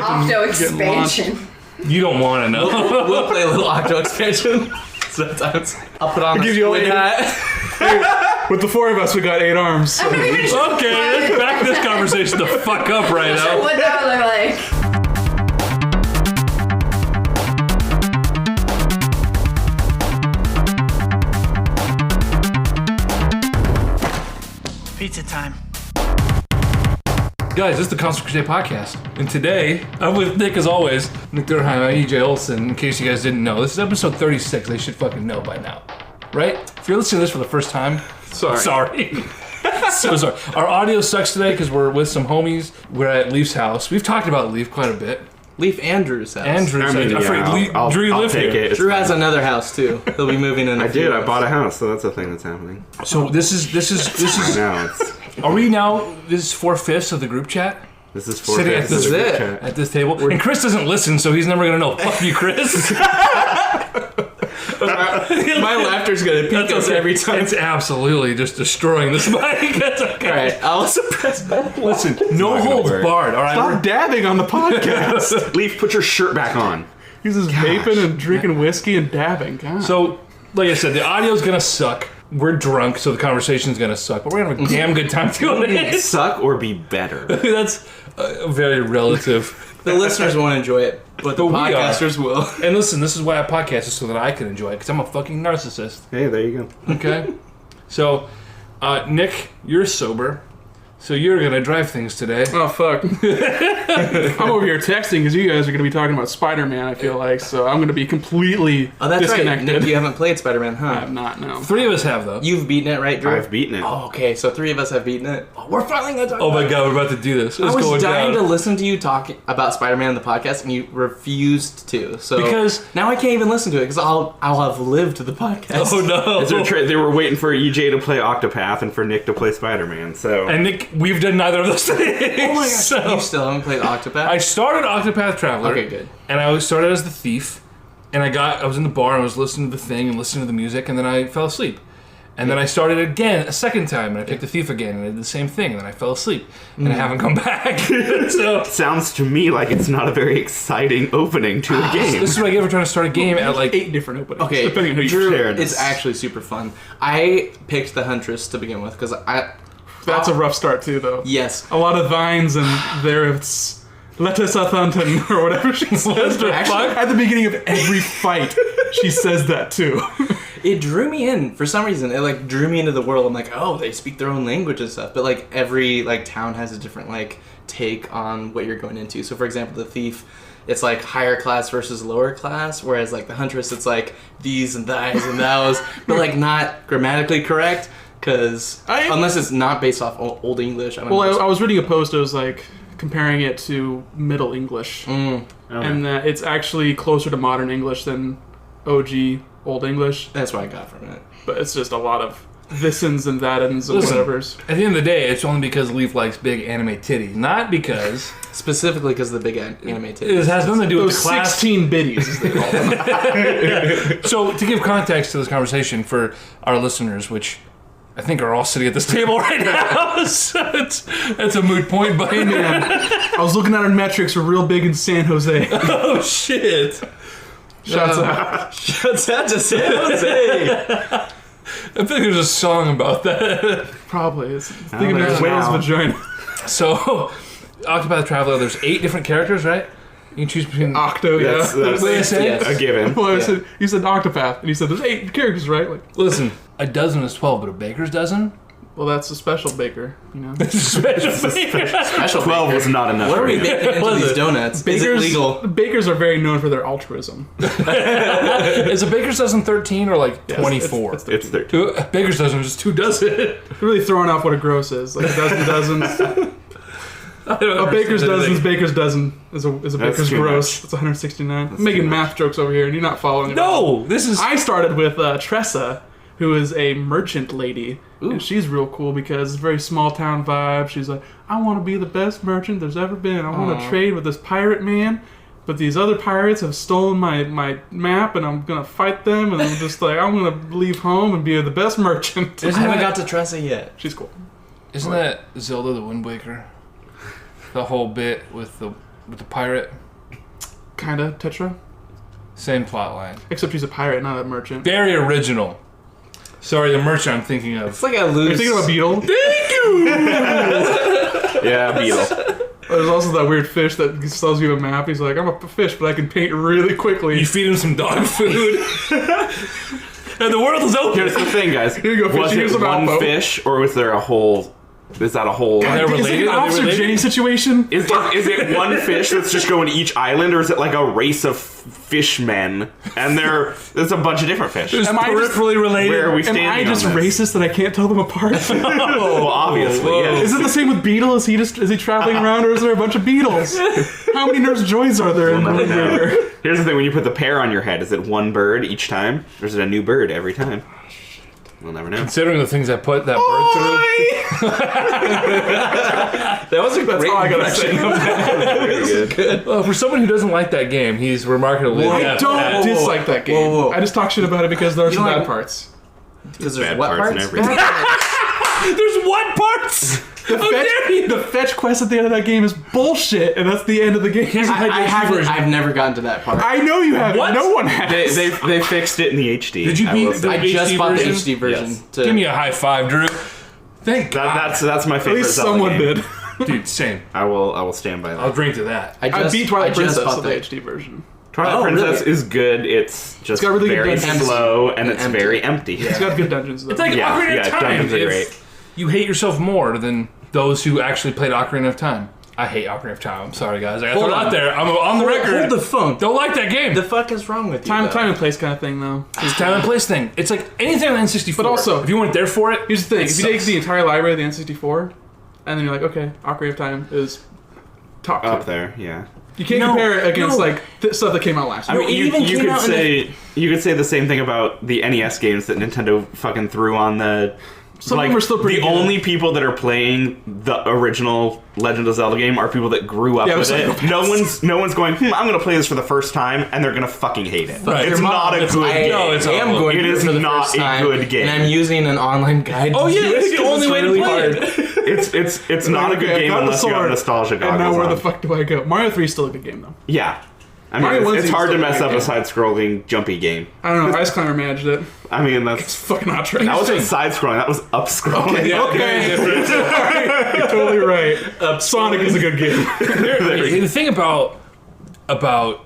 Octo expansion. You don't want to know. We'll play a little Octo expansion. Sometimes I'll put on a squid hat. With the four of us, we got 8 arms. So. Okay, let's back this conversation the fuck up right now. What that would look like. Pizza time. Guys, this is the Constant Crusade podcast, and today I'm with Nick as always. Nick Durheim, EJ Olson. In case you guys didn't know, this is episode 36. They should fucking know by now, right? If you're listening to this for the first time, sorry. So sorry. Our audio sucks today because we're with some homies. We're at Leif's house. We've talked about Leif quite a bit. Leif and Drew's house. And Drew's house. I'll take it. Drew has another house too. He'll be moving in. I did. I bought a house, so that's a thing that's happening. So this is. Now it's. Are we now? This is 4/5 of the group chat. This is sitting at this at this table, and Chris doesn't listen, so he's never gonna know. Fuck you, Chris. My laughter's gonna peak us every time. It's absolutely just destroying this mic. That's okay. All right, I'll suppress my. Listen, no holds barred. All right, Stop dabbing on the podcast. Leif, put your shirt back on. He's just vaping and drinking whiskey and dabbing. God. So, like I said, the audio's gonna suck. We're drunk, so the conversation's gonna suck, but we're gonna have a damn good time doing it. Suck or be better. That's very relative. The listeners won't enjoy it, but the podcasters will. And listen, this is why I podcast, is so that I can enjoy it, because I'm a fucking narcissist. Hey, there you go. Okay? So, Nick, you're sober, so you're gonna drive things today. Oh, fuck. I'm over here texting because you guys are going to be talking about Spiderman, I feel like, so I'm going to be completely disconnected. Right. Nick, you haven't played Spiderman, huh? I have not, no. 3 of us have, though. You've beaten it, right, Drew? I've beaten it. Oh, okay, so 3 of us have beaten it. Oh, we're finally going to talk Oh about my god, we're about to do this. I was dying to listen to you talk about Spider-Man on the podcast, and you refused to. So because now I can't even listen to it because I'll have lived the podcast. Oh no! They were waiting for EJ to play Octopath and for Nick to play Spider-Man. So and Nick, we've done neither of those things. Oh my gosh! So, you still haven't played Octopath? I started Octopath Traveler. Okay, good. And I started as the thief, and I was in the bar and I was listening to the thing and listening to the music, and then I fell asleep. And then I started again a second time, and I picked the thief again, and I did the same thing, and then I fell asleep, and I haven't come back. So sounds to me like it's not a very exciting opening to a game. This is what I get for trying to start a game at like 8 different openings. Okay, depending on who you Drew, share. it's actually super fun. I picked the Huntress to begin with because That's a rough start too, though. Yes. A lot of vines, and there it's Lettuce Athanton, or whatever she says. Actually, at the beginning of every fight, she says that too. It drew me in for some reason. It like drew me into the world. I'm like, oh, they speak their own language and stuff. But like every like town has a different like take on what you're going into. So for example, the thief, it's like higher class versus lower class, whereas like the huntress, it's like these and thys and thous, but like not grammatically correct. Because unless it's not based off Old English, I don't know. Well, I was reading a post. I was like comparing it to Middle English, and that it's actually closer to modern English than OG Old English. That's what I got from it. But it's just a lot of this'ns and that'ns and whatevers. At the end of the day, it's only because Leif likes big anime titties, not because specifically because of the big anime titties. It has nothing to do with those the class. 16 biddies, as they call them. So to give context to this conversation for our listeners, which I think are all sitting at this table right now, so that's a moot point. But hey man, I was looking at our metrics. We're real big in San Jose. Oh shit! Shouts out. Shouts out to San Jose. I think there's a song about that. Probably. Thinking of whale's vagina. So, Octopath Traveler, there's 8 different characters, right? You can choose between... Octo, yeah. That's Yes. a given. Well, you said Octopath, and he said there's 8 characters, right? Like, listen, a dozen is 12, but a baker's dozen? well, that's a special baker, you know. Special 12 baker. was not enough. What are for we me. making into these donuts? Is it legal? Bakers are very known for their altruism. Is a baker's dozen 13 or like 24? It's It's 13. A baker's dozen is just 2 dozen. really throwing off what a gross is. Like a dozen dozens. A baker's dozen is a baker's too gross. much. It's 169. I'm making math jokes over here, and you're not following it. No, this is... I started with Tressa, who is a merchant lady. And she's real cool because it's a very small town vibe. She's like, I want to be the best merchant there's ever been. I want to trade with this pirate man, but these other pirates have stolen my map, and I'm going to fight them, and I'm just like, I'm going to leave home and be the best merchant. I haven't got to Tressa yet. She's cool. Isn't that Zelda the Wind Waker? The whole bit with the with the pirate. Kinda Tetra, Same plot line. except she's a pirate, not a merchant. Very original. Sorry, the merchant I'm thinking of. It's like a Are you loose. thinking of a beetle? Yeah, beetle. There's also that weird fish that sells you a map. He's like, I'm a fish, but I can paint really quickly. You feed him some dog food, and the world is open. Here's the thing, guys. Here you go, Was fish. Here's it a one mouthful. fish, or was there a whole... Is that a whole... They're Is it related? an Are they Officer related? Jenny situation? Is it one fish that's just going to each island, or is it like a race of fishmen? And there's a bunch of different fish. There's Am I just- peripherally related. Where are we Am standing I just on this? racist that I can't tell them apart? Well, obviously, yeah. Is it the same with Beetle? Is he traveling around, or is there a bunch of beetles? How many Nurse Joys are there in We'll the never know. river? Here's the thing: when you put the pear on your head, is it one bird each time, or is it a new bird every time? We'll never know. Considering the things I put that bird That was a great all I gotta say. Very good. through. For someone who doesn't like that game, he's remarkably Whoa, adept Don't at- dislike that game. Whoa. I just talk shit about it because there are You some don't bad like- parts. Because Bad there's what parts and parts? everything. There's what parts? The fetch quest at the end of that game is bullshit, and that's the end of the game. I've never gotten to that part. I know you haven't. What? No one has. They fixed it in the HD. Did you I beat will the- say. I just HD bought the version? HD version. Yes. To, Give me a high five, Drew. Thank God. That's my At favorite. least Zelda someone game. did. Dude, same. I will stand by I'll that. drink to that. I beat Twilight Princess bought with the that. HD version. Twilight Oh, Princess really? is good. It's just got really good very dungeons. slow and it's Empty. very empty. It's got good dungeons though. It's like Yeah, Ocarina yeah, of Time. dungeons are If great. you hate yourself more than those who actually played Ocarina of Time. I hate Ocarina of Time. I'm sorry, guys. I got to Hold throw it on. out there. I'm on the record. Hold the phone. Don't like that game. The fuck is wrong with you? time though? and place kind of thing though. It's a time and place thing. It's like anything on the N64. But also- if you weren't there for it, Here's the thing: it if you take sucks. the entire library of the N64, and then you're like, okay, Ocarina of Time is top Up tier. there, yeah. You can't No, compare it against no. like stuff that came out last I year. mean, it you, even you came could out in say you could say the same thing about the NES games that Nintendo fucking threw on the. Some of them are still pretty the good. only people that are playing the original Legend of Zelda game are people that grew up Yeah, with they're it. No one's going. I'm going to play this for the first time, and they're going to fucking hate it. Right. It's Your not mom, a good I game. No, it's am not. going It to is for the not first a time, good game. and I'm using an online guide. Oh, to yeah, do that's it the 'cause only it's way to really play hard. it. It's not a good Okay, I game got the unless you have sword, nostalgia goggles And now where on. the fuck do I go? Mario 3 is still a good game though. Yeah. I Mario mean, one's it's even hard to still a mess good up a game. side-scrolling jumpy game. I don't know. Ice Climber managed it. I mean, It's that's fucking not trash. that wasn't side-scrolling. That was up-scrolling. Yeah, Okay. very different. You're totally right. Sonic is a good game. The thing about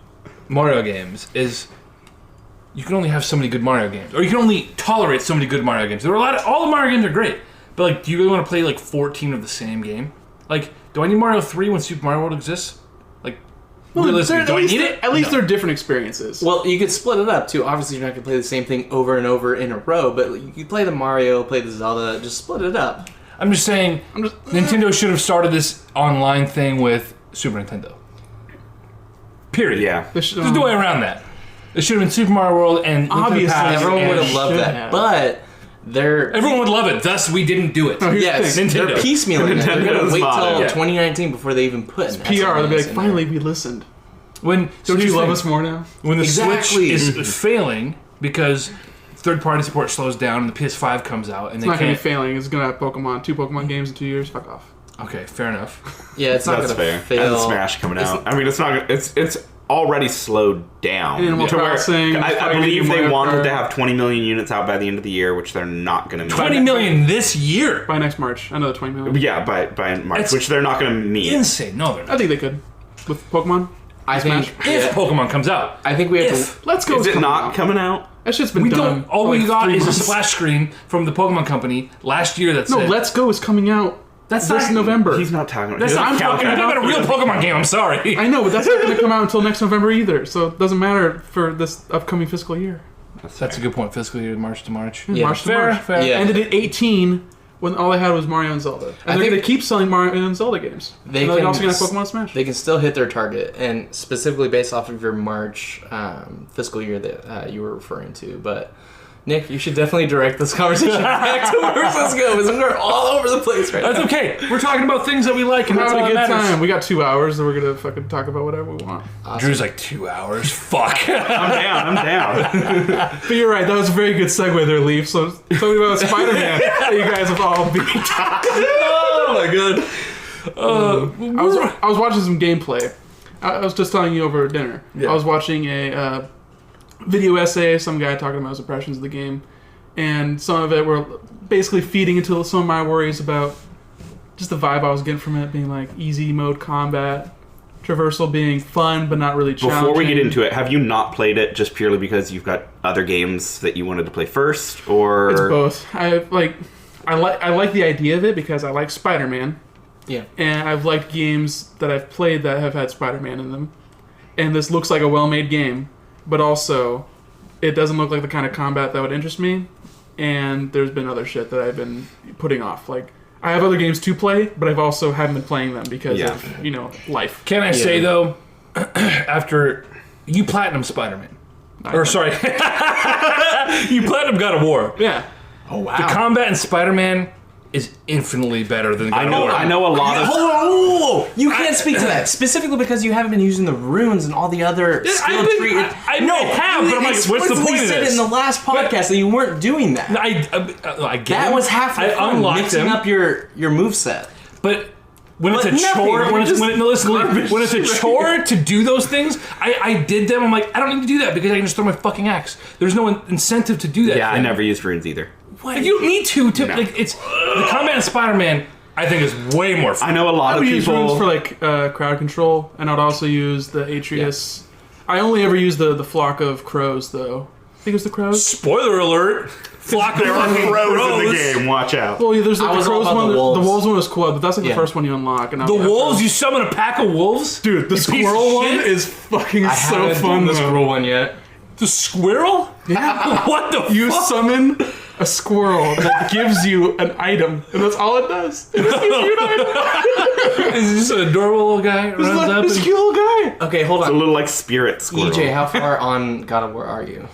Mario games is you can only have so many good Mario games, or you can only tolerate so many good Mario games. There are a lot of all the Mario games are great, but like, do you really want to play like 14 of the same game? Like, do I need Mario 3 when Super Mario World exists? Like, realistically, do I need it? At least they're different experiences. Well, you could split it up too. Obviously, you're not going to play the same thing over and over in a row, but you could play the Mario, play the Zelda, just split it up. I'm just saying, Nintendo should have started this online thing with Super Nintendo. Period. Yeah. There's no way around that. It should have been Super Mario World and Link to the Obviously, Past Everyone and- would have loved should that, have. but they're Everyone would love it. Thus, we didn't do it. here's yes, the they're Nintendo. piecemealing it. They're going Nintendo's to wait till bottom. Yeah. 2019 before they even put an PR. They'll be like, SNES in finally, there. we listened. When Don't you love us more now? When the Exactly. Switch is failing because third-party support slows down and the PS5 comes out and It's they not going to be can't. failing. It's going to have Pokemon. 2 Pokemon games in 2 years. Fuck off. Okay, fair enough. Yeah, it's not That's going fair. to fail. And Smash coming out. I mean, it's not. It's already slowed down. Animal to where Crossing, I Fire believe Emblem, they Mario wanted Kart. to have 20 million units out by the end of the year, which they're not going to. 20 million this year. By next March. Another 20 million. Yeah, by March, It's which they're not going to meet. Insane. No, they're I not. think they could. With Pokemon. I think. If Yeah, Pokemon comes out, I think we have if to. Let's go. Is it not coming out? That shit's been we done. don't. All for we like got 3 is a months. splash screen from the Pokemon Company last year that No, said. Let's Go is coming out That's this not- November. He's not talking about. That's he doesn't I'm count talking that. about a real Pokemon game. I'm sorry. I know, but that's not going to come out until next November either. So it doesn't matter for this upcoming fiscal year. That's a good point. Fiscal year March to March. Yeah. March to Fair, March. fair. Yeah. Ended at 18 when all they had was Mario and Zelda. And I they're think- going to keep selling Mario and Zelda games. They and they're can also going to have s- Pokemon Smash. They can still hit their target, and specifically based off of your March fiscal year that you were referring to. But Nick, you should definitely direct this conversation back to where we're supposed to go, because we're all over the place right That's now. okay. We're talking about things that we like, and We're that's all having a that good matters. time. We got 2 hours, so we're going to fucking talk about whatever we want. Drew's like 2 hours. Fuck. I'm down. But you're right, that was a very good segue there, Leif. So tell me about Spider-Man that you guys have all beat. Oh my god. I was watching some gameplay I was just telling you over dinner. Yeah. I was watching a video essay, some guy talking about his impressions of the game, and some of it were basically feeding into some of my worries about just the vibe I was getting from it being like easy mode combat, traversal being fun but not really challenging. Before we get into it, have you not played it just purely because you've got other games that you wanted to play first, or It's both. I like the idea of it because I like Spider-Man. Yeah. And I've liked games that I've played that have had Spider-Man in them. And this looks like a well-made game, but also it doesn't look like the kind of combat that would interest me. And there's been other shit that I've been putting off. Like, I have other games to play, but I've also haven't been playing them because of, life. Can I say, though, after you platinum Spider-Man, or sorry, you platinum God of War. Yeah. Oh, wow. The combat in Spider-Man is infinitely better than God of War. I know a lot of. Hold on, whoa. You can't speak to that specifically because you haven't been using the runes and all the other skill tree. I have, but I'm like, what's the point of said this? in the last podcast that you weren't doing that. I get That it. was half the I fun, unlocked mixing them, up your moveset. but when But it's a nothing, chore, you're when just it's a chore to do those things, I did them. I'm like, I don't need to do that because I can just throw my fucking axe. There's no incentive to do that. Yeah, I thing. never used runes either. Like, you don't need to. No. Like, it's the combat in Spider-Man. I think is way more fun. I know a lot I of would use runes people. for like crowd control, and I'd also use the Atreus. Yeah. I only ever use the flock of crows, though. I think it was the crows. Spoiler alert! Flock of There are crows in the game. Watch out. Well, yeah, there's like I the was all crows about one. the wolves. The wolves one was cool, but that's like the first one you unlock. And The wolves? You summon a pack of wolves? dude, the You piece of squirrel one shit? is fucking I so haven't fun. done the though. squirrel one yet. The squirrel? Yeah. What the You fuck? summon a squirrel that gives you an item, and that's all it does. It just gives you an item. Is this an adorable little guy? This Runs is like up this and... cute little guy. Okay, hold It's a on. little like spirit squirrel. EJ, how far on God of War are you?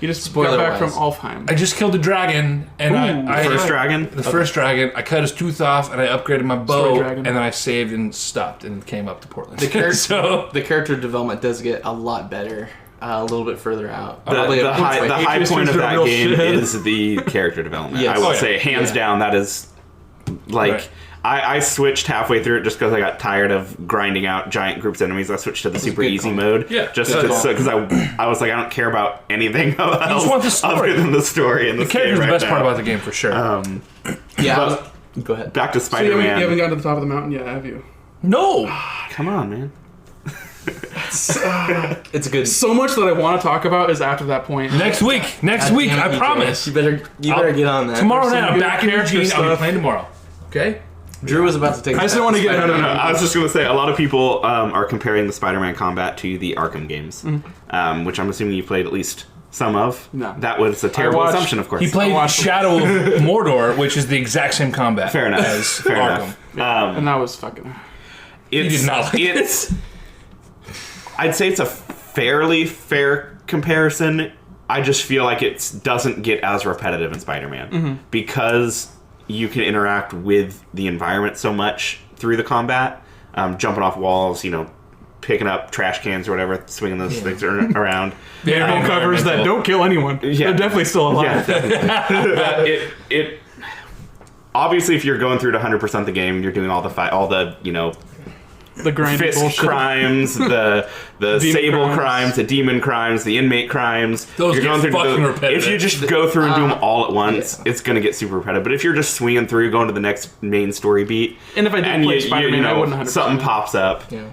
You just got back from Spoiler-wise. Alfheim. I just killed a dragon, and Ooh, I First dragon. the first dragon. I cut his tooth off, and I upgraded my bow, Story dragon. and then I saved and stopped and came up to Portland. The character, so the character development does get a lot better a little bit further out. The Probably the a- high Atreus point of turns that into real game shit. is the character development. Yes. I would Oh, yeah. say hands Yeah. down that is like. Right. I switched halfway through it just because I got tired of grinding out giant groups of enemies. I switched to the super good easy call. mode. Yeah, Just good because I was like, I don't care about anything else want the story. other than the story and the the character's game the best right part now. about the game for sure. Yeah. But- Go ahead. Back to So you haven't Spider-Man. gotten to the top of the mountain yet, have you? no, Come on, man. It's a good. So much that I want to talk about is after that point. next week, God I damn it, promise. You better get on that. Tomorrow There's night, some I'm good back in character Eugene. I'll be stuff. playing tomorrow. Okay. Drew was about to take. I just don't want to get ahead of No, him. I was just going to say, a lot of people are comparing the Spider-Man combat to the Arkham games, which I'm assuming you played at least some of. No. That was a terrible watched- assumption, of course. He played Shadow of Mordor, which is the exact same combat. Fair enough. As Fair Arkham. enough. And that was fucking... It's, did not like it's, I'd say it's a fairly fair comparison. I just feel like it doesn't get as repetitive in Spider-Man because you can interact with the environment so much through the combat, jumping off walls, picking up trash cans or whatever, swinging those things around. Yeah, covers that don't kill anyone. Yeah. They're definitely still alive. Yeah, it obviously if you're going through to 100% the game, you're doing all the The grindy fist bullshit. crimes, the sable crimes. crimes, the demon crimes, the inmate crimes. Those you're get fucking repetitive. If you just go through and do them all at once, it's gonna get super repetitive. But if you're just swinging through, going to the next main story beat, And if I did play Spider-Man, I wouldn't 100%. something pops up, Yeah.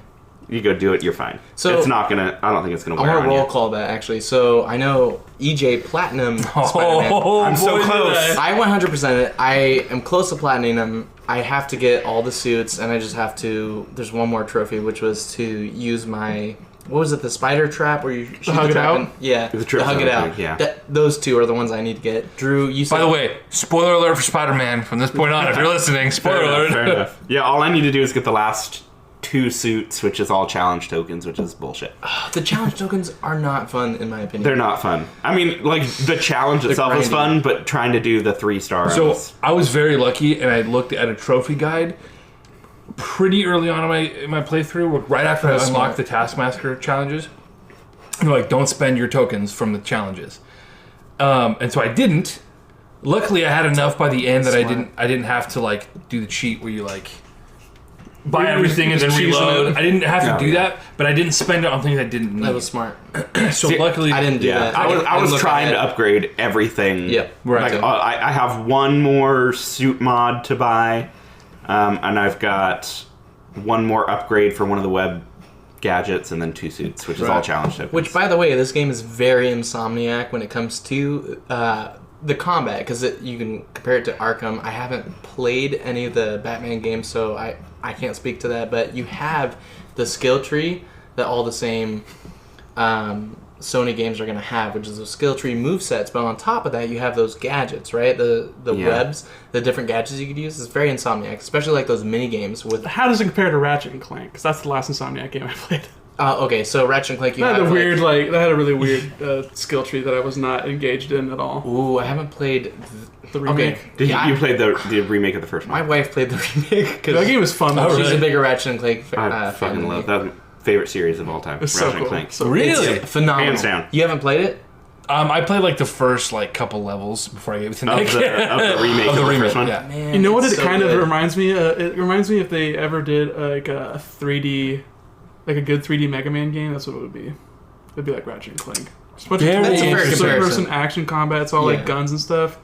you go do it, you're fine. So- it's not gonna. I don't think it's gonna I wear want on to roll you. call that actually. So I know EJ Platinum Spider-Man. I'm so boy, close. did I. I 100% it. I am close to platinum them. I have to get all the suits, and I just have to. There's one more trophy, which was to use my. What was it? The spider trap where you shoot hug the it trap out? in? Yeah, The trap hug it trap, out. yeah. Those two are the ones I need to get. Drew, you said. By the way, spoiler alert for Spider-Man. From this point on, if you're listening, spoiler Fair enough, alert. fair enough. Yeah, all I need to do is get the last 2 suits, which is all challenge tokens, which is bullshit. the challenge tokens are not fun in my opinion. They're not fun. I mean, like, the challenge itself is grinding. fun, but trying to do the 3-star. So I was very lucky, and I looked at a trophy guide pretty early on in my playthrough, right after I unlocked the Taskmaster challenges. And they're like, don't spend your tokens from the challenges. And so I didn't. Luckily, I had enough by the end that I didn't have to like do the cheat where you like buy everything and then Just cheesing reload. it. I didn't have to Oh, do yeah. that, but I didn't spend it on things I didn't need. That was smart. So See, luckily, I didn't do Yeah, that. I was look trying at to it. upgrade everything. Yep. Right. Like, I have one more suit mod to buy, and I've got one more upgrade for one of the web gadgets, and then 2 suits, which is all challenge tokens. Which, by the way, this game is very Insomniac when it comes to the combat, because you can compare it to Arkham. I haven't played any of the Batman games, so I can't speak to that, but you have the skill tree that all the same Sony games are going to have, which is a skill tree movesets, but on top of that, you have those gadgets, right? The webs, the different gadgets you could use. It's very Insomniac, especially like those mini games with... How does it compare to Ratchet and Clank? Because that's the last Insomniac game I played. Okay, so Ratchet and Clank, you That have had a weird, that had a really weird skill tree that I was not engaged in at all. Ooh, I haven't played The remake. Okay, Did yeah, you played the remake of the first my one? wife played the remake because That game was fun. Oh, though. she's really? a bigger Ratchet and Clank I fan fucking than love me. that. Favorite series of all time. It's Ratchet so and cool. Clank. So Really? It's phenomenal. Hands down. You haven't played it? I played like the first like couple levels before I gave it to Of Nick. the remake of the remake, first one? Yeah. Man, You know what it's it so kind of good. reminds me? It reminds me if they ever did like a 3D, like a good 3D Mega Man game. That's what it would be. It'd be like Ratchet and Clank. Just a bunch Very of That's a fair first comparison. person action combat. It's all Yeah. like guns and stuff.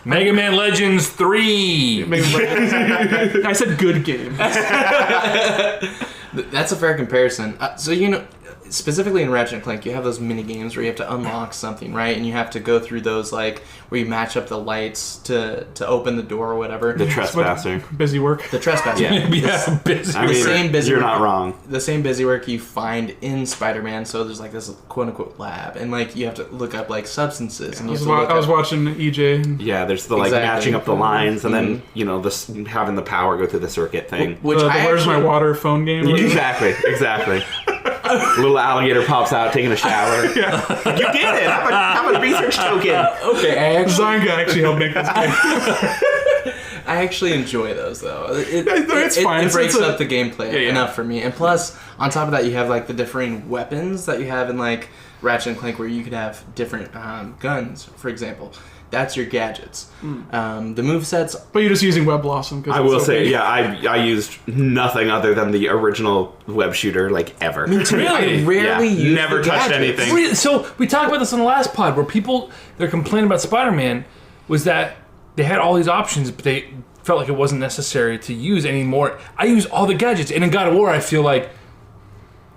Mega Man Legends 3. I said good game. That's a fair comparison. So, you know, specifically in Ratchet and Clank, you have those mini games where you have to unlock something, right? And you have to go through those, like, where you match up the lights to open the door or whatever. The Trespasser. Busy work. The trespass. Yeah. Yeah, busy. I mean, same busy you're work. not wrong. The same busy work you find in Spider-Man. So there's like this quote-unquote lab, and like you have to look up like substances, and I you was, have to look I was up... watching EJ. And Yeah, there's the like Exactly. matching up the lines, and then Mhm. this having the power go through the circuit thing. Which the I Where's My actually- Water phone game. Exactly. Little alligator pops out taking a shower. You did it! Have a research token. Okay, I actually... Design guy actually helped make this game. I actually enjoy those though. It's fine. It It's breaks a- up the gameplay Yeah. enough for me. And plus, on top of that, you have like the differing weapons that you have in like Ratchet and Clank, where you could have different guns, for example. That's your gadgets. The movesets. But you're just using Web Blossom. I will say, yeah, I used nothing other than the original web shooter, like, ever. Really? I rarely use never the touched gadgets. anything. So we talked about this on the last pod, where people their complaint about Spider-Man was that they had all these options, but they felt like it wasn't necessary to use anymore. I use all the gadgets, and in God of War, I feel like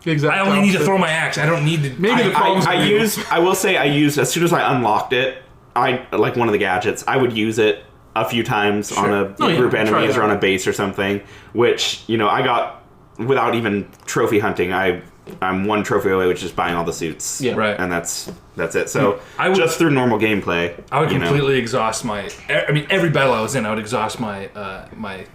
Exactly. I only need to throw my axe. I don't need to. Maybe the problem's I will say I used, as soon as I unlocked it, I like one of the gadgets, I would use it a few times on a Oh, yeah, group try enemies that. or on a base or something, which, I got without even trophy hunting. I'm one trophy away, which is buying all the suits. Yeah. Right. And that's it. So I would- just through normal gameplay, I would completely exhaust my. I mean, every battle I was in, I would exhaust my my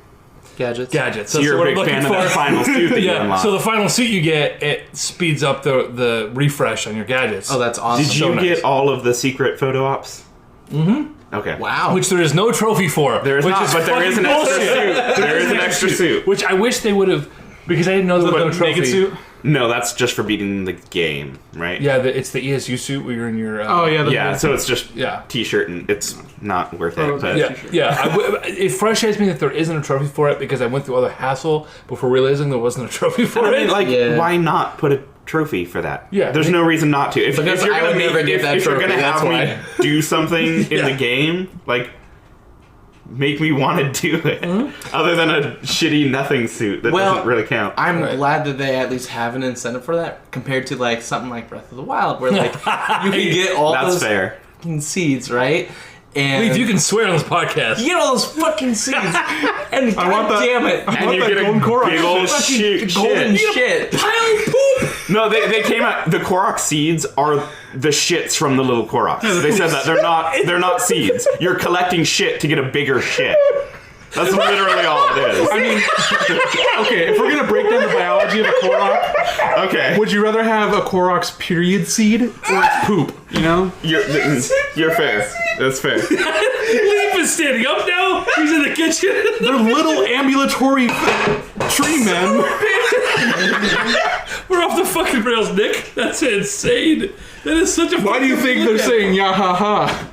Gadgets. gadgets. So you're what a I'm big looking fan of that final suit that you Yeah. unlock. So the final suit you get, it speeds up the refresh on your gadgets. Oh, that's awesome. Did you so nice. get all of the secret photo ops? Mm-hmm. Okay. Wow. Which there is no trophy for. There is which not, is but there is an fucking extra bullshit. suit. There is an extra suit. Which I wish they would have, because I didn't know there was no But trophy. naked suit. No, that's just for beating the game, right? Yeah, it's the ESU suit where you're in your. Oh yeah. Yeah, so it's just Yeah. t-shirt, and it's not worth Oh, it. But Yeah, yeah. It frustrates me that there isn't a trophy for it, because I went through all the hassle before realizing there wasn't a trophy for I mean, it. like, Yeah. why not put a trophy for that? Yeah. There's no reason not to. If Because you're I gonna would never get that if you're trophy, gonna that's have me why. do something in Yeah. the game, like, make me want to do it. Other than a shitty nothing suit that Well, doesn't really count. I'm Right. glad that they at least have an incentive for that, compared to like something like Breath of the Wild, where like you can get all That's those fair. fucking seeds, right? And Leif, you can swear on this podcast. you get all those fucking seeds, and I want that- damn it, And want you're that gonna golden Korok big old fucking shit. golden shit. Pile of poop. No, they came out. The Korok seeds are the shits from the little Koroks. They said that they're not seeds. You're collecting shit to get a bigger shit. That's literally all it is. I mean, okay, if we're gonna break down the biology of a Korok, Okay, would you rather have a Korok's period seed or its poop? You know? you're fair. That's fair. Leif is standing up now. He's in the kitchen. They're little ambulatory tree men. We're off the fucking rails, Nick. That's insane. That is such a. Why do you think they're saying "ya ha ha"?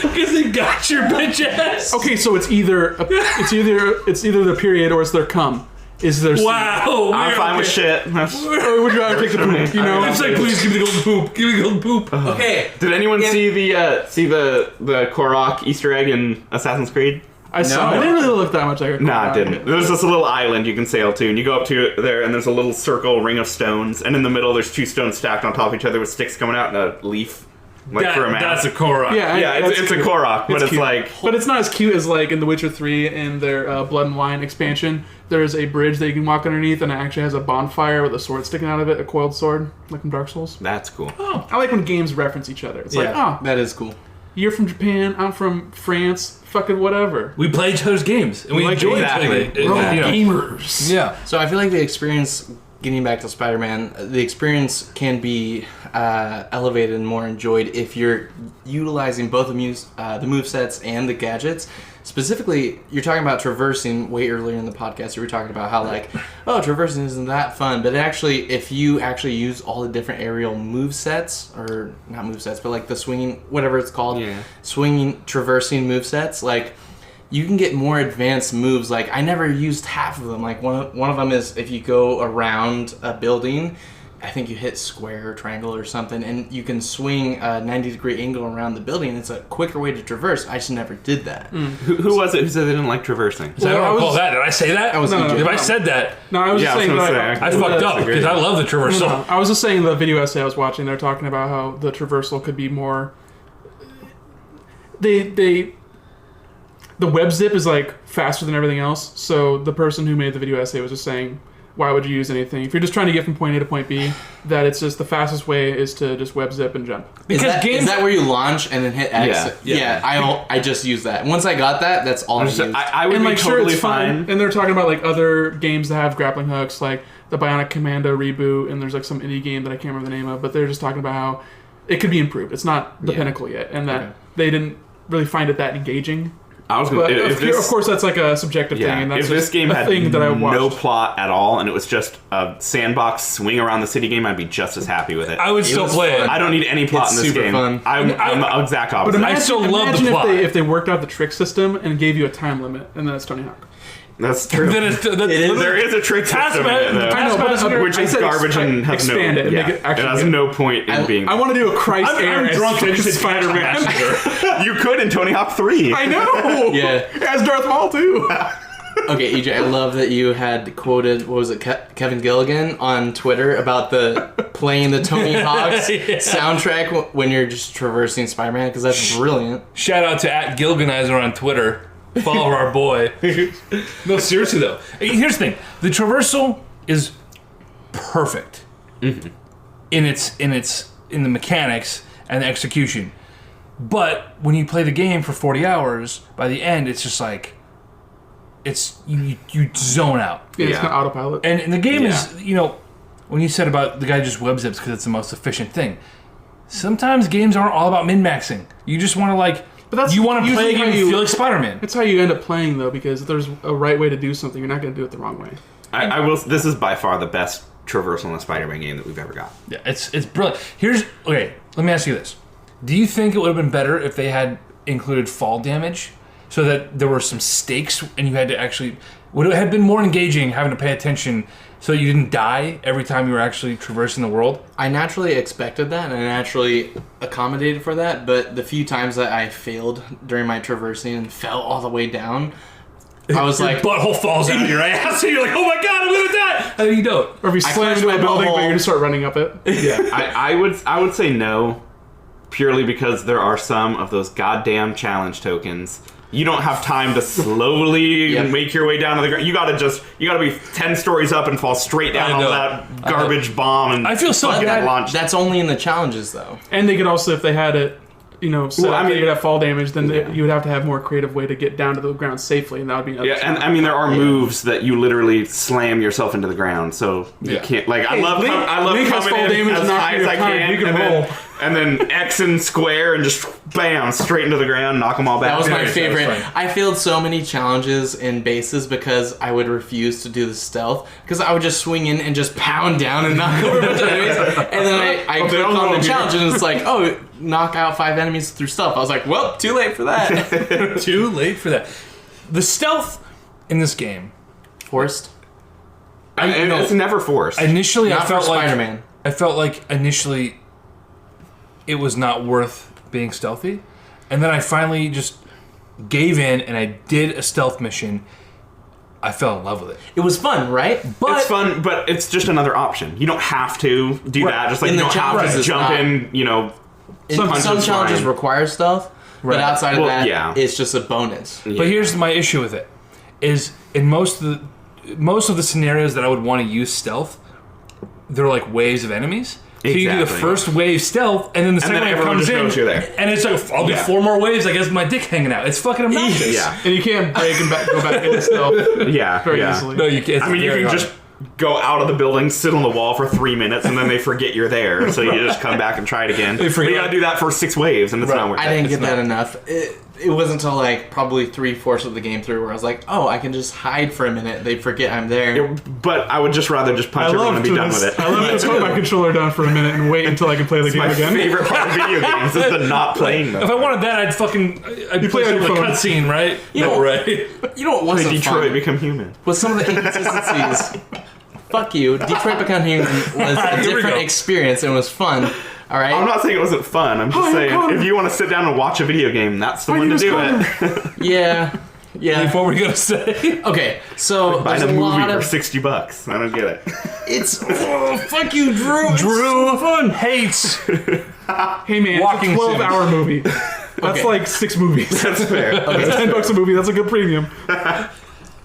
Because they got your bitch ass. Okay, so it's either the period or it's their cum. Is there? Wow. I'm fine with shit. Or would you rather take the poop? You know, It's like, please give me the golden poop. Give me the golden poop. Okay. Did anyone see the Korok Easter egg in Assassin's Creed? I saw. It didn't really look that much like a. Nah, it didn't. There's this little island you can sail to, and you go up to there, and there's a little circle ring of stones, and in the middle there's 2 stones stacked on top of each other with sticks coming out and a leaf, like for a map. That's a Korok. Yeah, it's a Korok, but it's cute. like. But it's not as cute as like in The Witcher 3 and their Blood and Wine expansion. There's a bridge that you can walk underneath, and it actually has a bonfire with a sword sticking out of it, a coiled sword, like from Dark Souls. That's cool. I like when games reference each other. It's like, that is cool. you're from Japan, I'm from France, fucking whatever. We play each other's games, and we enjoy exactly. it. We're all You know. gamers. Yeah. So I feel like the experience, getting back to Spider-Man, the experience can be elevated and more enjoyed if you're utilizing both the movesets and the gadgets. Specifically, you're talking about traversing way earlier in the podcast. You were talking about how, like, oh, traversing isn't that fun. But actually, if you actually use all the different aerial movesets, or not movesets, but like the swinging, whatever it's called, swinging, traversing movesets, like, you can get more advanced moves. Like, I never used half of them. Like, one of them is if you go around a building, I think you hit square or triangle or something, and you can swing a 90-degree angle around the building. It's a quicker way to traverse. I just never did that. Who was it who said they didn't like traversing? I don't recall that. Did I say that? No, if I said that, No, I was just saying that. I fucked up because I love the traversal. No, I was just saying the video essay I was watching. They're talking about how the traversal could be more. The web zip is like faster than everything else. So the person who made the video essay was just saying, why would you use anything if you're just trying to get from point A to point B? That it's just the fastest way is to just web zip and jump. Is that where you launch and then hit X? Yeah. I just use that. Once I got that, that's all I used. I would And be like, sure, totally it's fine. fine. And they're talking about like other games that have grappling hooks, like the Bionic Commando reboot, and there's like some indie game that I can't remember the name of, but they're just talking about how it could be improved. It's not the pinnacle yet, and that they didn't really find it that engaging. I was But gonna, of course, that's like a subjective thing, and that's if this just game a had thing that I watched. no plot at all, and it was just a sandbox swing around the city game, I'd be just as happy with it. I would still was play it. fun. I don't need any plot It's in this super game. fun. I'm exact opposite. But imagine, I still love the imagine plot. if they worked out the trick system and gave you a time limit, and then it's Tony Hawk. That's true. Then There is a trick system in it, though. I know, but Which is garbage and has no, expand it and make it it actually has good. no point in being. I want to do a Christ Air. I'm drunk and as Spider-Man. You could in Tony Hawk 3. I know. Yeah. As Darth Maul too. Okay, EJ, I love that you had quoted, what was it, Kevin Gilligan on Twitter about the playing the Tony Hawk's soundtrack when you're just traversing Spider-Man, because that's brilliant. Shout out to @Gilganizer on Twitter. Follow our boy. No, seriously though. Here's the thing: the traversal is perfect in the mechanics and the execution. But when you play the game for 40 hours, by the end, it's just like you zone out. Yeah, it's not autopilot. And the game is, when you said about the guy just web zips because it's the most efficient thing. Sometimes games aren't all about min-maxing. You just want to you want to play a game and feel like Spider-Man. That's how you end up playing, though, because if there's a right way to do something, you're not going to do it the wrong way. I will. This is by far the best traversal in a Spider-Man game that we've ever got. Yeah, it's brilliant. Let me ask you this. Do you think it would have been better if they had included fall damage so that there were some stakes and you had to actually... Would it have been more engaging having to pay attention so you didn't die every time you were actually traversing the world? I naturally expected that, and I naturally accommodated for that, but the few times that I failed during my traversing and fell all the way down, I was Your like... butthole falls out of your ass and you're like, oh my god, I'm gonna die! And then you don't. Or if you slam into a building, but you just start running up it. Yeah. I would say no, purely because there are some of those goddamn challenge tokens. You don't have time to slowly make your way down to the ground. You gotta be 10 stories up and fall straight down on that garbage bomb. And I feel so bad. launched. That's only in the challenges, though. And they could also, if they had it, set up that you would have fall damage, then you would have to have more creative way to get down to the ground safely, and that would be another challenge. And I mean, there are moves that you literally slam yourself into the ground, so you can't. Like, I love Link has coming fall in damage as and not high as I can, you can and roll. then and then X and square, and just bam, straight into the ground, knock them all back. That was my Yeah, favorite. that was fun. I failed so many challenges in bases because I would refuse to do the stealth. Because I would just swing in and just pound down and knock over a bunch of enemies. And then I click don't on know the here. challenge and it's like, oh, knock out 5 enemies through stealth. I was like, well, too late for that. Too late for that. The stealth in this game. Forced. It's never forced. Initially, Not I felt for like Spider-Man. I felt like initially it was not worth being stealthy, and then I finally just gave in and I did a stealth mission. I fell in love with it. It was fun, right? But It's fun, but it's just another option. You don't have to do Right. that. Just like In you the don't have challenges, to it's jump not. in, Some punches challenges flying. require stealth, but Right. outside of Well, that, yeah. it's just a bonus. But here's my issue with it: is in most of the scenarios that I would want to use stealth, they're like waves of enemies. So you do the Exactly. first wave stealth, and then the second then wave everyone comes just in, knows you're there. and it's like I'll do Yeah. 4 more waves. I guess with my dick hanging out. It's fucking obnoxious. Yeah. And you can't break and go back into stealth Yeah. very yeah. easily. No, you can't. I mean, you Very can hard. just go out of the building, sit on the wall for 3 minutes, and then they forget you're there. So you just come back and try it again. But forget. you gotta do that for 6 waves, and it's not worth it. I didn't It's get that enough. It wasn't until like probably 3/4 of the game through where I was like, oh, I can just hide for a minute. They forget I'm there. But I would just rather just punch everyone and be done with it. I love to put my controller down for a minute and wait until I can play the game My again. favorite part of video games is the not playing If them. I wanted that, I'd fucking I'd You play on the your phone. cutscene, right? You know- right. You know what wasn't Detroit fun? become human. Was some of the inconsistencies. Fuck you. Detroit Become Human was a Here we different go. experience and was fun. All right. I'm not saying it wasn't fun. I'm just Hi, saying Connor. if you want to sit down and watch a video game, that's the My one name to is do Connor. it. Yeah. Yeah. What were you gonna say? Okay. So Buy there's the a movie lot for of. $60. I don't get it. It's. Oh, fuck you, Drew. It's Drew so fun. hates. Hey man, Walking it's a 12-hour movie. That's Okay. like 6 movies. That's fair. That's $10 a movie. That's a good premium.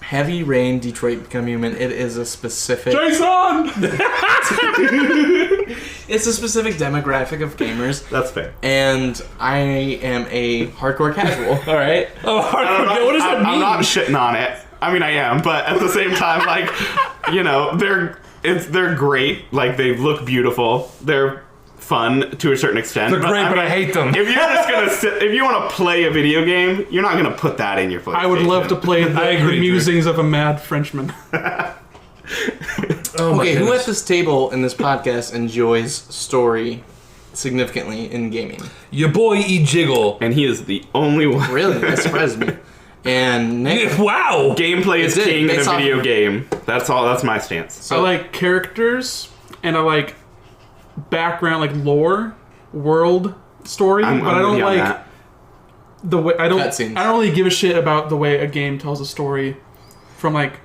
Heavy Rain, Detroit Become Human. It is a specific. Jason! It's a specific demographic of gamers, That's fair. and I am a hardcore casual. All right. Oh, hardcore. What does that mean? I'm not shitting on it. I mean, I am, but at the same time, like, they're great. Like, they look beautiful. They're fun to a certain extent. They're great, but I hate them. If you're just gonna if you want to play a video game, you're not gonna put that in your PlayStation. I would love to play I the agree, musings of a mad Frenchman. Oh my Okay, who goodness. at this table in this podcast enjoys story significantly in gaming? Your boy E Jiggle. And he is the only one. Really, that surprised me. And Nick, Wow. Gameplay is It's it, king in a based off- video game. That's all. That's my stance. so I like characters and I like background, like lore, world story, I'm but I with don't you on like that. the way I don't Cutscenes. really give a shit about the way a game tells a story from like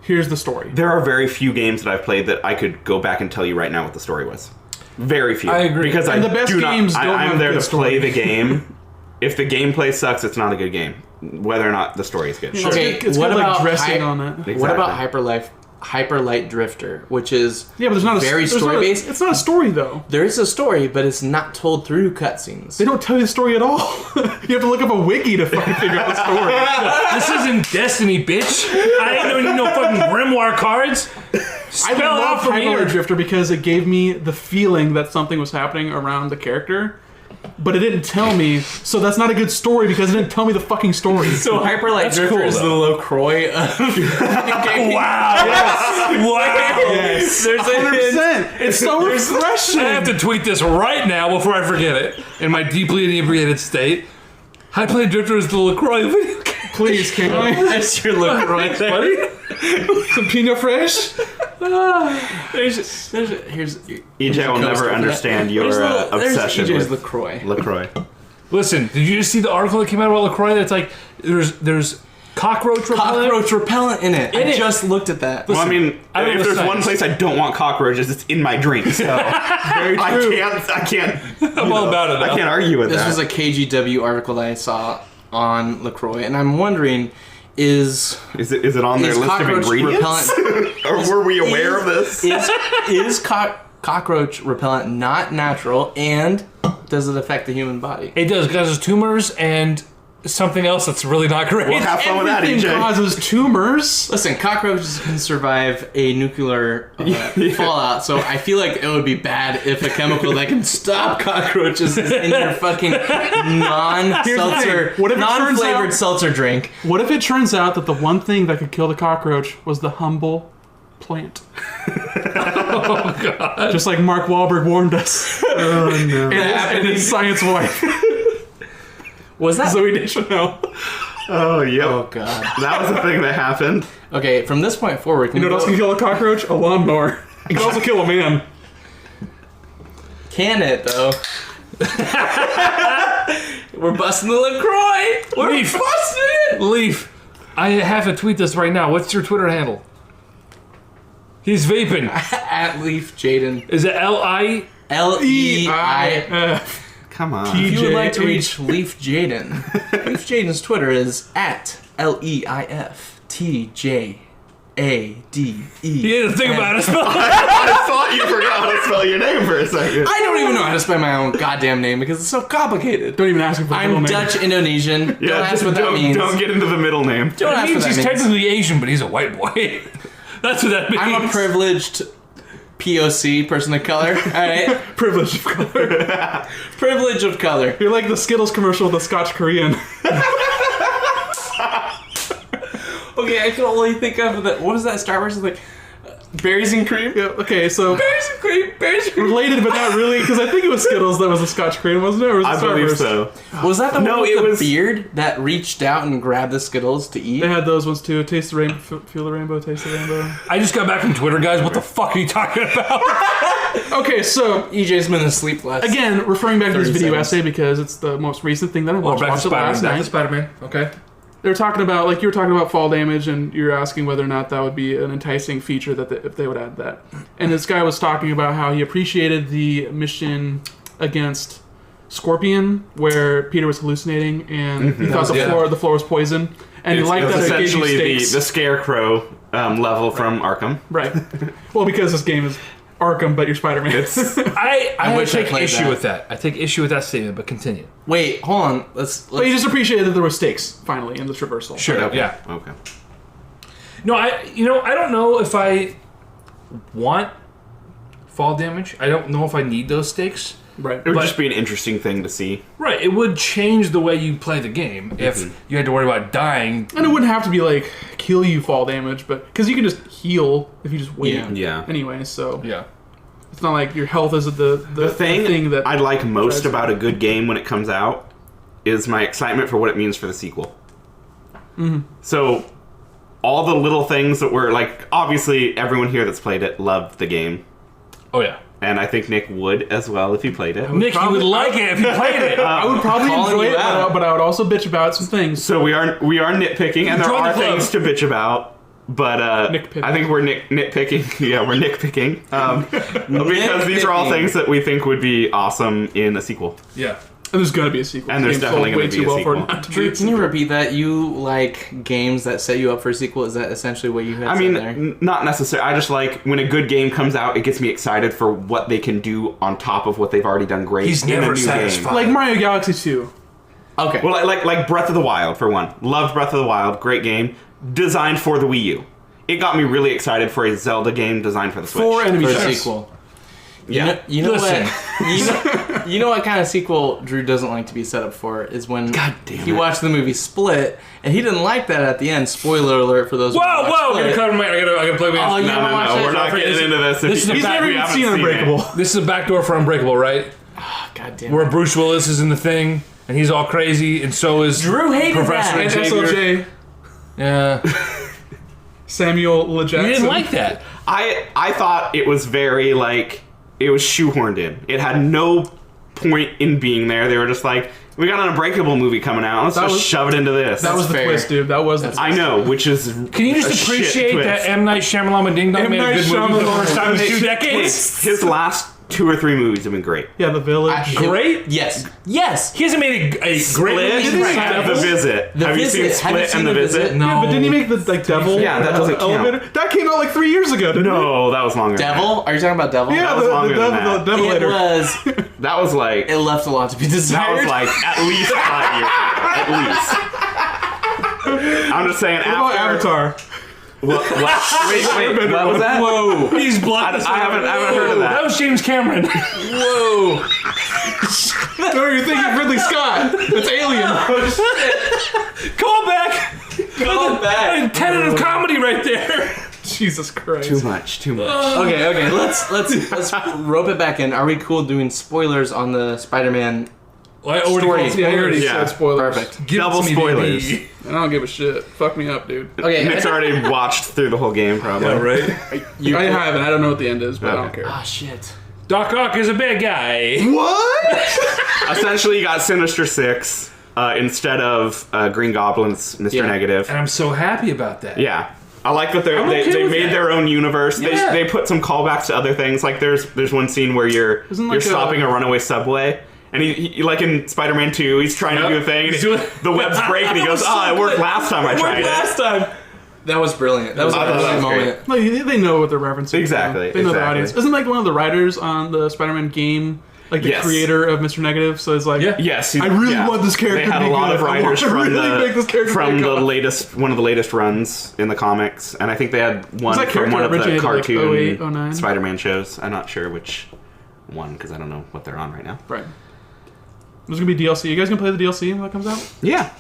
here's the story. There are very few games that I've played that I could go back and tell you right now what the story was. Very few. I agree. Because And I the best do games not. don't I'm have there good to play story. the game. If the gameplay sucks, it's not a good game. Whether or not the story is good. It's Okay, good- it's what good, like about dressing hy- on it. Exactly. what about Hyper Light Drifter, which is Yeah, but there's not a very there's not story a- based? It's not a story though. There is a story, but it's not told through cutscenes. They don't tell you the story at all. You have to look up a wiki to fucking figure out the story. This isn't Destiny, bitch. I ain't no need no fucking grimoire cards. I Spell out love for Hyper me. Light Drifter because it gave me the feeling that something was happening around the character, but it didn't tell me. So that's not a good story because it didn't tell me the fucking story. So Hyper Light That's Drifter cool, is the though. LaCroix of gaming. Wow. Wow. Yes. There's a 100%. It's so refreshing. I have to tweet this right now before I forget it. In my deeply inebriated state. I played Drifter as the LaCroix video game. Please, can I? That's your LaCroix there. Buddy? Some Pinot Fresh? Here's EJ will never understand your obsession there's with LaCroix. LaCroix. Listen, did you just see the article that came out about LaCroix that's like, there's cockroach repellent? Cockroach repellent in it. In I it. just looked at that. Well, I mean, I don't if know there's the one science. place I don't want cockroaches, it's in my drink. So I can't. I'm all about it now. I can't argue with This that. was a KGW article that I saw on LaCroix, and I'm wondering, is Is it on their is list of cockroach ingredients? Or were we aware of this? is cockroach repellent not natural, and does it affect the human body? It does, because there's tumors and something else that's really not great. Well, have fun with that, Everything EJ. causes tumors. Listen, cockroaches can survive a nuclear fallout, so I feel like it would be bad if a chemical that can stop cockroaches is in your fucking non-seltzer, What if it turns non-flavored out- seltzer drink. What if it turns out that the one thing that could kill the cockroach was the humble plant? Oh god. Just like Mark Wahlberg warned us. Oh no. And his science wife, Was that? Zoe Deschanel. Oh yep. Oh god. That was the thing that happened. Okay, from this point forward, can You know what else can kill a cockroach? A lawnmower. It can also kill a man. Can it though? We're busting the LaCroix. We're Leaf. busting it. Leaf, I have to tweet this right now. What's your Twitter handle? He's vaping. At Leif Jaden. Is it L-I? L-E-I. Come on. If you would like to TJH. reach Leif Jaden, Leif Jaden's Twitter is at LEIFTJADE. You didn't think about it. Spell it. I thought you forgot how to spell your name for a second. I don't even know how to spell my own goddamn name because it's so complicated. Don't even ask him for the I'm middle name. Dutch Indonesian. Don't ask what that means. Don't get into the middle name. Don't It ask means what he's that means. technically Asian, but he's a white boy. That's what that means. I'm a privileged POC, person of color. Alright? Privilege of color. Privilege of color. You're like the Skittles commercial with the Scotch Korean. Okay, I can only think of the. What was that Star Wars? Like, berries and cream? Yeah, okay, so Berries and cream, berries and cream. related but not really, because I think it was Skittles that was the Scotch Korean, wasn't it? Or was it I Star believe Wars? so. Was that the No, one with it the was- beard that reached out and grabbed the Skittles to eat? They had those ones too. Taste the rainbow, feel the rainbow, taste the rainbow. I just got back from Twitter, guys. What the fuck are you talking about? Okay, so EJ's been asleep last. again, referring back to this 30 video seconds. essay because it's the most recent thing that I watched, Back to watched it last Spider-Man. Back to night. Spider-Man. Okay. They're talking about, like you were talking about fall damage, and you're asking whether or not that would be an enticing feature that if they would add that. And this guy was talking about how he appreciated the mission against Scorpion, where Peter was hallucinating and he thought the floor was poison, and he liked that it gave you essentially stakes. the Scarecrow level from Arkham. Right. Well, because this game is Arkham, but you're Spider-Man. I wish I take played issue that. with that. I take issue with that statement, but continue. Wait, hold on. Let's. But you just appreciated that there were stakes finally in this reversal. Sure. Okay. Yeah. Okay. No, I don't know if I want fall damage. I don't know if I need those stakes. Right. It would But- just be an interesting thing to see. Right. It would change the way you play the game if you had to worry about dying. And it wouldn't have to be like kill you fall damage, but because you can just heal if you just wait. Yeah. Yeah. Anyway, so Yeah. it's not like your health is the thing that I like most drives about a good game when it comes out is my excitement for what it means for the sequel. So, all the little things that were like, obviously, everyone here that's played it loved the game, Oh yeah. and I think Nick would as well if he played it. Nick, you would like it if you played it. I would probably Calling enjoy you it, out. but I would also bitch about some things. So we are nitpicking, and there Join the are club. things to bitch about. But Nitpicking. I think we're nitpicking. Yeah, we're nitpicking because these are all Nitpicking. things that we think would be awesome in a sequel. Yeah. And there's gonna be a sequel. And there's The game's definitely sold way gonna be too a well for it sequel. not to be Drew, a can you sequel. repeat that? You like games that set you up for a sequel? Is that essentially what you had I said mean, there? not necessarily. I just like when a good game comes out, it gets me excited for what they can do on top of what they've already done great. He's in a never new satisfied. game. Like Mario Galaxy 2. Okay. Well, like Breath of the Wild for one. Loved Breath of the Wild, great game, designed for the Wii U. It got me really excited for a Zelda game designed for the Switch. For enemy for a types. sequel. Yeah. You know Listen. what? You know what kind of sequel Drew doesn't like to be set up for is when God damn he it. watched the movie Split and he didn't like that at the end. Spoiler alert for those. who Whoa, watched whoa! I'm gonna Split. cover my. I gotta play. Oh, you No, haven't watched we're it? not getting into this. This is a If He's you- never we even haven't seen Unbreakable. This is a backdoor for Unbreakable, right? God damn. Where it. Bruce Willis is in the thing, and he's all crazy, and so is Drew hated Professor that. And Xavier. SOJ, Yeah. Samuel L. You Jackson. didn't like that. I thought it was very like it was shoehorned in. It had no point in being there. They were just like, we got an Unbreakable movie coming out. Let's That just was- shove it into this. That was the fair. twist, dude. That was the I know, which is Can you just appreciate that M. Night Shyamalan Ding Dong M. made a Night good movie for the Shyamalan. first time in Hey, 2 decades? his last 2 or 3 movies have been great. Yeah, The Village. Great? Yes. Yes. He hasn't made a great movie Split, since Right. The Visit. The Have you Visit. seen Have you Split seen and The The Visit? Visit? No. Yeah, but didn't he make the Devil? Yeah, that doesn't count. elevator? That came out like 3 years ago, didn't it? No, that was longer. than Devil? Are you talking about Devil? Yeah, That was the longer than Devil, that. the Devil It later. was That was like It left a lot to be that desired. was like at least 5 years ago. At least. I'm just saying. What about Avatar? Wait, what was that? Whoa. He's blocked. I haven't heard of that. That was James Cameron. Whoa. No, you're thinking of Ridley Scott. It's Alien. Call back. Call back. Tentative comedy right there. Jesus Christ. Too much. Okay. Let's rope it back in. Are we cool doing spoilers on the Spider-Man? Well, I already Story. called Yeah, I already Yeah. said spoilers. Perfect. Give it Double to me, spoilers. baby. I don't give a shit. Fuck me up, dude. Okay. Nick's already watched through the whole game, probably. Yeah, right. I haven't. I don't know what the end is, but I don't Okay. care. Ah, shit. Doc Ock is a bad guy. What? Essentially, you got Sinister Six instead of Green Goblin's Mr. Yeah. Negative. And I'm so happy about that. Yeah. I like that I'm they okay with made that. their own universe. Yeah. They put some callbacks to other things. Like there's one scene where you're like stopping a runaway subway. And he like in Spider-Man 2, he's trying to do a thing, and He's doing- the webs break, and he goes, it worked last time I tried it. Last time. That was brilliant. That was a I thought that brilliant was moment. No, they know what they're referencing. Exactly, They know the exactly. audience. Isn't like one of the writers on the Spider-Man game, like the Yes. creator of Mr. Negative? So it's like, Yeah. Yes, I really want this character They had to a be lot good. of writers I want to from really make this character from take the off. latest one of the latest runs in the comics, and I think they had one that from character one of the originated, like, cartoon 08, 09? Spider-Man shows. I'm not sure which one because I don't know what they're on right now. Right. There's gonna be DLC. You guys gonna play the DLC when that comes out? Yeah,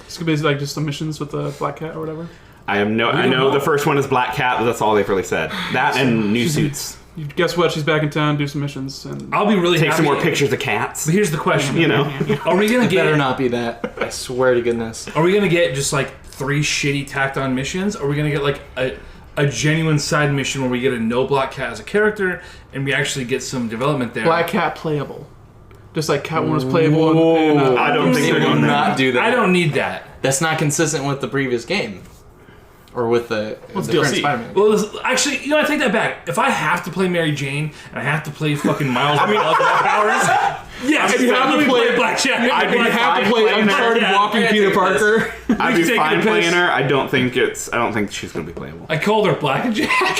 It's gonna be like just some missions with the Black Cat or whatever. I know know. the first one is Black Cat, but that's all they've really said. That and new suits. You guess what? She's back in town. Do some missions and I'll be really Take happy. some more pictures of cats. But here's the question. You know, Are we gonna Better get? not be that. I swear to goodness. Are we gonna get just like 3 shitty tacked on missions? Or are we gonna get like a genuine side mission where we get a no Black Cat as a character and we actually get some development there? Black Cat playable. Just like Catwoman was playable. And, I don't think They they're will going not do that. I don't need that. That's not consistent with the previous game. Or with the current DLC? Spider-Man. Well, actually, I take that back. If I have to play Mary Jane and I have to play fucking Miles Morales powers, yes, If you have to play play- Black Jack. I'd be you have to fine play playing her. Uncharted Yeah, walking yeah, Peter take Parker. I'd be taking fine a playing piss. her. I don't think she's gonna be playable. I called her Black Jack.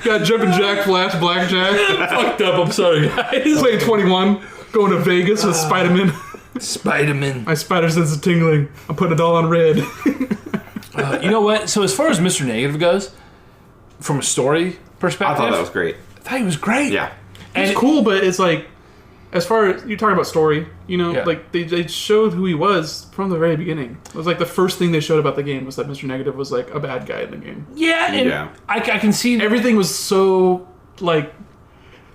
Got Jumpin' Jack Flash, Black Jack. Fucked up. I'm sorry, guys. Playing 21. Going to Vegas with Spider-Man. Spider-Man. My spider sense is tingling. I'm putting it all on red. You know what? So as far as Mr. Negative goes, from a story perspective, I thought that was great. I thought he was great. Yeah. And It's cool, but it's like, as far as you're talking about story, you know, Yeah. like they showed who he was from the very beginning. It was like the first thing they showed about the game was that Mr. Negative was like a bad guy in the game. Yeah, and Yeah. I can see Everything was so like,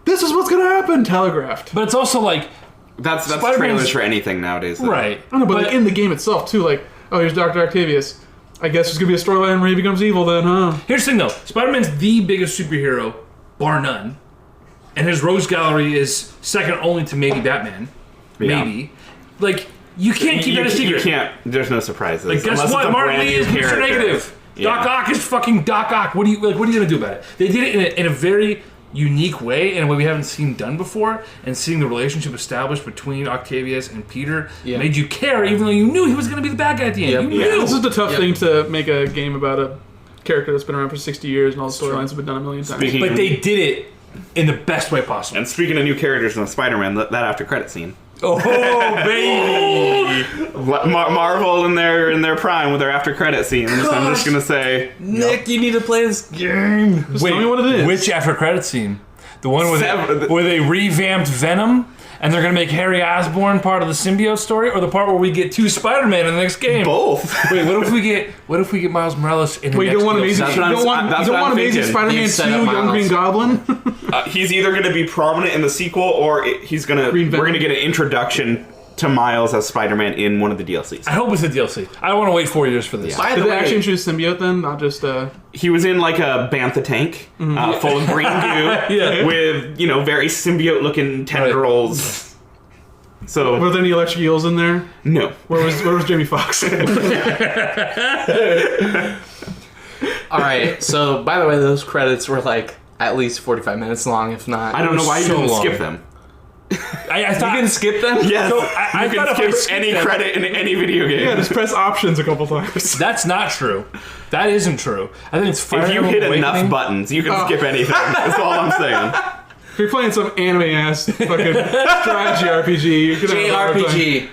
this is what's gonna happen, telegraphed. but it's also like That's Spider-Man's- trailers for anything nowadays. though. right. I don't know, but like in the game itself too, like, oh, here's Dr. Octavius. I guess there's gonna be a storyline where he becomes evil then, huh? Here's the thing, though. Spider-Man's the biggest superhero, bar none, and his Rose Gallery is second only to maybe Batman. Yeah. Maybe. Like you can't keep that a secret. You can't. There's no surprises. Like, guess unless it's what? a Martin brand Lee new is Mr. character. Negative. Yeah. Doc Ock is fucking Doc Ock. What are you gonna do about it? They did it in a very unique way, in a way we haven't seen done before. And seeing the relationship established between Octavius and Peter made you care, even though you knew he was gonna be the bad guy at the end. Yep. You Yeah. knew. This is the tough thing to make a game about a character that's been around for 60 years and all the storylines have been done a million times. Speaking But they did it in the best way possible. and speaking of new characters in Spider-Man, that after credit scene, Oh baby! Marvel in their prime with their after credit scenes. I'm just gonna say, Nick, you need to play this game. Just tell me what it is. Which after credit scene? The one Seven. where they revamped Venom and they're gonna make Harry Osborn part of the symbiote story, or the part where we get 2 Spider-Man in the next game? both. Wait, what if we get Miles Morales in the Wait, you next don't want DLC? Amazing, That's you what don't I'm- want, that's you don't what I'm want Amazing thinking. Spider-Man You 2, set up Young Miles. Green Goblin? He's either gonna be prominent in the sequel, or he's gonna. Green We're Venom. gonna get an introduction to Miles as Spider-Man in one of the DLCs. I hope it's a DLC. I don't want to wait 4 years for this. By Did the they way, actually introduce symbiote then? Not just, He was in like a bantha tank, full of green goo, Yeah. with very symbiote-looking tendrils. So were there any electric eels in there? no. Where was Jamie Foxx? all right. So, by the way, those credits were like at least 45 minutes long, if not. I don't know why you so didn't long. skip them. I thought You can skip them. Yes, So, I you thought if I can skip skipped any them- credit in any video game. Yeah, just press options a couple times. that's not true. That isn't true. I think it's Fire If you Emblem hit Awakening. enough buttons, you can skip anything. That's all I'm saying. If you're playing some anime ass fucking strategy RPG, you could have a hard time. JRPG.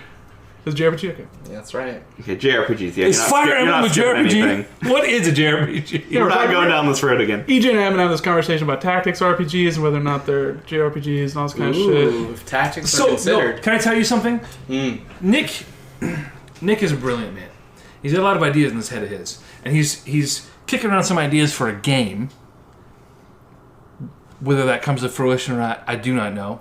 Is JRPG okay? Yeah, that's right. Okay, JRPGs. Yeah, Is Fire Emblem a JRPG? anything. What is a JRPG? We're not going down this road again. EJ and I have been having this conversation about tactics RPGs and whether or not they're JRPGs and all this kind of shit. If tactics are So, no, considered. can I tell you something? Nick is a brilliant man. He's got a lot of ideas in this head of his, and he's kicking around some ideas for a game. Whether that comes to fruition or not, I do not know.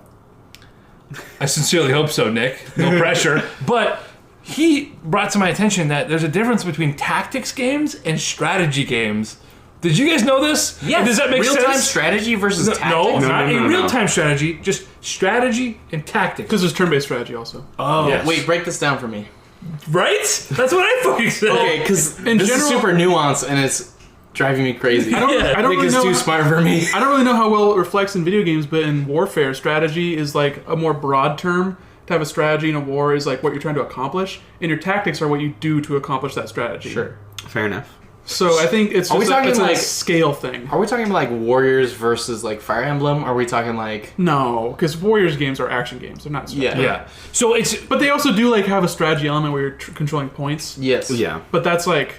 I sincerely hope so, Nick. No pressure. But he brought to my attention that there's a difference between tactics games and strategy games. Did you guys know this? Yeah. Does that make sense? Real-time strategy versus tactics? No, not no, a no. real-time strategy. Just strategy and tactics. Because there's turn-based strategy also. Oh, Yes. wait, break this down for me. Right? That's what I fucking said. Okay, because In this is general- super nuanced and it's driving me crazy. I don't Nick really is know. too smart for me. I don't really know how well it reflects in video games, but in warfare, strategy is like a more broad term. To have a strategy in a war is like what you're trying to accomplish, and your tactics are what you do to accomplish that strategy. Sure. Fair enough. So I think it's Are we just talking it's like- a scale thing. Are we talking about like Warriors versus like Fire Emblem? Are we talking like... No, because Warriors games are action games. They're not strategy. Yeah. Yeah. So it's... But they also do like have a strategy element where you're controlling points. Yes. Yeah. But that's like,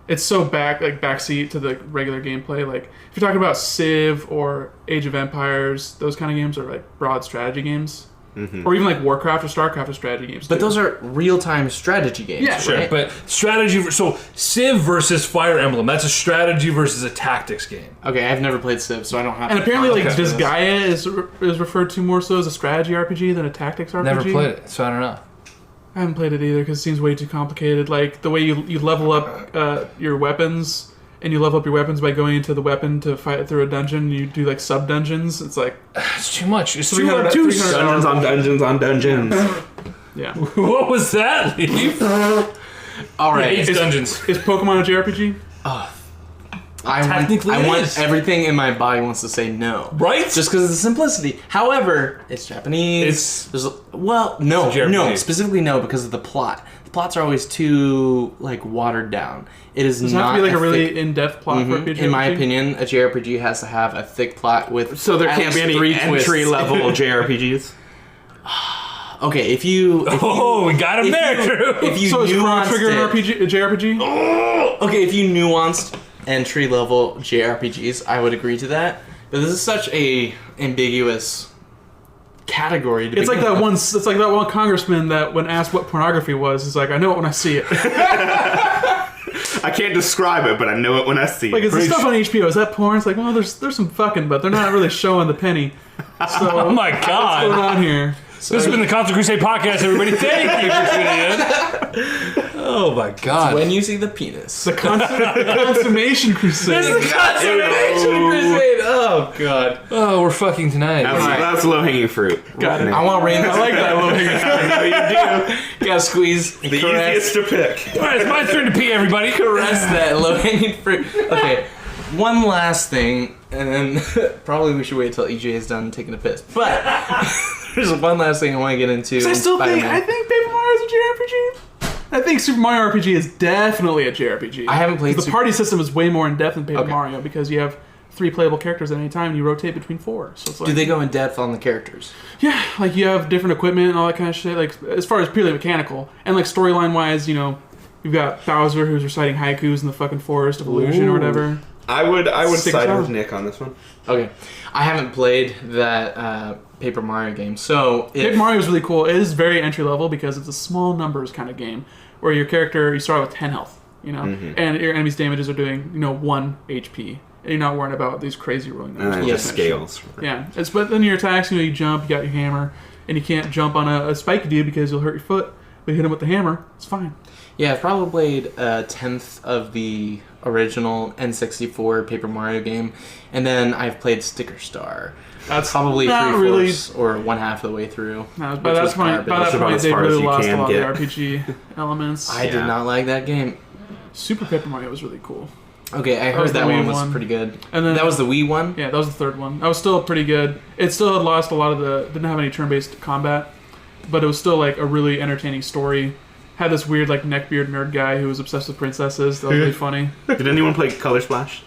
it's so backseat to the regular gameplay. Like if you're talking about Civ or Age of Empires, those kind of games are like broad strategy games, or even like Warcraft or Starcraft are strategy games. But too. those are real-time strategy games, Yeah, sure, right? But strategy... So Civ versus Fire Emblem. That's a strategy versus a tactics game. Okay, I've never played Civ, so I don't have And apparently, like context for this. Disgaea is referred to more so as a strategy RPG than a tactics RPG. Never played it, so I don't know. I haven't played it either because it seems way too complicated. Like the way you level up your weapons, and you level up your weapons by going into the weapon to fight through a dungeon. You do like sub dungeons. It's like It's too much. It's too 300 obtuse. 300 Dungeons on dungeons on dungeons. yeah. What was that, Leif? All right. Hates dungeons. Is Pokemon a JRPG? Technically I it want is. everything in my body wants to say no. Right? Just because of the simplicity. However, it's Japanese. It's No, a JRPG. no, specifically no, because of the plot. The plots are always too like watered down. It is Does it not have to be like a really thick- in-depth plot for it to be a JRPG? In my opinion, a JRPG has to have a thick plot with. So there at can't be least any 3 twists. entry level JRPGs. Okay, if you we got him if there, you- Drew. if you So is Chrono nuanced Trigger an it- RPG, a JRPG? Okay, if you nuanced entry level JRPGs, I would agree to that. But this is such a ambiguous category. To It's like begin that with. one. It's like that one congressman that, when asked what pornography was, is like, I know it when I see it. I can't describe it, but I know it when I see Like, it. it's the stuff on HBO. Is that porn? It's like, well, there's some fucking, but they're not really showing the penny. So Oh my what's going god. on here? This has been the Constant Crusade podcast, everybody. Thank you for tuning in. Oh my god. When you see the penis. The consummation crusade. This is the Consummation Crusade. Oh god. Oh, we're fucking tonight. That's low hanging fruit. Got it. I want to rain. I like that little hang. I know you do. You gotta squeeze, The caress, easiest to pick. All right, it's my turn to pee, everybody. caress that low hanging fruit. Okay, one last thing, and then probably we should wait till EJ is done taking a piss. But there's one last thing I want to get into. I still think Spider-Man. Paper Mario is a JRPG. I think Super Mario RPG is definitely a JRPG. I haven't played The Super- party system is way more in depth than Paper Okay. Mario because you have 3 playable characters at any time and you rotate between 4. So it's like, Do they go in depth on the characters? yeah, like you have different equipment and all that kind of shit. Like as far as purely mechanical and like storyline wise, you know, you've got Bowser who's reciting haikus in the fucking forest of illusion or whatever. I would Stick side around. with Nick on this one. Okay, I haven't played that Paper Mario game, so if, Paper Mario is really cool. It is very entry level because it's a small numbers kind of game where your character, you start with 10 health, you know, and your enemy's damages are doing, you know, 1 HP. And you're not worrying about these crazy rolling And numbers. then all it that just kind of shit. scales. Yeah, but then your attacks, you know, you jump, you got your hammer, and you can't jump on a spiky dude because you'll hurt your foot. But you hit him with the hammer, it's fine. yeah, I've probably played a 10th of the original N64 Paper Mario game, and then I've played Sticker Star. That's Probably not 3/4 really. or 1/2 of the way through. No, which by that was point, garbage. by that about point, as they far as really you lost a can lot get. of the RPG elements. I did not like that game. Super Paper Mario was really cool. Okay, I was heard that the one Wii was one. pretty good. And then That was the Wii one? Yeah, that was the third one. That was still pretty good. It still had lost a lot of the... Didn't have any turn-based combat. But it was still, like, a really entertaining story. Had this weird, like, neckbeard nerd guy who was obsessed with princesses. That was really funny. Did anyone play Color Splash?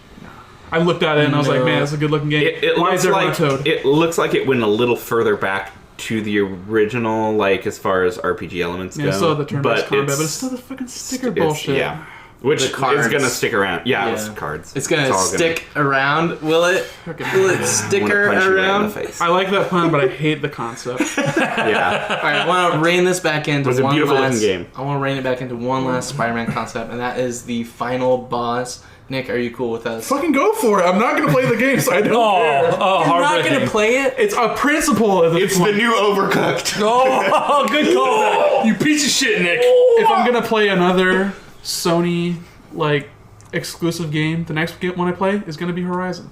I looked at it and I was like, man, that's a good looking game. It Why is looks there like a Toad? it looks like it went a little further back to the original, like as far as RPG elements go. Yeah, still the turn-based combat, but it's it's still the fucking sticker it's- bullshit. Yeah, which The is cards. gonna stick around. Yeah, Yeah. it's cards. It's gonna all stick around. Will it? Will it sticker Wanna punch you right in around? the face. I like that pun, but I hate the concept. Yeah, All right, I want to rein this back into was a one beautiful last. looking game. I want to rein it back into one last Spider-Man concept, and that is the final boss. Nick, are you cool with us? Fucking go for it. I'm not going to play the game, so I don't care. You're not heartbreaking. gonna play it. It's a principle of it's the new Overcooked. Oh, good call. You piece of shit, Nick. If I'm going to play another Sony, like, exclusive game, the next one I play is going to be Horizon.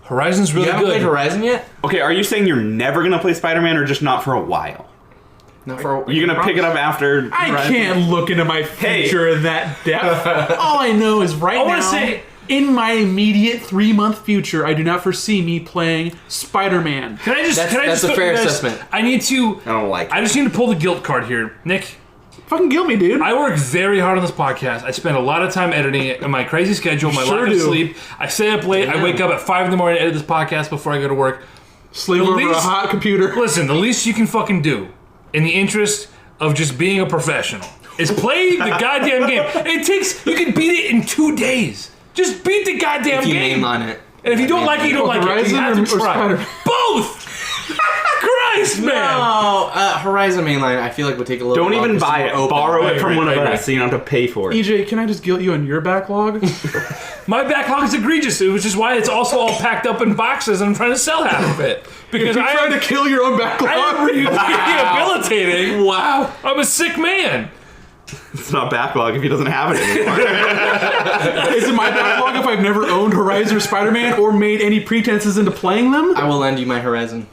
Horizon's really You haven't good. played Horizon yet? Okay, are you saying you're never gonna play Spider-Man, or just not for a while? Not for. You're gonna pick it up after? I Horizon? can't look into my future in that depth. All I know is right I wanna now, say- in my immediate 3-month future, I do not foresee me playing Spider-Man. Can I just? That's a fair assessment. I need to. I don't like it. I just need to pull the guilt card here, Nick. Fucking kill me, dude. I work very hard on this podcast. I spend a lot of time editing it. In my crazy schedule, my Sure lack of do. sleep. I stay up late. I wake up at 5 in the morning to edit this podcast before I go to work. Sleep the over least- a hot computer. Listen, the least you can fucking do, in the interest of just being a professional, is play the goddamn game. It takes. You can beat it in 2 days. Just beat the goddamn If you game. mainline it. And if you don't like it, you don't like it. Horizon You have or to try. Spider-Man? Both. Christ, man. No, Horizon mainline. I feel like would take a little. Don't while even 'cause buy it's it. more open. Borrow it from one of I agree. us, so you don't have to pay for it. EJ, can I just guilt you on your backlog? My backlog is egregious, which is why it's also all packed up in boxes and I'm trying to sell half of it. Because You're trying to kill your own backlog. I am rehabilitating. Wow. I'm a sick man. It's not backlog if he doesn't have it anymore. Is it my backlog if I've never owned Horizon or Spider-Man or made any pretenses into playing them? I will lend you my Horizon.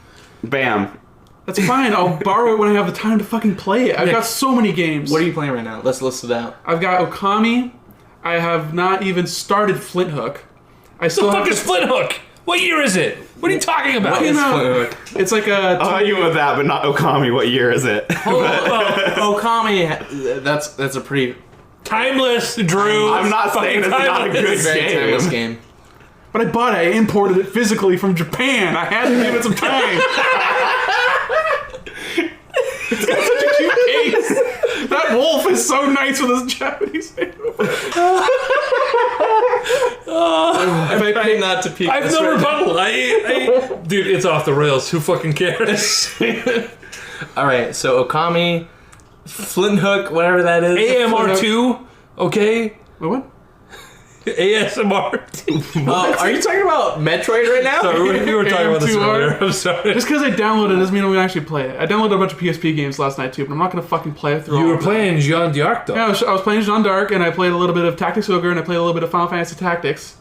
Bam. That's fine. I'll borrow it when I have the time to fucking play it. I've got so many games. What are you playing right now? Let's list it out. I've got Okami. I have not even started Flint Hook. I The still fuck have is Flint Hook? What year is it? What are you talking about? What is know. Flint Hook? It's like a. I'll you with that, but not Okami. What year is it? Okami. That's a pretty Timeless, Drew. I'm not saying it's not a good very timeless game. game. But I bought it. I imported it physically from Japan. I had to give it some time. It's got such a cute case. That wolf is so nice with his Japanese name. I pay not to peek. I have no rebuttal. Dude, it's off the rails. Who fucking cares? All right, so Okami, Flint Hook, whatever that is. AMR2, okay? Wait, what? ASMR2. Oh, are you talking about Metroid right now? Sorry, we were talking about this AM2R. earlier. I'm sorry. Just because I downloaded it doesn't mean I'm going to actually play it. I downloaded a bunch of PSP games last night too, but I'm not going to fucking play it through all You were of them. playing Jean d'Arc, though. Yeah, I was playing Jeanne d'Arc, and I played a little bit of Tactics Ogre, and I played a little bit of Final Fantasy Tactics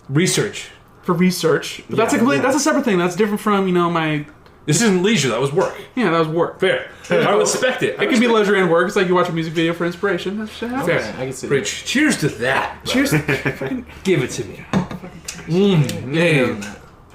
Research. for research. But that's that's a separate thing. That's different from, my... This isn't leisure. That was work. Yeah, that was work. Fair. I respect it. It can be leisure and work. It's like you watch a music video for inspiration. That shit happens. Okay, I can see that. Rich, cheers to that. Cheers. Give it to me. Man.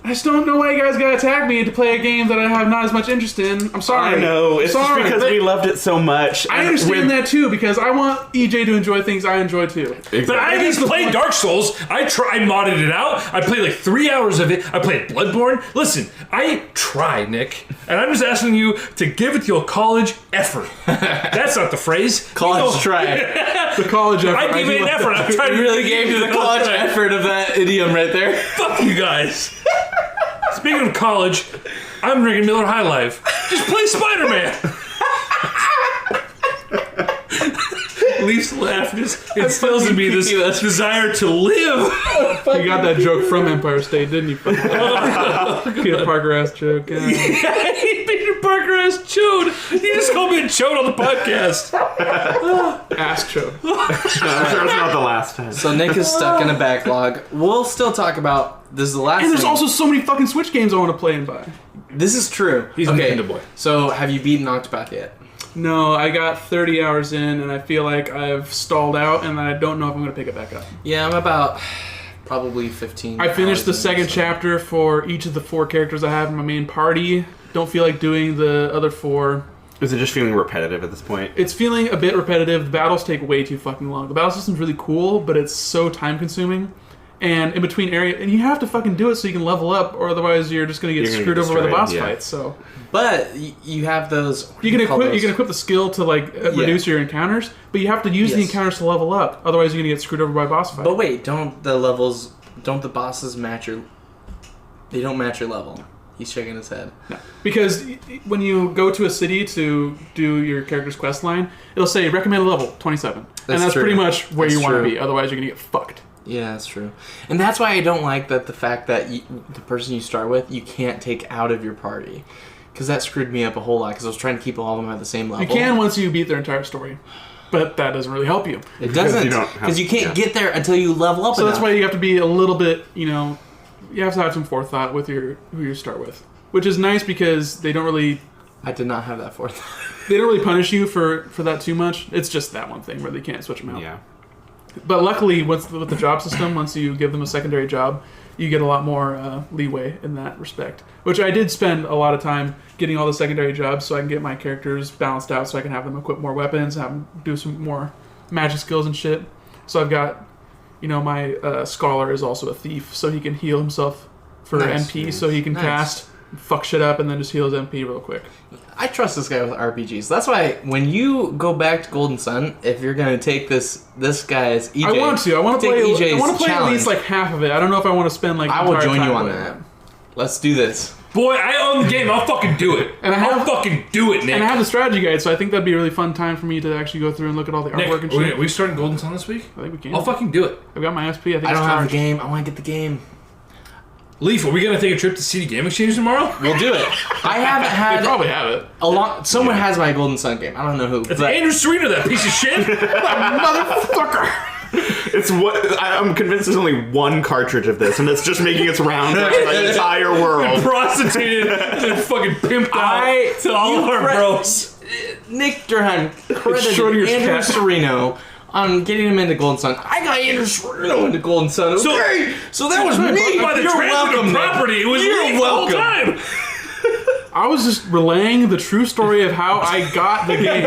I just don't know why you guys gotta attack me to play a game that I have not as much interest in. I'm sorry. I know. It's Sorry, just because but we loved it so much. I understand that too, because I want EJ to enjoy things I enjoy too. But I didn't play Dark Souls. I modded it out. I played like 3 hours of it. I played Bloodborne. Listen, I try, Nick. And I'm just asking you to give it your college effort. That's not the phrase. College try. The college effort. I gave it an effort. I'm trying to You really gave you the college effort of that idiom right there. Fuck you guys. Speaking of college, I'm drinking Miller High Life. Just play Spider-Man. Leaf's laugh just instills in me this desire to live. You got that joke from Empire State, didn't you? Peter Parker ass joke. Yeah. Peter Parker ass chode. He just called me a chode on the podcast. Ass joke. I'm sure it's not the last time. So Nick is stuck in a backlog. We'll still talk about this. Is the last. And there's thing. also so many fucking Switch games I want to play and buy. This is true. He's a Nintendo boy. So have you beaten Octopath yet? No, I got 30 hours in, and I feel like I've stalled out, and I don't know if I'm going to pick it back up. Yeah, I'm about probably 15. I finished the hours in, second so- chapter for each of the 4 characters I have in my main party. Don't feel like doing the other 4. Is it just feeling repetitive at this point? It's feeling a bit repetitive. The battles take way too fucking long. The battle system's really cool, but it's so time consuming. and in between area, and you have to fucking do it so you can level up, or otherwise you're just gonna get screwed over by the boss fights. So, but you have those. You can equip the skill to reduce your encounters, but you have to use the encounters to level up. Otherwise, you're gonna get screwed over by boss fights. But wait, don't the bosses match your? They don't match your level. He's shaking his head. No. Because when you go to a city to do your character's quest line, it'll say recommended level 27. And that's pretty much where you want to be. Otherwise, you're going to get fucked. Yeah, that's true. And that's why I don't like the fact that the person you start with, you can't take out of your party. Because that screwed me up a whole lot, because I was trying to keep all of them at the same level. You can once you beat their entire story. But that doesn't really help you. It doesn't. Because you can't get there until you level up. So that's why you have to be a little bit, you have to have some forethought with who you start with, which is nice because they don't really. I did not have that forethought. They don't really punish you for that too much. It's just that one thing where they can't switch them out. Yeah. But luckily, with the job system, once you give them a secondary job, you get a lot more leeway in that respect. Which I did spend a lot of time getting all the secondary jobs so I can get my characters balanced out, so I can have them equip more weapons, have them do some more magic skills and shit. So I've got. My scholar is also a thief, so he can heal himself for MP, so he can cast, fuck shit up, and then just heal his MP real quick. I trust this guy with RPGs. That's why when you go back to Golden Sun, if you're going to take this guy's EJ... I want to play EJ's I want to play challenge. at least like half of it. I don't know if I want to spend like I will join you on that. Let's do this. Boy, I own the game. I'll fucking do it. I'll fucking do it, Nick. And I have the strategy guide, so I think that'd be a really fun time for me to actually go through and look at all the artwork and shit. Nick, are we starting Golden Sun this week? I think we can. I'll fucking do it. I've got my SP. I think I don't it's have charged. the game. I want to get the game. Leif, are we going to take a trip to CD Game Exchange tomorrow? We'll do it. I haven't had... They probably have it. Someone has my Golden Sun game. I don't know who. It's Andrew Serena, that piece of shit. Motherfucker! It's what I'm convinced there's only one cartridge of this, and it's just making its rounds around the entire world. Prostituted and fucking pimped out to all of our bros. Nick Durham credited Andrew Sereno on getting him into Golden Sun. I got Andrew Sereno into Golden Sun. Okay, so that was me. By the You're welcome, property, it was me the whole time. I was just relaying the true story of how I got the game.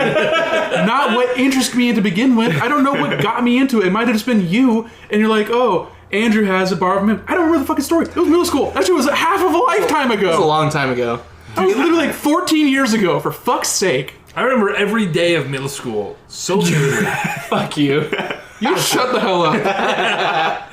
Not what interested me to begin with. I don't know what got me into it. It might have just been you, and you're like, oh, Andrew has a bar from him. I don't remember the fucking story. It was middle school. That shit was half of a lifetime ago. It was a long time ago. That was literally like 14 years ago, for fuck's sake. I remember every day of middle school. So vividly. Fuck you. You shut the hell up.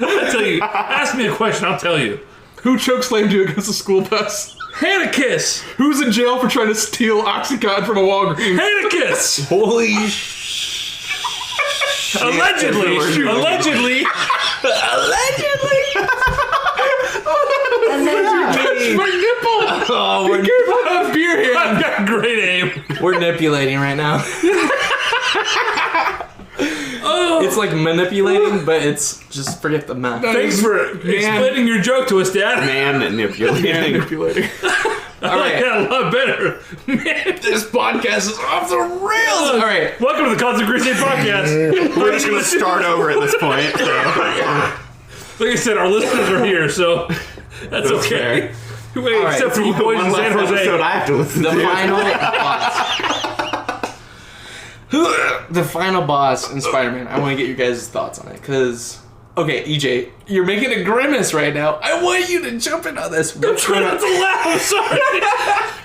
I'll tell you. Ask me a question, I'll tell you. Who chokeslammed you against a school bus? Hannah Kiss. Who's in jail for trying to steal Oxycontin from a Walgreens? Hannah Kiss. Holy Allegedly. Allegedly. Touch my nipple! Oh, we're Careful, beer hand! I've got great aim. We're manipulating right now. It's like manipulating, but it's just forget the math. Thanks for explaining your joke to us, Dad. Man manipulating. All right, got a lot better. Man, this podcast is off the rails. All right, welcome to the Constant Crusade podcast. We're just going to start over at this point. Like I said, our listeners are here, so that's okay. Wait, right, except for you boys in San Jose. I have to listen the to. final boss. The final boss in Spider-Man. I want to get your guys' thoughts on it, because... Okay, EJ, you're making a grimace right now. I want you to jump in on this. I'm trying not to laugh. I'm sorry.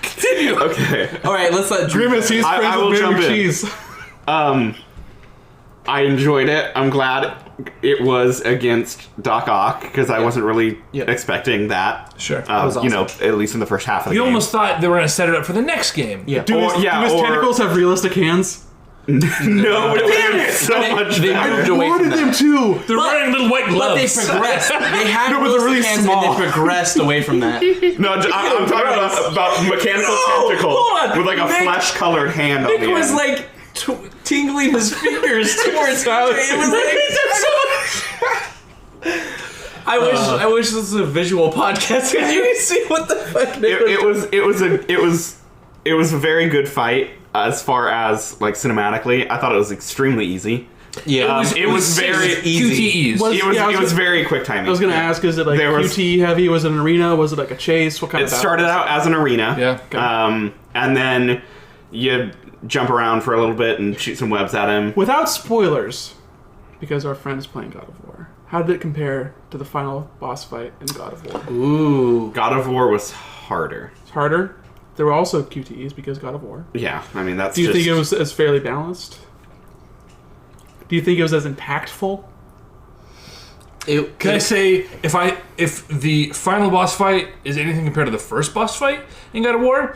Continue. Okay. All right, let's let Drew. Grimace, he's friends I will with Mary jump in. McCheese. I enjoyed it. I'm glad it was against Doc Ock, because I wasn't really expecting that. Sure. was awesome. You know, at least in the first half of the You game. almost thought they were going to set it up for the next game. Yeah. Do his tentacles have realistic hands? No, it's so much They better. moved away from wanted that. them too. They're wearing little white But they gloves. progressed. They had No, but they're really hands small. and they progressed away from that. No, I'm talking about mechanical tentacle hold on. with like a Nick- flesh-colored hand on Nick the was end. like tingling his fingers towards how it was like. I wish this was a visual podcast because you can see what the fuck Nick it was a very good fight as far as like cinematically. I thought it was extremely easy. Yeah, It was very easy. QTEs. It was very quick timing. I was going to ask, is it like QT heavy? Was it an arena? Was it like a chase? What kind It of battle? started out as an arena. Yeah. And then you jump around for a little bit and shoot some webs at him. Without spoilers, because our friend is playing God of War. How did it compare to the final boss fight in God of War? Ooh. God of War was harder. It's harder. There were also QTEs because God of War. Yeah, I mean that's. Do you think it was as fairly balanced? Do you think it was as impactful? Can I say if the final boss fight is anything compared to the first boss fight in God of War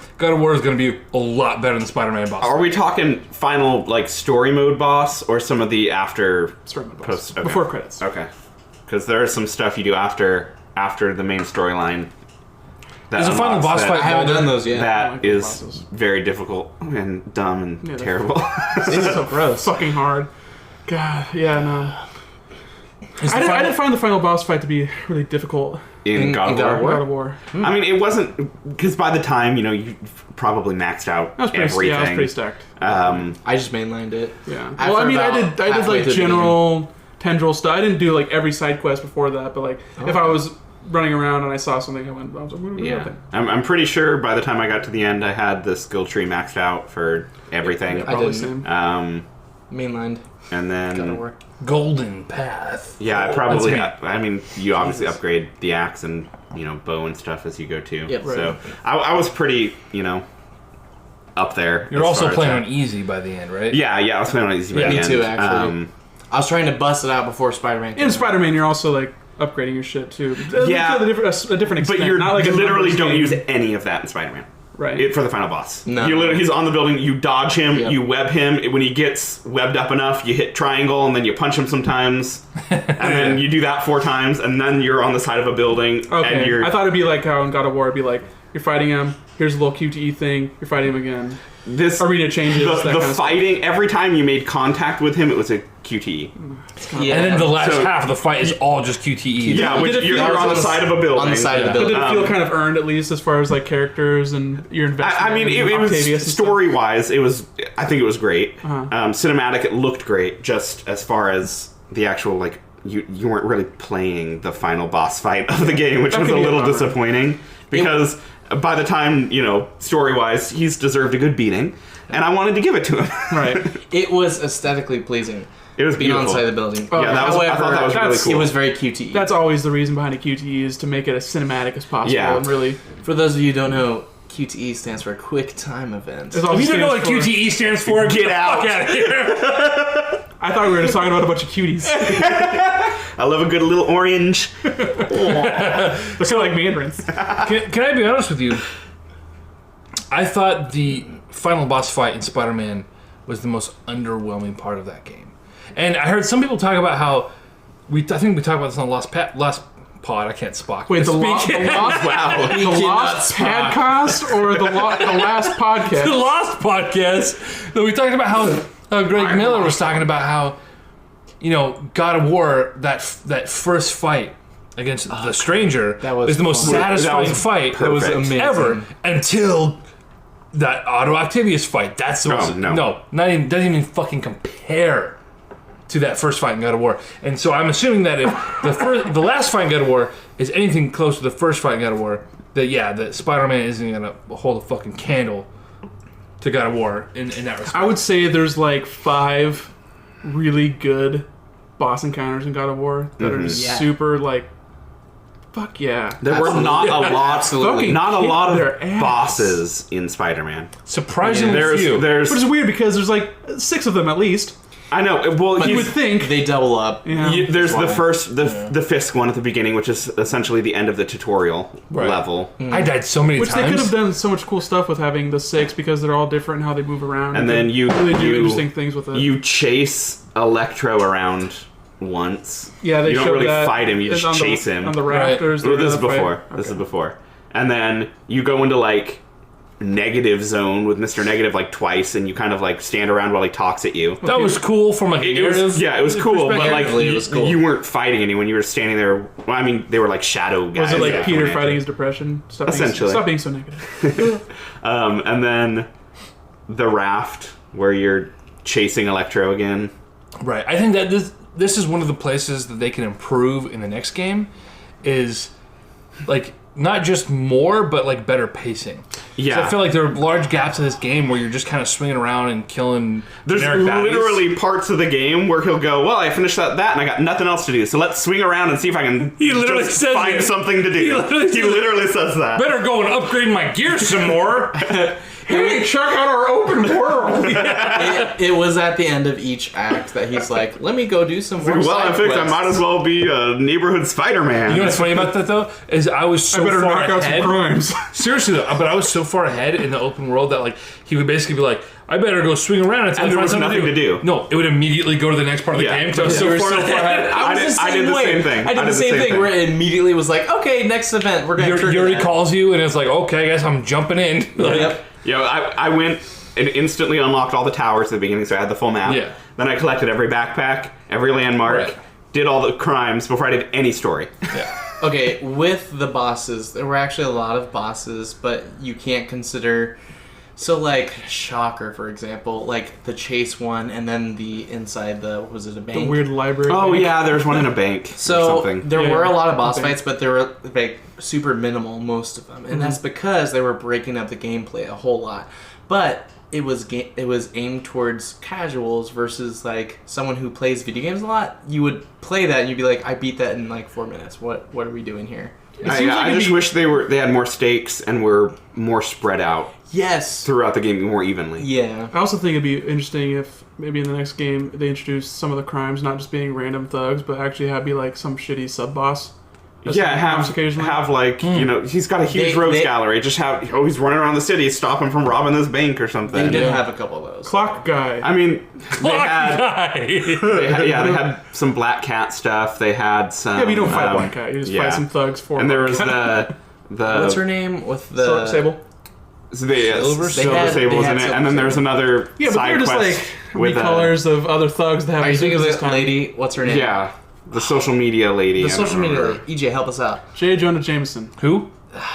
is going to be a lot better than Spider-Man boss. Are we talking final like story mode boss or some of the after Story mode boss. post okay. Before credits? Okay, because there is some stuff you do after the main storyline. There's a final boss fight. I haven't done those yet. That is very difficult and dumb and terrible. It's so gross. Fucking hard. God, yeah, no. I didn't find the final boss fight to be really difficult in God of War. God of War. I mean, it wasn't because by the time you probably maxed out everything. Yeah, I was pretty stacked. I just mainlined it. Yeah. Well, I mean, I did like general tendril stuff. I didn't do like every side quest before that, but like if I was running around and I saw something, I was like, what are we doing? I'm pretty sure by the time I got to the end, I had the skill tree maxed out for everything. Yeah, probably same. Mainlined. And then Golden Path. Yeah, I probably. I mean, you obviously upgrade the axe and bow and stuff as you go too. Yep. So Right. I was pretty up there. You're also playing on easy by the end, right? Yeah, I was playing on easy by the Me end. too, actually. I was trying to bust it out before Spider-Man came In out. Spider-Man, you're also like upgrading your shit too. Yeah. a different extent. But you're not like you a literally numbers don't game. use any of that in Spider-Man. Right. For the final boss. No. He's on the building, you dodge him, Yep. you web him. When he gets webbed up enough, you hit triangle, and then you punch him sometimes. And then you do that 4 times, and then you're on the side of a building. Okay. And you're, I thought it'd be like how in God of War, it'd be like, you're fighting him, here's a little QTE thing, you're fighting him again. this Arena changes, that the kind of fighting, every time you made contact with him, it was a QTE. Yeah. And then the last So- half of the fight is all just QTE. Yeah, which Did it you're feel- on the side of a building. on the side of the But building. did it feel kind of earned, at least, as far as like characters and your investment? I mean, in it was Octavius and stuff? story-wise, I think it was great. Uh-huh. Cinematic, it looked great, just as far as the actual, like, you weren't really playing the final boss fight of the game, which That was could a be a little bummer. disappointing, because by the time, story-wise, he's deserved a good beating, and I wanted to give it to him. Right. It was aesthetically pleasing. It was Being beautiful. on the side of the building. Oh, Yeah, I thought that was really cool. It was very QTE. That's always the reason behind a QTE, is to make it as cinematic as possible. Yeah. And really, For those of you who don't know, QTE stands for Quick Time Event. it's all If you don't know what stands for- QTE stands for, Get out. Fuck out of here. I thought we were just talking about a bunch of cuties. I love a good little orange. They're kind of like mandarins. Can I be honest with you? I thought the final boss fight in Spider-Man was the most underwhelming part of that game. And I heard some people talk about how I think we talked about this on the last pod. I can't Spock. Wait, the Speak. Lost Wow. the Lost Podcast or the Last Podcast? The Lost podcast. That we talked about how Greg Miller was talking about how God of War, that first fight against the Stranger that was is the most fun. satisfying That was fight That was perfect. amazing. ever until that Otto Octavius fight. That's the most, no. doesn't even fucking compare to that first fight in God of War. And so I'm assuming that if the last fight in God of War is anything close to the first fight in God of War, that Spider-Man isn't gonna hold a fucking candle to God of War in that respect. I would say there's like 5 really good boss encounters in God of War that are just Yeah. super like, fuck yeah. There were not a lot, Absolutely. not a Kick lot their of ass. bosses in Spider-Man. Surprisingly few. There's, Which is weird because there's like 6 of them at least. I know. Well, You would think. They double up. Yeah. there's the Why? first, the Fisk one at the beginning, which is essentially the end of the tutorial Right. level, I died so many Which times. they could have done so much cool stuff with having the 6 because they're all different in how they move around. and then you really do you, interesting things with it. you chase Electro around once. Yeah, they you don't showed really that fight him; you it's just on chase him. on the rafters. Well, they're this is gonna fight. before. This is before, and then you go into like negative zone with Mr. Negative like twice, and you kind of like stand around while he talks at you. that was cool from like a It was, narrative. yeah, it was cool, but like Narratively, it was cool. you weren't fighting anyone. You were standing there. Well, I mean, they were like shadow guys. Was it like that Peter went at fighting you. his depression? Essentially. Stop being so negative. And then the raft where you're chasing Electro again. Right. I think that this is one of the places that they can improve in the next game is like not just more but like better pacing. Yeah. So I feel like there are large gaps in this game where you're just kind of swinging around and killing There's generic baddies. literally parts of the game where he'll go, well, I finished that and I got nothing else to do, so let's swing around and see if I can He literally just says find it. something to do. He literally says that. Better go and upgrade my gear some more. Hey, check out our open world. It was at the end of each act that he's like, let me go do some more Well, I side figured I quests. might as well be a neighborhood Spider-Man. You know what's funny about that though? Is I was so I better far knock out some ahead. crimes. Seriously though, but I was so far ahead in the open world that like he would basically be like, I better go swing around until And I there find was something nothing to do. No, it would immediately go to the next part of the Yeah. game because I was You were so far ahead. I was I did the same thing. I did the same thing where it immediately was like, okay, next event, we're going to Yuri calls you and it's like, okay, I guess I'm jumping in. Like, Yep. You know, I went and instantly unlocked all the towers at the beginning, so I had the full map. Yeah. Then I collected every backpack, every landmark, Right. did all the crimes before I did any story. Okay, with the bosses, there were actually a lot of bosses, but you can't consider... So, like, Shocker, for example, like, the chase one, and then the inside the... Was it a bank? The weird library. Oh thing. yeah, there's one in a bank or So something. there Yeah, were a lot of I boss think. fights, but they were like super minimal, most of them, and that's because they were breaking up the gameplay a whole lot. But it was aimed towards casuals versus like someone who plays video games a lot. You would play that and you'd be like, I beat that in like 4 minutes. What are we doing here? I just wish they had more stakes and were more spread out Yes. throughout the game more evenly. Yeah. I also think it'd be interesting if maybe in the next game they introduce some of the crimes not just being random thugs, but actually have be like some shitty sub boss. Yeah, have like you know, he's got a huge rogues gallery. Just have he's running around the city, stop him from robbing this bank or something. They did have a couple of those. Clock guy. I mean, they had Guy. they had some Black Cat stuff. They had some. Yeah, but you don't fight Black Cat. You just fight some thugs for. And there was Black Cat. the What's her name with the Sable. Silver They Sable was had in it, Silver and then there's Sable. another Yeah, but side they're just quest like with recolors of other thugs that have. Are you thinking of this the time. lady? What's her name? yeah, the social media lady. The I don't social media remember. lady. EJ, help us out. J. Jonah Jameson. Who?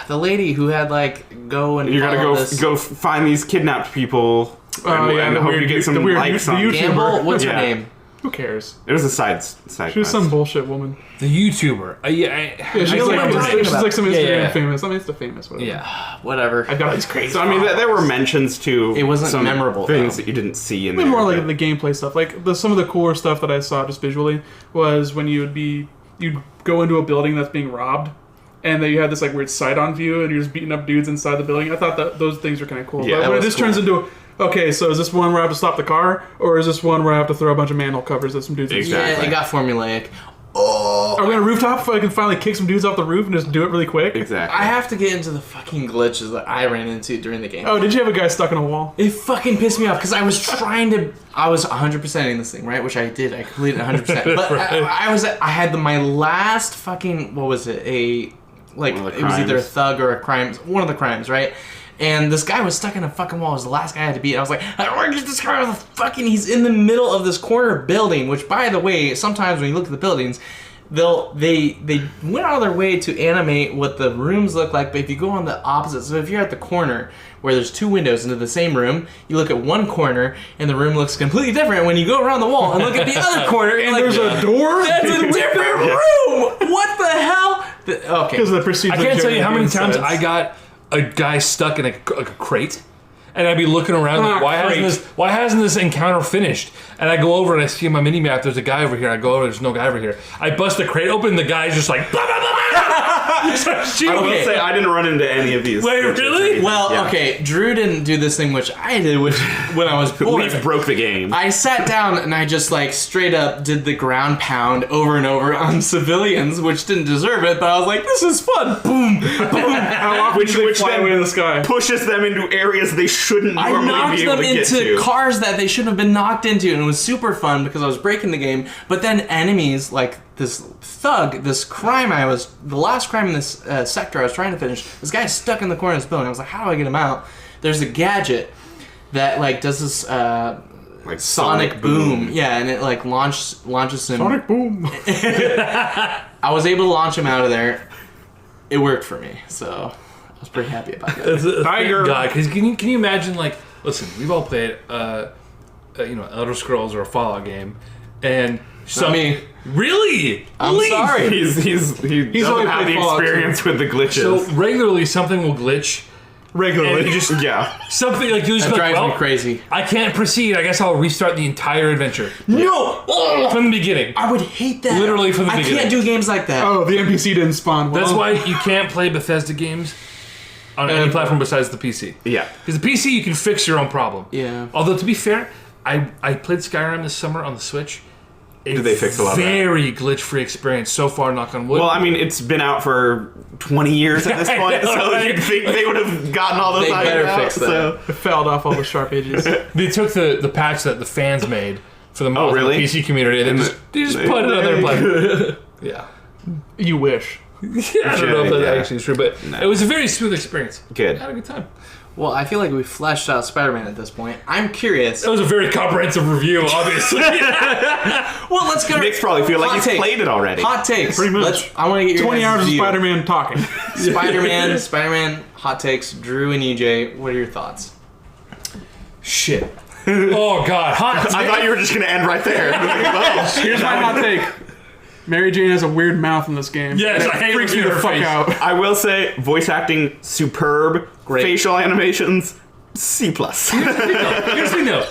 The lady who had like go and You gotta follow go this go find these kidnapped people. Oh, yeah, and the hope weird- you get some the weird- likes the on. YouTuber. Gamble. What's Yeah. her name? Who cares? It was a side She was quest. some bullshit woman. The YouTuber. Yeah, she's know what like, I'm talking she's like some about. Instagram Yeah, yeah. famous. I'm Insta famous. Whatever. Yeah. Whatever. I've got these crazy. So I mean, there were mentions to It wasn't some memorable, things though. that you didn't see in It there. was more like but- the gameplay stuff. Like some of the cooler stuff that I saw just visually was when you'd go into a building that's being robbed, and then you had this like weird side-on view, and you're just beating up dudes inside the building. I thought that those things were kind of cool. Yeah, but that when it was just turns into, okay, so is this one where I have to stop the car, or is this one where I have to throw a bunch of manhole covers at some dudes? Exactly. Yeah, it got formulaic. Are we on a rooftop if I can finally kick some dudes off the roof and just do it really quick? Exactly. I have to get into the fucking glitches that I ran into during the game. Oh, did you have a guy stuck in a wall? It fucking pissed me off because I was trying to. I was 100%ing this thing, right? Which I did. I completed 100%. But I had my last fucking. What was it? Like, One of the it was either a crimes. thug or a crime. One of the crimes, right? And this guy was stuck in a fucking wall. It was the last guy I had to beat. I was like, I don't want to get this guy out of the fucking. He's in the middle of this corner building, which, by the way, sometimes when you look at the buildings, they went out of their way to animate what the rooms look like, but if you go on the opposite, so if you're at the corner where there's two windows into the same room, you look at one corner and the room looks completely different. When you go around the wall and look at the other corner, and There's a door. that's a different room. What the hell? Okay. Because of the procedure. I can't tell you how many times I got a guy stuck in a crate, and I'd be looking around like, why hasn't this encounter finished? And I go over and I see on my mini map, there's a guy over here. I go over, there's no guy over here. I bust the crate open, the guy's just like, blah, blah, blah, blah. I will say I didn't run into any of these. Wait, really? Well, Yeah. okay, Drew didn't do this thing which I did, which when I was bored. Leaf broke the game. I sat down and I just like straight up did the ground pound over and over on civilians, which didn't deserve it, but I was like, this is fun. Boom, boom. which fly then away in the sky? pushes them into areas they shouldn't I normally knocked be able them to get into to. cars that they shouldn't have been knocked into, and it was super fun because I was breaking the game. But then enemies, like this thug, this crime the last crime in this sector I was trying to finish, this guy's stuck in the corner of this building. I was like, how do I get him out? There's a gadget that like does this Like sonic boom. Yeah, and it like launches him. Sonic boom. I was able to launch him out of there. It worked for me, so I was pretty happy about that. Tiger. God, because can you imagine, like, listen, we've all played, Elder Scrolls or a Fallout game, and Not me. Really? I'm Leaf! sorry. He doesn't only have played the Fallout experience with the glitches. So regularly something will glitch, regularly. And you just Yeah. something like you just That like, drives well, me crazy. I can't proceed. I guess I'll restart the entire adventure No! from the beginning. I would hate that. Literally from the beginning. I can't do games like that. Oh, the NPC didn't spawn. Well, That's why you can't play Bethesda games on any platform besides the PC. Yeah. Because the PC, you can fix your own problem. Yeah. Although, to be fair, I played Skyrim this summer on the Switch. Did they fix a lot of that? Very glitch-free experience so far, knock on wood. Well, I mean, it's been out for 20 years at this point, know, so right? you'd think they would have gotten all those They items better out. fix that. So. it fouled off all the sharp edges. They took the patch that the fans made for the really? PC community, and they just put it on their platform. Yeah. You wish. I don't know if that Yeah. actually is true, but it was a very smooth experience. Good. I had a good time. Well, I feel like we fleshed out Spider-Man at this point. I'm curious. That was a very comprehensive review, obviously. Well, let's go. Nick's probably feel like Hot he's take. played it already. Hot takes. Pretty much. I want to get your 20 guys' hours of view. Spider-Man talking. Spider-Man, hot takes. Drew and EJ, what are your thoughts? Shit. Oh, God. Hot I thought you were just going to end right there. Here's my hot take. Mary Jane has a weird mouth in this game. Yes, It I hate freaks me looking the at her fuck face. out. I will say, voice acting, superb. Great. Facial animations, C+. Here's the thing, though.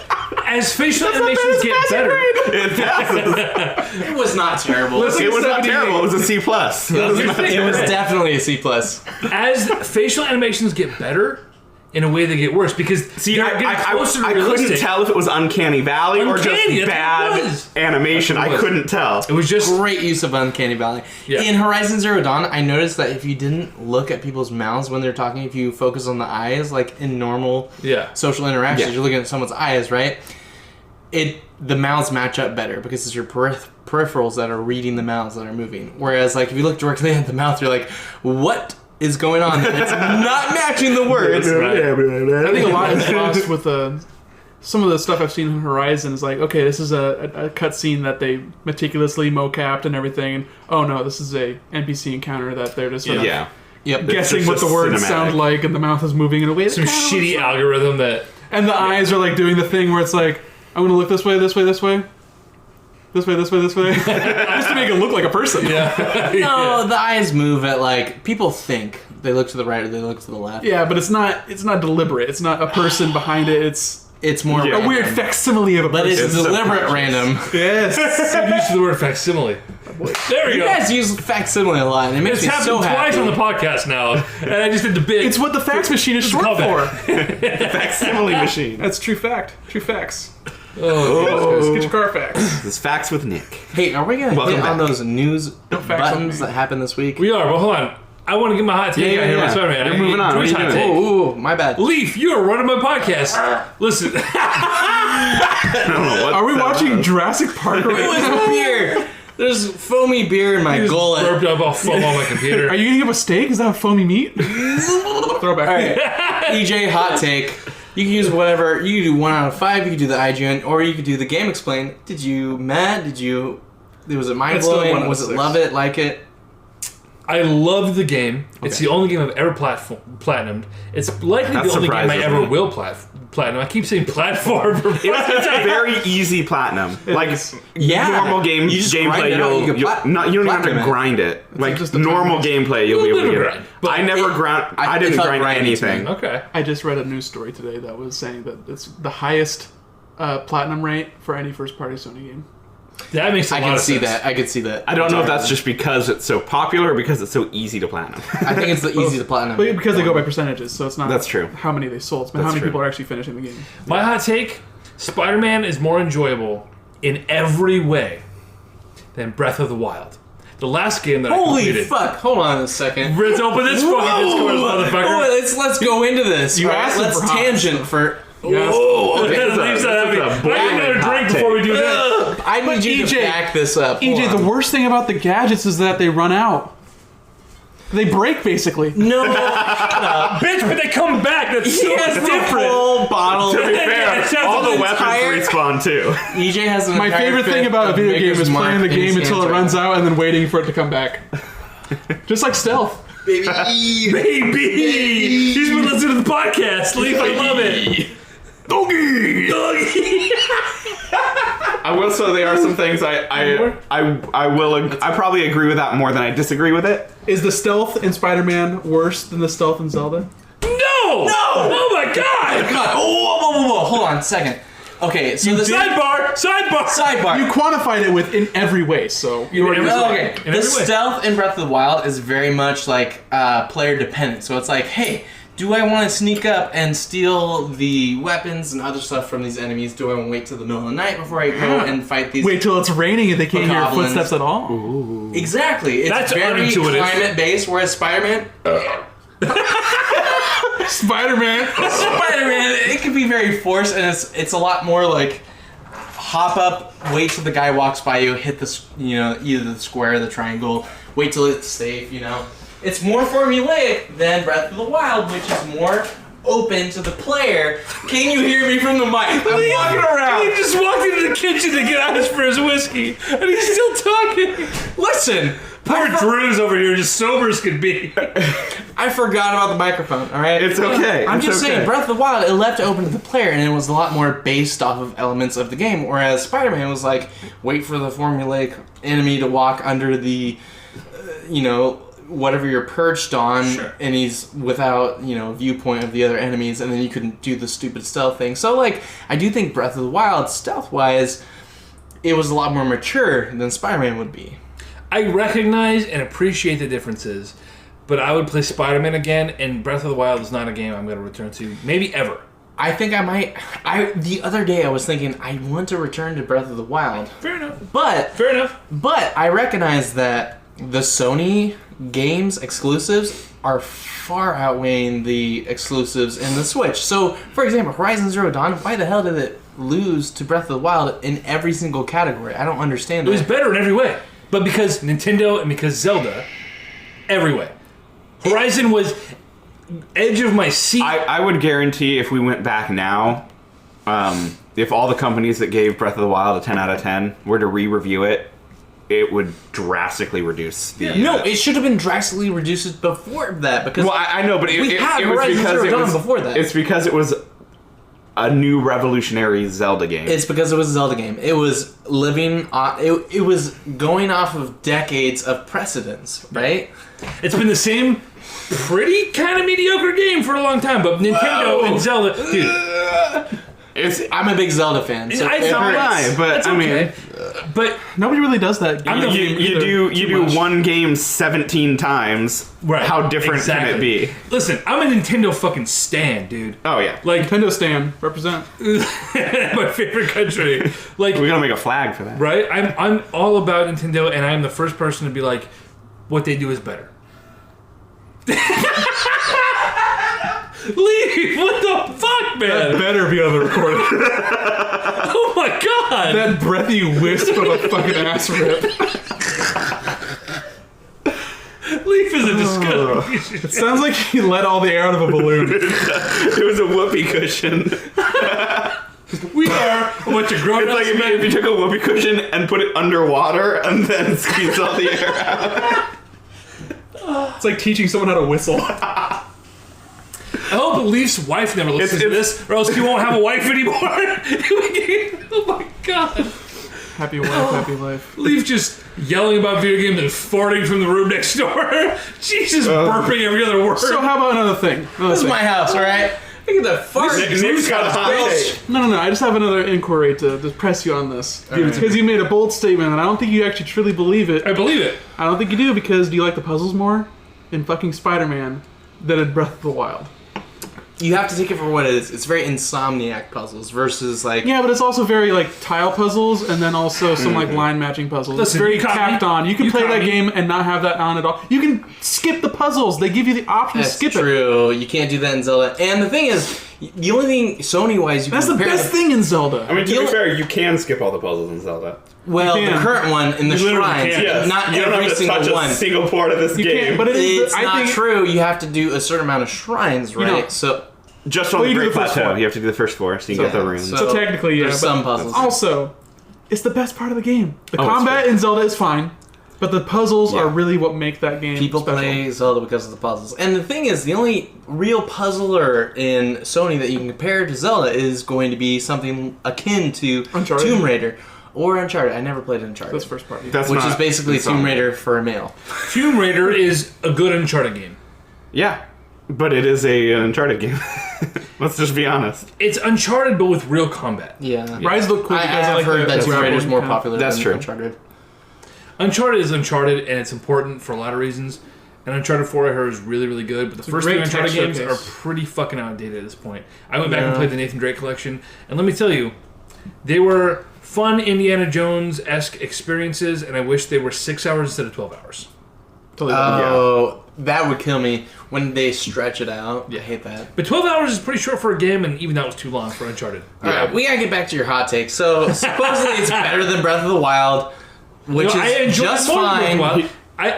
As facial animations get better... It passes. It was not terrible. Listen, It was not 78. terrible. It was a C+. It was definitely a C+. As facial animations get better, in a way they get worse, because See, they're I getting closer to couldn't realistic. tell if it was Uncanny Valley or Uncanny, just that's what it bad was. animation. That's what it I was. couldn't tell. It was just... Great use of Uncanny Valley. Yeah. In Horizon Zero Dawn, I noticed that if you didn't look at people's mouths when they're talking, if you focus on the eyes, like in normal Yeah. social interactions, Yeah. you're looking at someone's eyes, right? The mouths match up better because it's your peripherals that are reading the mouths that are moving. Whereas, like, if you look directly at the mouth, you're like, what is going on? It's not matching the words. I think a lot is lost with some of the stuff I've seen in Horizon is like, okay, this is a cutscene that they meticulously mocapped and everything. And, oh no, this is a NPC encounter that they're just sort of Yeah. Yep. guessing It's what the just words cinematic. sound like, and the mouth is moving in a way that Some kinda shitty looks like- algorithm that... And the eyes are like doing the thing where it's like, I'm gonna look this way, this way, this way. This way, this way, this way. Just to make it look like a person. Yeah. No, the eyes move at, like, people think they look to the right or they look to the left. Yeah, but it's not deliberate. It's not a person behind it. It's more Yeah. a weird facsimile of a But person. it's It's deliberate subconscious. random. Yes. I'm used to the word facsimile. There we You go. guys use facsimile a lot, and it makes It's me happened so twice happy. on the podcast now, and I just did the big... It's what the fax machine is short callback. for. Facsimile machine. That's true fact. True facts. Oh, Get your car fax. This is Facts with Nick. Hey, are we gonna Welcome hit on back. those news fax buttons me. that happened this week? we are, but hold on. I want to get my hot take Yeah, out here yeah, on yeah. Spider-Man. You're moving on. Drew's What are you hot doing? take. Ooh, my bad. Leif, you are running my podcast. Listen, I don't know what Are we that watching was. Jurassic Park right It now? was beer. There's foamy beer in my just gullet. burped up all foam on my computer. Are you eating up a steak? Is that foamy meat? Throwback. All right, EJ, hot take. You can use whatever. You can do 1 out of 5. You can do the IGN, or you could do the Game Explain. Did you, Matt? Was it mind It's still 1 blowing? out Was of it 6. love it, like it? I loved the game. It's the only game I've ever platinumed. It's likely That the only game I surprises ever me. will platinum. I keep saying platform. It's a very easy platinum. Like Yeah. normal game You just grind gameplay, it out, you can you don't even have to platinum it. grind it. Like just a normal time. gameplay, you'll be able to Little get bit of it. grind, but I never ground. I didn't felt grind grinding to me. anything. Okay. I just read a news story today that was saying that it's the highest platinum rate for any first-party Sony game. That makes a I lot can of see sense. that. I could see that. I don't know if that's just because it's so popular or because it's so easy to platinum. I think it's the easy to platinum. But because they go by percentage, so it's not That's true. how many they sold, but how That's many true. people are actually finishing the game. My hot take: Spider-Man is more enjoyable in every way than Breath of the Wild. The last game that I Holy completed. fuck! Hold on a second. Let's open this fucking Discord, motherfucker. Oh, let's go into this. You All right, asked let's for hops. tangent for. Whoa! Okay, That this is leaves a- that this is heavy. a I boiling need another hot drink take. before we do this. I need you to EJ back this up. Hold EJ, on. the worst thing about the gadgets is that they run out. They break, basically. No, Bitch, but they come back. That's so he has different. the full bottle. To be fair, It sounds all the like weapons entire- respawn too. EJ has an My entire favorite thing fifth about a of video game Maker's is Mark playing the in his game until hands it right runs out and then waiting for it to come back. Just like stealth. Baby. Baby! He's been listening to the podcast. Leaf, I love it. Doggy. I will say there are some things I probably agree with that more than I disagree with it. Is the stealth in Spider-Man worse than the stealth in Zelda? No! No! No! Oh my god! God. Oh, whoa. Hold on a second. Okay, so the Sidebar! You quantified it with in every way, so you already. Okay, In the every way. stealth in Breath of the Wild is very much like player dependent. So it's like, hey, do I want to sneak up and steal the weapons and other stuff from these enemies? Do I want to wait till the middle of the night before I go and fight these? Wait till it's raining and they can't hear Goblins. footsteps at all. Exactly. It's That's very unintuitive. climate based, whereas Spider-Man, Spider-Man. it can be very forced, and it's a lot more like hop up, wait till the guy walks by you, hit the either the square or the triangle, wait till it's safe. It's more formulaic than Breath of the Wild, which is more open to the player. Can you hear me from the mic? I'm walking around. He just walked into the kitchen to get ice for his whiskey, and he's still talking. Listen, Poor Drew's over here, just sober as could be. I forgot about the microphone. All right, It's okay. I'm It's just okay. saying, Breath of the Wild, it left it open to the player, and it was a lot more based off of elements of the game. Whereas Spider-Man was like, wait for the formulaic enemy to walk under the, whatever you're perched on, Sure. and he's without, viewpoint of the other enemies, and then you couldn't do the stupid stealth thing. So, like, I do think Breath of the Wild, stealth-wise, it was a lot more mature than Spider-Man would be. I recognize and appreciate the differences, but I would play Spider-Man again, and Breath of the Wild is not a game I'm going to return to, maybe ever. I think I might. The other day I was thinking I want to return to Breath of the Wild, Fair enough. but Enough. I recognize that the Sony games exclusives are far outweighing the exclusives in the Switch. So, for example, Horizon Zero Dawn, why the hell did it lose to Breath of the Wild in every single category? I don't understand It that. was better in every way, but because Nintendo and because Zelda, every way. Horizon was edge of my seat. I would guarantee if we went back now, if all the companies that gave Breath of the Wild a 10 out of 10 were to re-review it, it would drastically reduce the... No, it should have been drastically reduced before that, because Well, I know, but we had it was Horizon because Zero it Dawn was before that. It's because it was a new revolutionary Zelda game. It's because it was a Zelda game. It was living on, it was going off of decades of precedence, right? It's been the same pretty kind of mediocre game for a long time, but Nintendo and Zelda... Dude, I'm a big Zelda fan. So I thought right, but that's I mean... okay. But Nobody really does that. You do one game 17 times. Right, How different exactly. can it be? Listen, I'm a Nintendo fucking stan, dude. Oh yeah, Like, Nintendo Stan, represent. my favorite country. Like, we gotta make a flag for that. right? I'm all about Nintendo, and I'm the first person to be like, what they do is better. Leave! What the fuck, man? Better be on the recording. Oh my god! That breathy wisp of a fucking ass rip. Leaf is a disgusting. It sounds like he let all the air out of a balloon. It was a whoopee cushion. We are a bunch of grown It's like if you took a whoopee cushion and put it underwater and then squeezed all the air out. It's like teaching someone how to whistle. I hope Leaf's wife never listens to this, or else he won't have a wife anymore. Oh my god. Happy wife, happy life. Leaf just yelling about video games and farting from the room next door. Jesus, burping every other word. So how about another thing? This is my house, all right? Look at the fart. Nick's got a hot take. No. I just have another inquiry to press you on this. Because you made a bold statement, and I don't think you actually truly believe it. I believe it. I don't think you do, because do you like the puzzles more in fucking Spider-Man than in Breath of the Wild? You have to take it for what it is. It's very Insomniac puzzles versus like... Yeah, but it's also very like tile puzzles, and then also some like line matching puzzles. Listen, it's very you caught tacked me. on. You can You play caught that me. game and not have that on at all. You can skip the puzzles. They give you the option That's to skip it. true. You can't do that in Zelda. And the thing is, the only thing Sony-wise you That's can the compare best thing in Zelda. I mean, to You- be fair, you can skip all the puzzles in Zelda. Well, You the can. current one in the You literally shrines, can. Yes, not you don't every have to single touch one. a single part of this You game. can't, but it is. It's I not think true. You have to do a certain amount of shrines, right? don't. So Just on Well, the you do Great the first Plateau, four. you have to do the first four, so you can get the runes. So technically, yeah, there's but some puzzles. also, it's the best part of the game. The Oh, it's combat great. in Zelda is fine, but the puzzles Yeah. are really what make that game People special. play Zelda because of the puzzles. And the thing is, the only real puzzler in Sony that you can compare to Zelda is going to be something akin to Uncharted. Tomb Raider or Uncharted. I never played Uncharted. That's first part. That's which not is basically Insomniac. Tomb Raider for a male. Tomb Raider is a good Uncharted game. Yeah. But it is an Uncharted game. Let's just be honest. It's Uncharted, but with real combat. Yeah. Rise look cool. I because have heard that Tomb Raider's more yeah. popular That's than true. Uncharted. Uncharted is Uncharted, and it's important for a lot of reasons. And Uncharted 4, I heard, is really, really good. But the first great three Uncharted tech games are showcase. pretty fucking outdated at this point. I went back and played the Nathan Drake collection, and let me tell you, they were fun Indiana Jones-esque experiences, and I wish they were 6 hours instead of 12 hours. Totally. Oh, that would kill me when they stretch it out. I hate that. But 12 hours is pretty short for a game, and even that was too long for Uncharted. All right, we gotta get back to your hot take. So supposedly it's better than Breath of the Wild, which I is enjoyed just it more than Breath of the fine. Wild.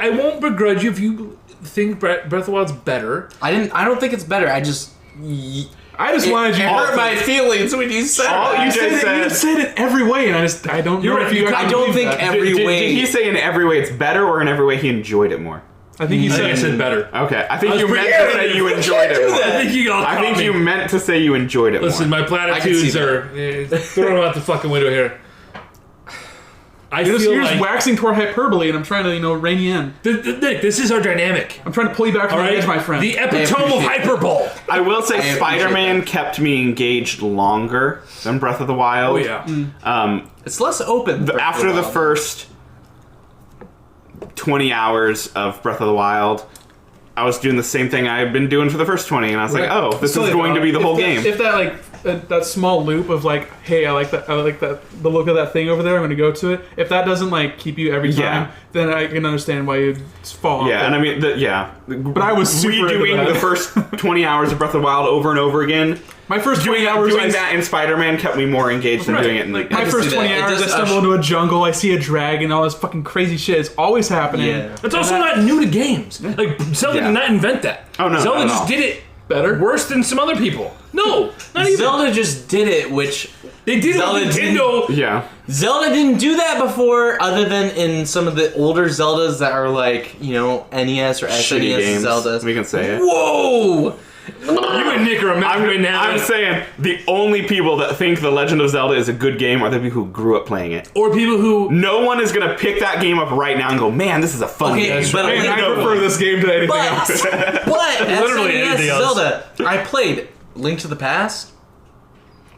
I won't begrudge you if you think Breath of the Wild's better. I don't think it's better. I just wanted you it hurt my feelings when you said All it. you just You said it every way, and I don't know You're if you. right, I don't think every way. Did he say in every way it's better, or in every way he enjoyed it more? I think he I think I said. said better. Okay, I think I was you meant pretty- to say you enjoyed it more. I think you all I think caught me. you meant to say you enjoyed it Listen, more. my platitudes that. are throw them out the fucking window here. I You're feel just like waxing toward hyperbole, and I'm trying to, rein you in. Nick, this is our dynamic. I'm trying to pull you back from All the right, edge, my friend. the epitome of appreciate hyperbole. I will say I appreciate Spider-Man that. kept me engaged longer than Breath of the Wild. Oh yeah. It's less open. than Breath of After the Wild. first 20 hours of Breath of the Wild, I was doing the same thing I've been doing for the first 20, and I was like, oh, this is going to be the whole game. If that small loop of hey, I like that the look of that thing over there, I'm going to go to it. If that doesn't keep you every time, Yeah. then I can understand why you'd fall off. Yeah, and I mean, But I was super into redoing that. the first 20 hours of Breath of the Wild over and over again. My first 20 Doing hours, that in Spider-Man kept me more engaged than Right. doing it in my can first see 20 that. It hours, I does stumble into a jungle, I see a dragon, all this fucking crazy shit is always happening. Yeah. It's also not new to games. Like Zelda Yeah. did not invent that. Oh, no, Zelda not at just all. did it Better? worse than some other people. No, not even. Zelda just did it, which They did it Zelda with didn't- Nintendo. Yeah. Zelda didn't do that before, other than in some of the older Zeldas that are NES or Shitty SNES games. Zeldas. We can say it. Whoa! You and Nick are imagining now. I'm saying the only people that think The Legend of Zelda is a good game are the people who grew up playing it. Or people who. No one is gonna pick that game up right now and go, man, this is a fun Okay, game. but Man, I No prefer this game to anything But, else. but Literally SNES anything else. Zelda, I played Link to the Past.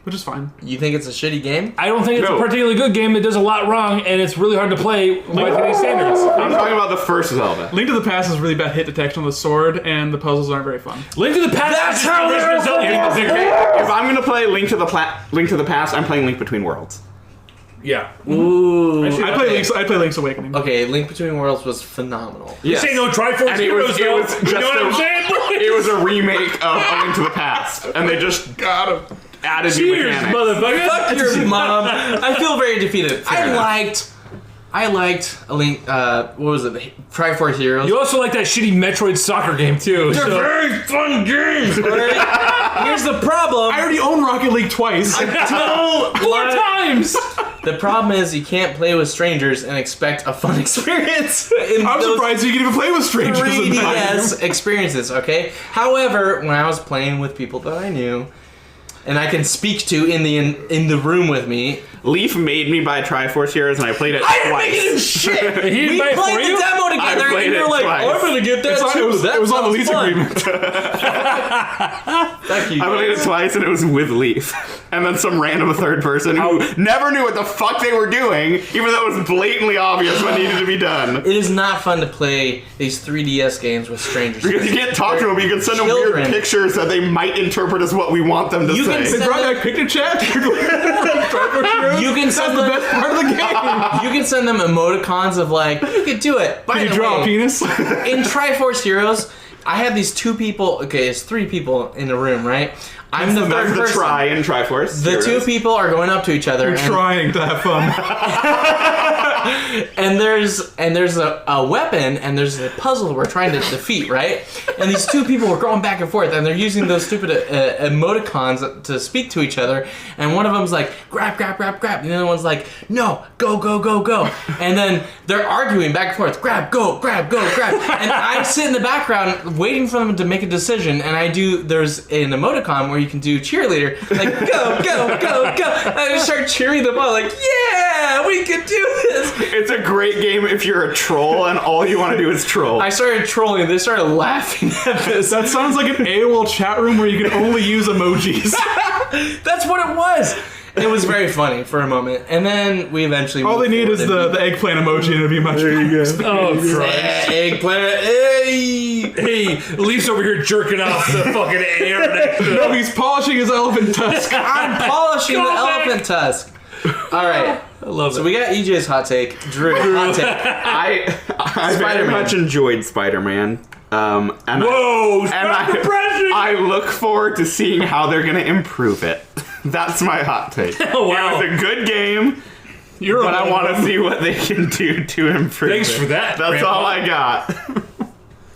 Which is fine. You think it's a shitty game? I don't think it's No. a particularly good game that does a lot wrong, and it's really hard to play by today's standards. I'm talking about the first Zelda. Link to the Past is really bad hit detection on the sword, and the puzzles aren't very fun. Link to the Past. That's is how the they're original Zelda game. Okay, if I'm gonna play Link to the Past, I'm playing Link Between Worlds. Yeah. Ooh. I play Link's Awakening. Okay, Link Between Worlds was phenomenal. Yes. This ain't no Triforce And it was Heroes, just though. You know what I'm saying? it was a remake of A Link to the Past, and they just Got him. added new Cheers, mechanics. motherfucker. Fuck your mom. I feel very defeated. enough. I liked a Link. What was it? Triforce Heroes. You also like that shitty Metroid soccer game, too. They're so- very fun games. Right? Here's the problem. I already own Rocket League twice. don't Four like- times! The problem is you can't play with strangers and expect a fun experience. In I'm those surprised you can even play with strangers in that. 3DS experiences. Okay. However, when I was playing with people that I knew, and I can speak to in the room with me, Leif made me buy Triforce Heroes, and I played it I didn't make it in twice. shit. He didn't We buy it for played you? the demo I together, played and you're it like, twice. "I'm gonna get that too." It was on the sounds lease fun. agreement. Thank you. I played it twice, and it was with Leaf. And then some random third person who never knew what the fuck they were doing, even though it was blatantly obvious what needed to be done. It is not fun to play these 3DS games with strangers. Because you can't talk to them, but you can send them Children. weird pictures that they might interpret as what we want them to You can say. They brought back Picnic Chat. You can That's send the them. best part of the game. You can send them emoticons of you could do it. By Can you the draw a way, penis? in Triforce Heroes, I had these two people. Okay, it's three people in a room, right? I'm the That's third the person. try in Triforce. The Heroes. two people are going up to each other, We're and, trying to have fun. and there's a weapon, and there's a puzzle we're trying to defeat, right? And these two people are going back and forth, and they're using those stupid emoticons to speak to each other. And one of them's like, grab, grab, grab, grab. And the other one's like, no, go, go, go, go. And then they're arguing back and forth, grab, go, grab, go, grab. And I sit in the background waiting for them to make a decision. And there's an emoticon where you can do cheerleader, like go, go, go, go. And I just start cheering them on, like, yeah! yeah, we could do this. It's a great game if you're a troll and all you want to do is troll. I started trolling. They started laughing at this. That sounds like an AOL chat room where you can only use emojis. That's what it was. It was very funny for a moment, and then we eventually. All they need is the eggplant emoji, and it'd be much better. Oh, Christ. Eggplant. Hey. Hey, Leif's over here jerking off the fucking air next to No, he's polishing his elephant tusk. I'm polishing the elephant tusk. All right. I love So it. we got EJ's hot take. Drew, hot take. I very Spider-Man. much enjoyed Spider-Man. And Whoa! I look forward to seeing how they're going to improve it. That's my hot take. Oh, wow. It was a good game, but I want to see what they can do to improve Thanks it. for that, That's Grandpa. all I got.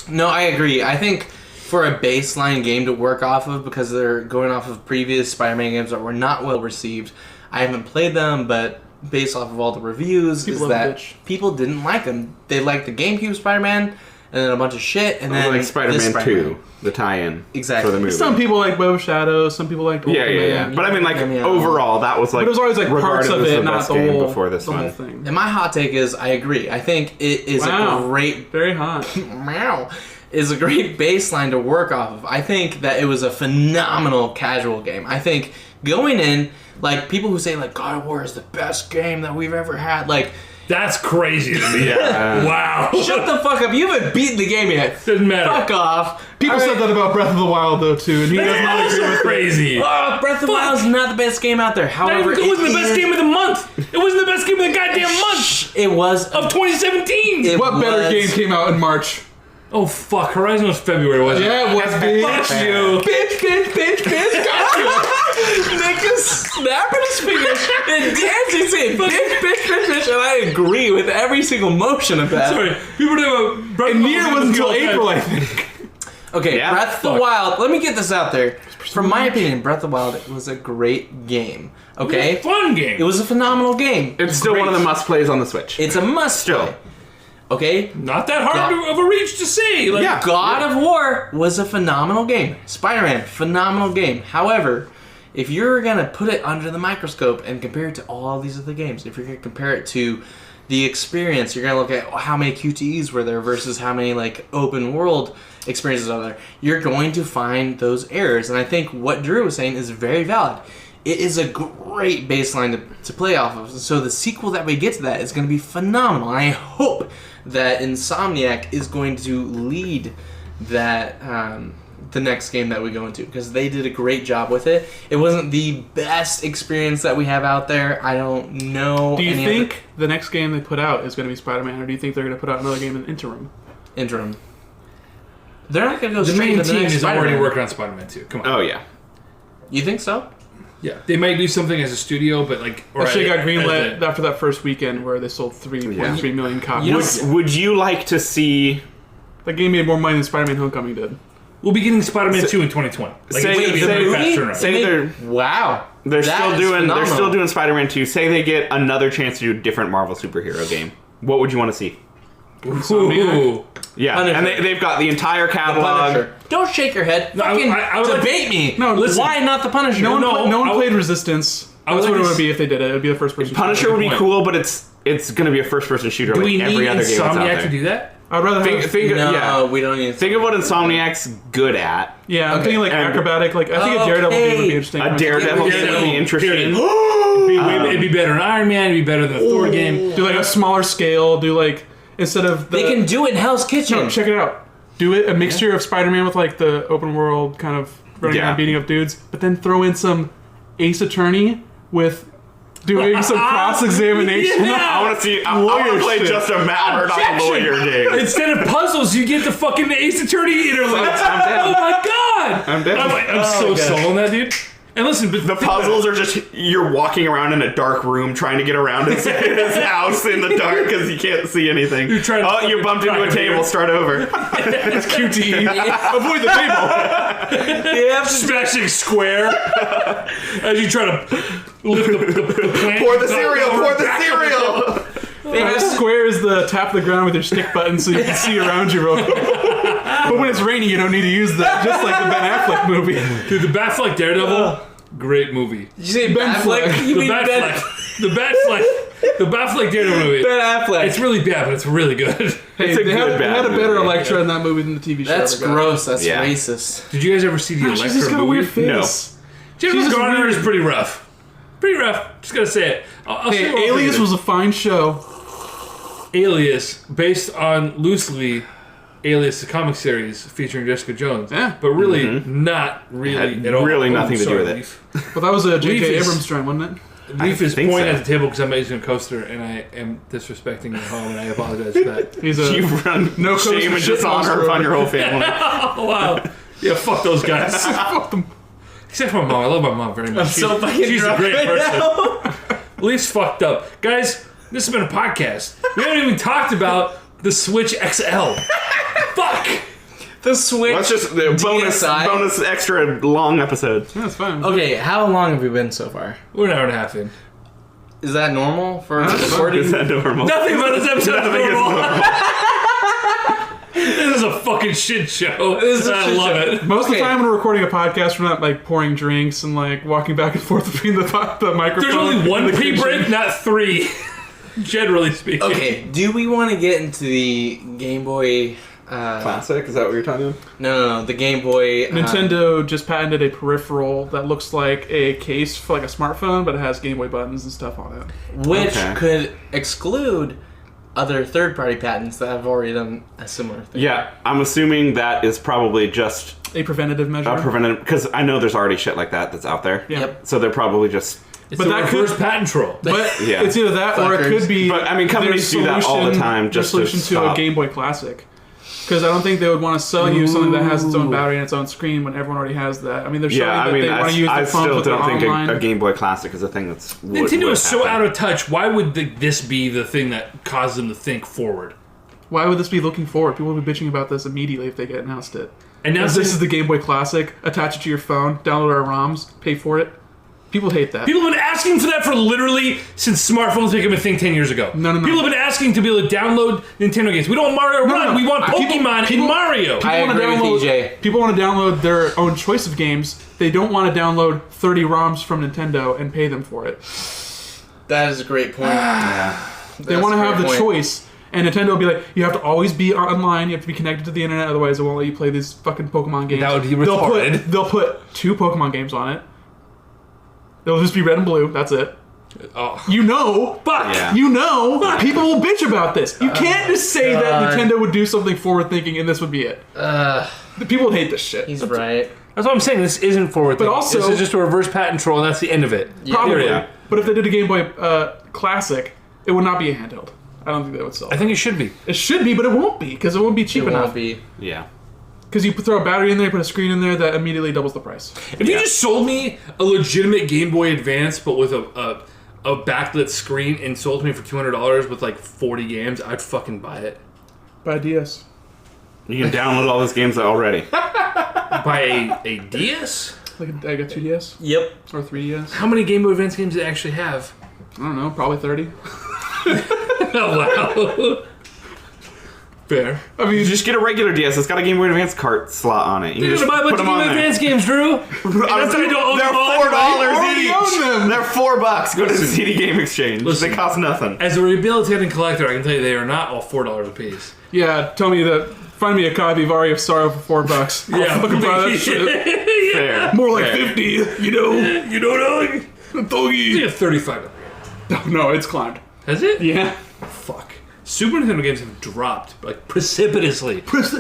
No, I agree. I think for a baseline game to work off of, because they're going off of previous Spider-Man games that were not well received. I haven't played them, but based off of all the reviews, People is love that bitch. people didn't like them. They liked the GameCube Spider-Man, and then a bunch of shit, and then Like this Spider-Man Spider-Man. 2, the tie-in Exactly. for the movie. Some people like Web of Shadows, some people like yeah. But I mean, like, Yeah. overall, that was like. But it was always like parts regarded of as it, the not best the game whole, before this the whole one. thing. And my hot take is, I agree. I think it is Wow. a great Very hot. meow is a great baseline to work off of. I think that it was a phenomenal casual game. I think going in, like, people who say, like, God of War is the best game that we've ever had, like, That's crazy to me. Yeah. Wow. shut the fuck up. You haven't beaten the game yet. Doesn't matter. Fuck off. People said that about Breath of the Wild, though, too, and he does not agree That's with crazy. Oh, Breath of the Wild is not the best game out there. However, It wasn't the best game of the month. It wasn't the best game of the goddamn month It was. of 2017. It What better was- game came out in March? Oh, fuck. Horizon was February, wasn't it? Yeah, it was, bitch. Fuck you. Bitch, got you. Nick is snapping his fingers and dancing, saying bitch, and I agree with every single motion of that. Sorry. People do Breath And of the Nier Wild was until all the time. April, I think. Okay, Yeah, Breath of the fuck. Wild. Let me get this out there. From my opinion, Breath of the Wild was a great game. Okay, It was a fun game. it was a phenomenal game. It's still one of the must-plays on the Switch. It's a must Still. play. Okay, not that hard of a reach to see. Like, Yeah. God of War was a phenomenal game. Spider-Man, phenomenal game. However, if you're gonna put it under the microscope and compare it to all these other games, if you're gonna compare it to the experience, you're gonna look at how many QTEs were there versus how many like open world experiences are there. You're going to find those errors, and I think what Drew was saying is very valid. It is a great baseline to play off of. So the sequel that we get to that is going to be phenomenal. And I hope that Insomniac is going to lead that the next game that we go into, because they did a great job with it. It wasn't the best experience that we have out there. I don't know. Do you any think the next game they put out is going to be Spider-Man, or do you think they're going to put out another game in the interim? interim? They're not going to go the straight main to the team next is already Spider-Man. working on Spider-Man 2. Come on. Oh, yeah. You think so? Yeah. They might do something as a studio, but like... or Actually, got as greenlit a- after that first weekend where they sold 3.3 million copies. You know- Would you like to see... That game made more money than Spider-Man Homecoming did. We'll be getting Spider-Man 2 in 2020. Like, Say- it's gonna be a say- very fast turnaround. say- they're- Wow. They're That still is doing. phenomenal. They're still doing Spider-Man 2. Say they get another chance to do a different Marvel superhero game. What would you want to see? Ooh. Yeah, Punisher. and they've got the entire catalog. Punisher. Don't shake your head. No, Fucking I would like- debate me. No, listen. Why not the Punisher? No one I played Resistance. I would That's what like it to would be if they did it. It would be a first-person Punisher would be point. cool, but it's going to be a first-person shooter Do like we need every other game that's out Insomniac there. to do that? I'd rather have... Think, No, yeah. we don't need. Think of what Insomniac's good at. yeah, I'm Okay. thinking like And- acrobatic. Like I think a Daredevil game would be interesting. A Daredevil game would be interesting. It'd be better than Iron Man. It'd be better than the Thor game. Do like a smaller scale. Do like instead of the, They can do it in Hell's Kitchen. No, check it out. Do it a mixture of Spider-Man with like the open world kind of running Yeah. around beating up dudes, but then throw in some Ace Attorney with doing some cross-examination. Yeah. I want to see. I want to play shit. just a Matt Murdock Objection. lawyer game. Instead of puzzles, you get the fucking Ace Attorney interlude. I'm down. Oh my god! I'm down. I'm so sold on that, dude. And listen, but The puzzles are just you're walking around in a dark room trying to get around his house in the dark because you can't see anything. You're trying to oh, you bumped into a fucking table. drive Start over. It's QTE. Avoid the table. Yeah, smashing square as you try to lift the plant. Pour the cereal. Pour the cereal. Square is the tap the ground with your stick button so you can see around you real quick. But when it's raining, you don't need to use that. Just like the Ben Affleck movie. Dude, the Batfleck Daredevil, great movie. Did you say Ben Affleck? Fleck. You The mean Ben? Batfleck. The Batfleck. The Batfleck Daredevil movie. Ben Affleck. It's really bad, but it's really good. Hey, It's a they had good they had a bad better movie. Elektra in that movie than the TV show. That's ever got. gross. That's Yeah. racist. Did you guys ever see the She's just Elektra got a weird movie? face. Jennifer She's just Garner weird. is pretty rough. Pretty rough. Just gotta say it. I'll Hey, say what I'll Alias think was of a fine show. it. Alias, based on loosely Alias, the comic series featuring Jessica Jones. Yeah. But really, not really Had at all. really nothing to do sorry, with it. Leif. Well, that was a J.J. Leaf is- Abrams joint, wasn't it? Leif is think pointing so. at the table because I'm using a coaster and I am disrespecting your home and I apologize for that. He's a You run No shame coaster and shit dishonor monster. upon your whole family. Oh, wow. Yeah, fuck those guys. fuck them. Except for my mom. I love my mom very much. I'm so fucking she's a drunk great right person. now. Leif's fucked up. Guys, this has been a podcast. We haven't even talked about the Switch XL. Fuck! The Switch. Let's just bonus extra long episode. Yeah, that's fine. Okay, how long have we been so far? We're an hour and a half in. Is that normal for recording? Is that normal? Nothing about this episode is Nothing is normal. normal. This is a fucking shit show. This is a I shit love show. it. Most of the Okay. time when we're recording a podcast, we're not like pouring drinks and like walking back and forth between the microphone. There's only and one the pee kitchen. break, not three. Generally speaking. Okay, do we want to get into the Game Boy? Classic? Is that what you're talking about? No, the Game Boy. Nintendo just patented a peripheral that looks like a case for like a smartphone, but it has Game Boy buttons and stuff on it. which Okay. could exclude other third-party patents that have already done a similar thing. Yeah, I'm assuming that is probably just A preventative measure. a preventative, because I know there's already shit like that that's out there. Yeah. Yep. So they're probably just. It's But the that could- reverse patent troll. But Yeah. it's either that or it Fuckers. could be. But, I mean, companies their do that all the time their just to solution to a stop. Game Boy Classic. Because I don't think they would want to sell you something that has its own battery and its own screen when everyone already has that. I mean, they're showing Yeah, I that mean, they want to use I the phones still with don't their think online. a Game Boy Classic is a thing that's. Nintendo is so out of touch. Why would this be the thing that caused them to think forward? Why would this be looking forward? People will be bitching about this immediately if they get announced it. And now This is the Game Boy Classic. Attach it to your phone. Download our ROMs. Pay for it. People hate that. people have been asking for that for literally since smartphones became a thing 10 years ago. No. People have been asking to be able to download Nintendo games. We don't want Mario Run. no. We want Pokemon and Mario. I wanna agree with download- EJ. People want to download their own choice of games. They don't want to download 30 ROMs from Nintendo and pay them for it. That is a great point. They want to have the choice. And Nintendo will be like, you have to always be online. You have to be connected to the internet. Otherwise, it won't let you play these fucking Pokemon games. That would be They'll retarded. They'll put 2 Pokemon games on it. It'll just be red and blue. That's it. Oh, You know. fuck. Yeah. You know. People will bitch about this. You can't just say that God. Nintendo would do something forward thinking and this would be it. The people hate this shit. He's right. That's what I'm saying. This isn't forward. But also- this is just a reverse patent troll, and that's the end of it. Probably. Period. But if they did a Game Boy Classic, it would not be a handheld. I don't think they would sell I it. think it should be. It should be, but it won't be because it won't be cheap It enough. won't be. Yeah. Because you throw a battery in there, put a screen in there, that immediately doubles the price. If you just sold me a legitimate Game Boy Advance, but with a backlit screen, and sold to me for $200 with like 40 games, I'd fucking buy it. Buy a DS. You can download all those games already. Buy a DS? Like I got 2DS Yep. or 3DS. How many Game Boy Advance games do they actually have? I don't know, probably 30. Oh wow. Fair. I mean, Just get a regular DS. It's got a Game Boy Advance cart slot on it. You You're just gonna buy a bunch of them Game on Boy there. Advance games, Drew. And that's why you don't own They're them all $4 already own each. them. They're $4. Go to the CD Game Exchange. Listen. They cost nothing. As a rehabilitating collector, I can tell you they are not all $4 a piece. yeah, tell me that. Find me a copy of Aria of Sorrow for $4. I'll fucking buy that shit. Fair. More like Fair. 50, you know. You don't know? Doggy. It's like $35. No, it's climbed. Has it? Yeah. Fuck. Super Nintendo games have dropped like precipitously.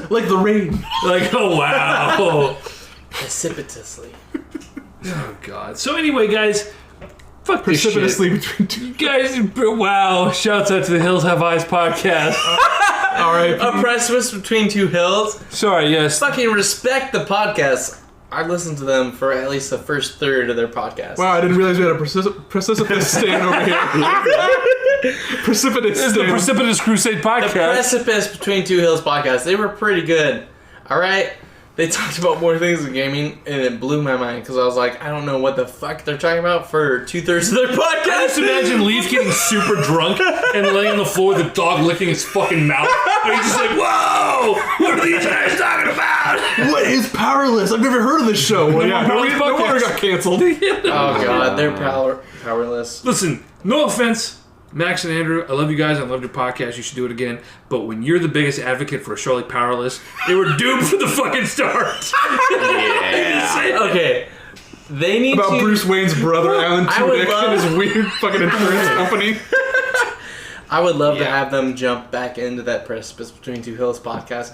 Like the rain. Like, oh wow. Precipitously. Oh god. So anyway, guys, fuck this shit. Precipitously between two. Guys, wow! Shouts out to the Hills Have Eyes podcast. Alright. A precipice between two hills. Sorry, yes. Fucking respect the podcast. I listened to them for at least the first third of their podcast. Wow, I didn't realize we had a precipitous stand over here. Precipitous This is the stand. Precipitous Crusade The podcast. Precipice Between Two Hills podcast. They were pretty good. Alright? They talked about more things in gaming, and it blew my mind because I was like, I don't know what the fuck they're talking about for 2/3 of their I podcast. just imagine Leaf getting super drunk and laying on the floor with the dog licking his fucking mouth. And he's just like, whoa! What are these guys talking about? What is Powerless? I've never heard of this show. Well, yeah, no wonder it got canceled. Oh god, they're powerless. Listen, no offense. Max and Andrew, I love you guys. I love your podcast. You should do it again. But when you're the biggest advocate for Shirley Powerless, they were doomed from the fucking start. Yeah. Okay. They need About to... Bruce Wayne's brother, Alan I would Tudyk, love- and his weird fucking insurance company. I would love to have them jump back into that Precipice Between Two Hills podcast.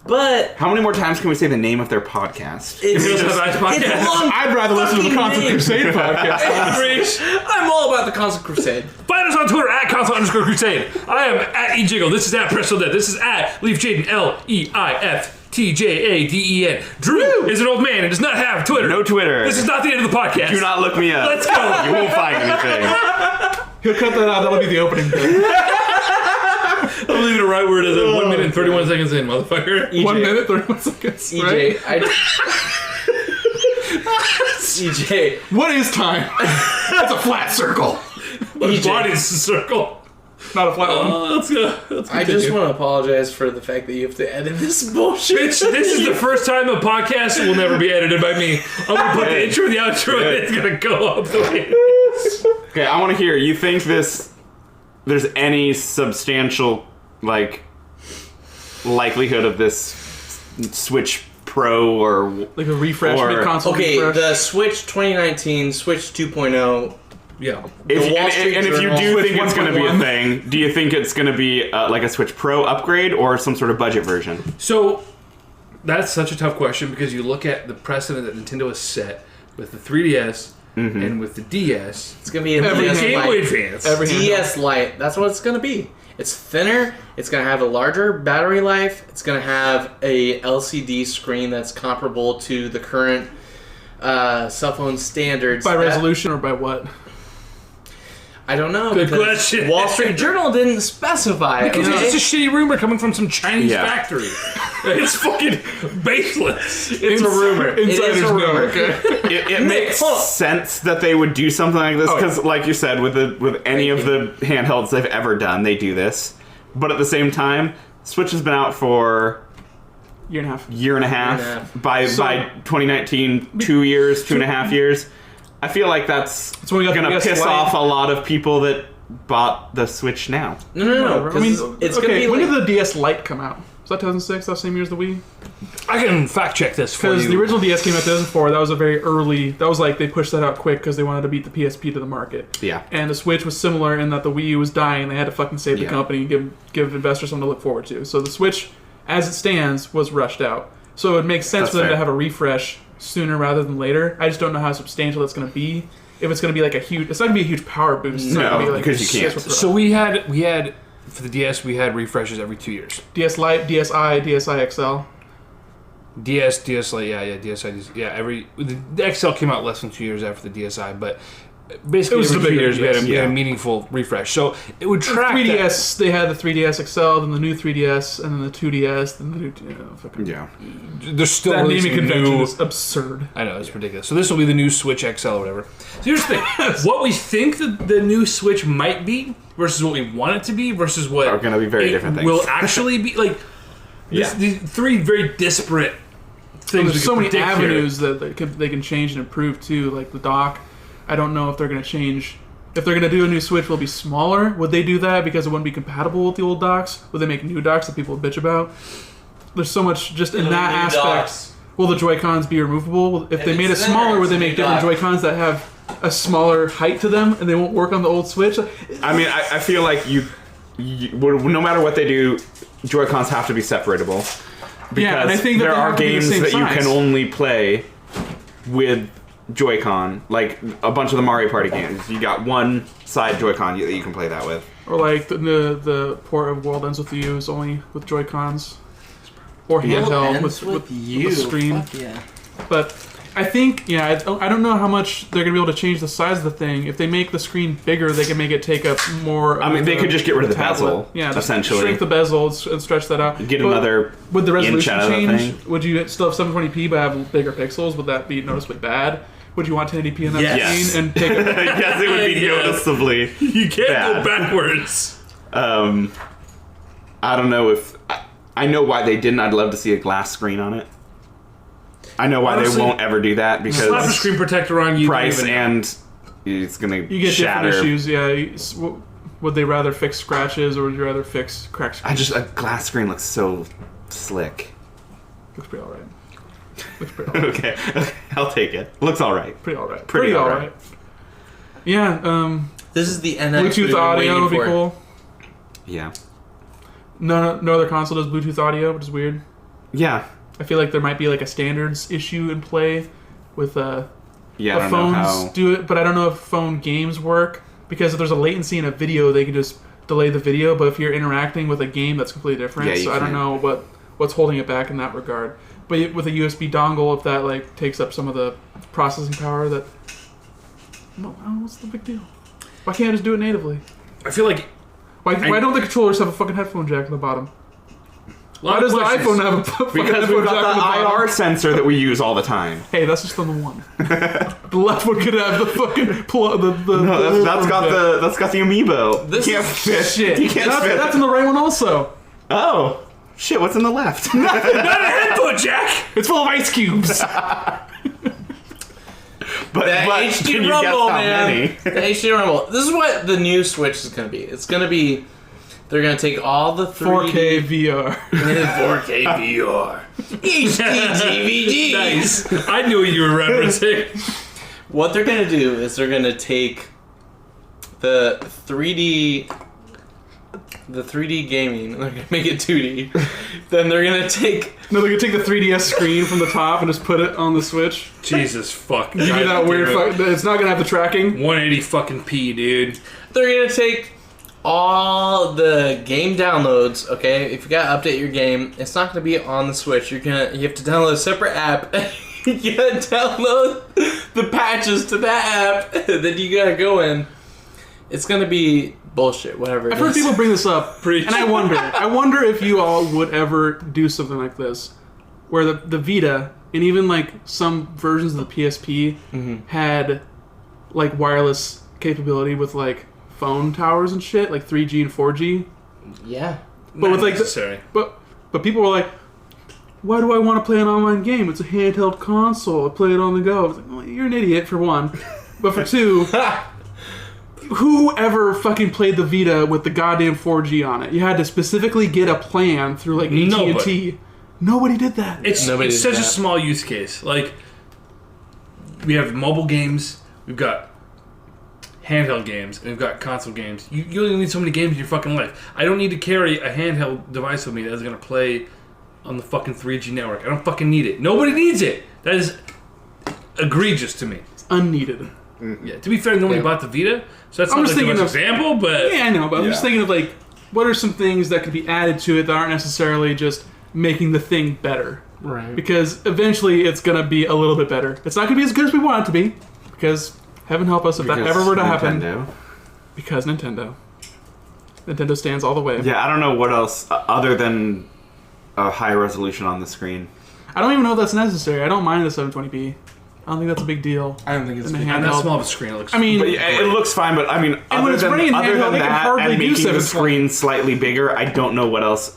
But... How many more times can we say the name of their podcast? It's Hills Have Eyes podcast. long I'd rather listen to the fucking Constant name. Crusade podcast. I'm all about the Constant Crusade. Find us on Twitter at @console_crusade. I am at eJiggle. This is at PressOdead. This is at Leif Jaden, LEIFTJADEN. Drew is an old man and does not have Twitter. No Twitter. This is not the end of the podcast. Do not look me up. Let's go. You won't find anything. He'll cut that out. That'll be the opening bit. I'm leaving it right where it is at 1 minute and 31 seconds in, motherfucker. EJ. 1 minute, 31 seconds. Right? EJ, What is time? It's a flat circle. His body's a circle. Not a flat one. Let's go. Let's I just want to apologize for the fact that you have to edit this bullshit. Bitch, this is the first time a podcast will never be edited by me. I'm gonna put the intro and the outro and it's gonna go up the way it is. Okay, I want to hear. You think there's any substantial likelihood of this Switch Pro or Like a refresh, Or- mid-console Okay, refresh. the Switch 2019, Switch 2.0. Yeah. if, The Wall and, Street and if you Journal do Switch think it's going to be a 1.1. thing, do you think it's going to be like a Switch Pro upgrade or some sort of budget version? So that's such a tough question because you look at the precedent that Nintendo has set with the 3DS and with the DS. It's going to be a Every DS Game Boy Lite. advance. Every handheld. DS Lite. That's what it's going to be. It's thinner. It's going to have a larger battery life. It's going to have a LCD screen that's comparable to the current cell phone standards. By That- resolution or by what? I don't know. Good because question. Wall Street Journal didn't specify. Because okay? it's just a shitty rumor coming from some Chinese Yeah. factory. It's fucking baseless. It's a rumor. It is Insiders a know, rumor. okay? It makes hold on. sense that they would do something like this because, like you said, with any of the handhelds they've ever done, they do this. But at the same time, Switch has been out for Year and a half. year and a half. Year and a half. By 2019, 2 years, 2.5 years. I feel like that's when we got gonna the DS piss Lite. off a lot of people that bought the Switch now. No. I mean, it's okay, going to be when like, did the DS Lite come out? Was that 2006? That same year as the Wii? I can fact check this for Because you. the original DS came out 2004. That was a very early. That was like they pushed that out quick because they wanted to beat the PSP to the market. Yeah. And the Switch was similar in that the Wii U was dying. They had to fucking save the Yeah. company and give investors something to look forward to. So the Switch, as it stands, was rushed out. So it makes sense That's for them fair. to have a refresh sooner rather than later. I just don't know how substantial that's going to be. If it's going to be like a huge, it's not going to be a huge power boost. It's not No, gonna be like because you can't. super pro. So we had for the DS we had refreshes every 2 years. DS Lite, DSi, DSi XL. DS Lite, every the XL came out less than 2 years after the DSi, but basically It was every the 2 bigger years we had, DS, we had yeah. a meaningful refresh. So it would track that. 3DS, they had the 3DS XL, then the new 3DS, and then the 2DS, then the new. Fucking Yeah. There's still that naming releasing convention new. is absurd. I know, it's ridiculous. So this will be the new Switch XL or whatever. So here's the thing. What we think the new Switch might be versus what we want it to be versus what Are gonna be very it different things. will actually be. Like, Yeah. these three very disparate things. There's we so can many predict here. avenues that they can change and improve too, like the dock. I don't know if they're going to change. If they're going to do a new Switch, will it be smaller? Would they do that because it wouldn't be compatible with the old docks? Would they make new docks that people bitch about? There's so much just in that new aspect. docks. Will the Joy-Cons be removable? If they it's made it thinner, smaller, would they it's make new different dock. Joy-Cons that have a smaller height to them and they won't work on the old Switch? I mean, I feel like you, no matter what they do, Joy-Cons have to be separatable. Because Yeah, and I think that there they are have to be the games same that you size. can only play with Joy-Con. Like a bunch of the Mario Party games, you got one side Joy-Con that you can play that with. Or like the port of World Ends With You is only with Joy-Cons. Or Yeah. handheld Ends with you. the stream. Fuck yeah. But I think, I don't know how much they're going to be able to change the size of the thing. If they make the screen bigger, they can make it take up more. I mean, they could just get rid of the tablet. bezel, Yeah, just essentially. shrink the bezel and stretch that out. Get But another would the resolution inch out of the change? thing. Would you still have 720p but have bigger pixels? Would that be noticeably bad? Would you want 1080p in that Yes. screen and take it? Yes, it would be Yes. noticeably. You can't bad. go backwards. I don't know if I know why they didn't. I'd love to see a glass screen on it. I know why Honestly, they won't ever do that Slap a because screen protector on you. price don't even know. and it's gonna You get shatter. different issues. Yeah. What would they rather fix scratches or would you rather fix cracked screens? A glass screen looks so slick. Looks pretty alright. Looks pretty alright. Okay, I'll take it. Looks alright. Pretty alright. Pretty alright. Yeah, This is the NX Bluetooth audio would be cool. Yeah. No other console does Bluetooth audio, which is weird. Yeah. I feel like there might be like a standards issue in play with Yeah, I don't know phones how. do it, but I don't know if phone games work because if there's a latency in a video, they can just delay the video. But if you're interacting with a game, that's completely different. Yeah, you so I don't can't. know what's holding it back in that regard. But with a USB dongle, if that like takes up some of the processing power, that what's the big deal? Why can't I just do it natively? I feel like Why don't the controllers have a fucking headphone jack in the bottom? a lot Why of does the questions. iPhone have a fucking Because headphone we've jack in got the the bottom? IR sensor that we use all the time. Hey, that's just on the one. The left one could have the fucking No, that's got the amiibo. This you can't is fit. shit. You can't fit. That's in the right one also. Oh. Shit, what's in the left? Not a headphone jack! It's full of ice cubes. But HD can you Rumble, guess how man. many? The HD Rumble. This is what the new Switch is going to be. It's going to be... They're going to take all the 4K 3D... VR. 4K VR. HD DVD. Nice. I knew what you were referencing. What they're going to do is they're going to take the 3D gaming, and they're going to make it 2D. Then they're going to take... No, they're gonna take the 3DS screen from the top and just put it on the Switch. Jesus fuck. Give you that weird it's not gonna have the tracking. 180 fucking P, dude. They're going to take all the game downloads, okay? If you got to update your game, it's not going to be on the Switch. You have to download a separate app. You got to download the patches to that app. Then you got to go in. It's going to be bullshit, whatever it I've heard is. people bring this up, Preach. and I wonder if you all would ever do something like this, where the Vita and even like some versions of the PSP had like wireless capability with like phone towers and shit, like 3G and 4G. Yeah. But with like necessary. but people were like, why do I want to play an online game? It's a handheld console. I play it on the go. I was like, well, you're an idiot for one, but for two. Whoever fucking played the Vita with the goddamn 4G on it? You had to specifically get a plan through like AT&T. Nobody did that. It's Nobody did such a that. small use case. Like, we have mobile games, we've got handheld games, and we've got console games. You only need so many games in your fucking life. I don't need to carry a handheld device with me that's going to play on the fucking 3G network. I don't fucking need it. Nobody needs it. That is egregious to me. It's unneeded. Yeah. To be fair, nobody bought the Vita, so that's I'm not just like the thinking best of- example, but... Yeah, I know, but I'm just Yeah. thinking of like, what are some things that could be added to it that aren't necessarily just making the thing better? Right. Because eventually it's gonna be a little bit better. It's not gonna be as good as we want it to be, because heaven help us if that ever were to happen. Nintendo. Because Nintendo stands all the way. Yeah, I don't know what else other than a high resolution on the screen. I don't even know if that's necessary. I don't mind the 720p. I don't think that's a big deal. I don't think it's In the big. And that handheld. small of a screen, it looks... I mean, But yeah, it looks fine, but I mean, when other it's than, running in other handheld, than they can that hardly and do making the 720. screen slightly bigger, I don't know what else.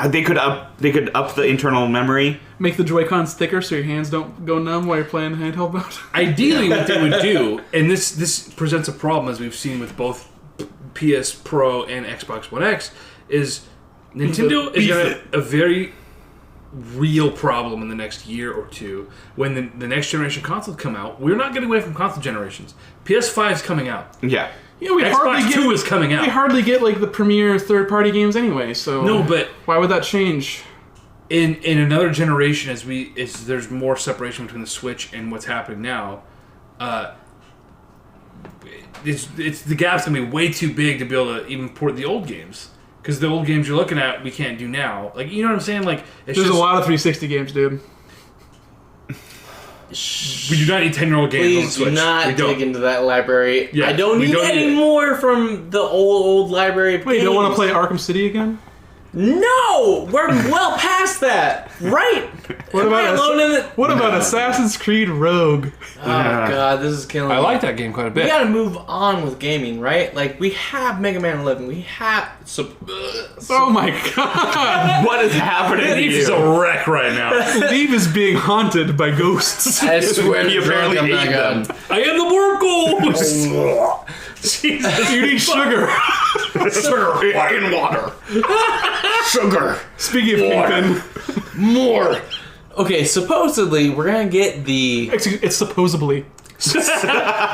They could up the internal memory. make the Joy-Cons thicker so your hands don't go numb while you're playing handheld mode. Ideally, what they would do, and this presents a problem as we've seen with both PS Pro and Xbox One X, is Nintendo is going to have a very real problem in the next year or two when the next generation consoles come out. We're not getting away from console generations. PS5 is coming out. Yeah. Yeah, we Xbox 2 is coming out. We hardly get like the premier third-party games anyway. So No, but why would that change? in another generation, as there's more separation between the Switch and what's happening now, it's the gap's gonna be way too big to be able to even port the old games. Because the old games you're looking at, we can't do now. Like, you know what I'm saying? Like, it's There's just, a lot of 360 games, dude. we do not need 10-year-old games on the Please Switch. do not we don't. dig into that library. Yeah, I don't we need don't need any it. more from the old library of Wait, you don't want to games. play Arkham City again? No! We're well past that! Right! What Am I about alone in it? What about Assassin's Creed Rogue? Oh god, this is killing me. I like that game quite a bit. We gotta move on with gaming, right? Like, we have Mega Man 11. We have... Oh my god! What is happening to Leaf is you? a wreck right now. Leaf is being haunted by ghosts. I swear He to God, apparently I'm not ate gonna... them. I am the work ghost! Jesus, You need sugar. Sugar in water. Sugar. Speaking of Kingpin, More. Okay, supposedly we're gonna get the it's supposedly.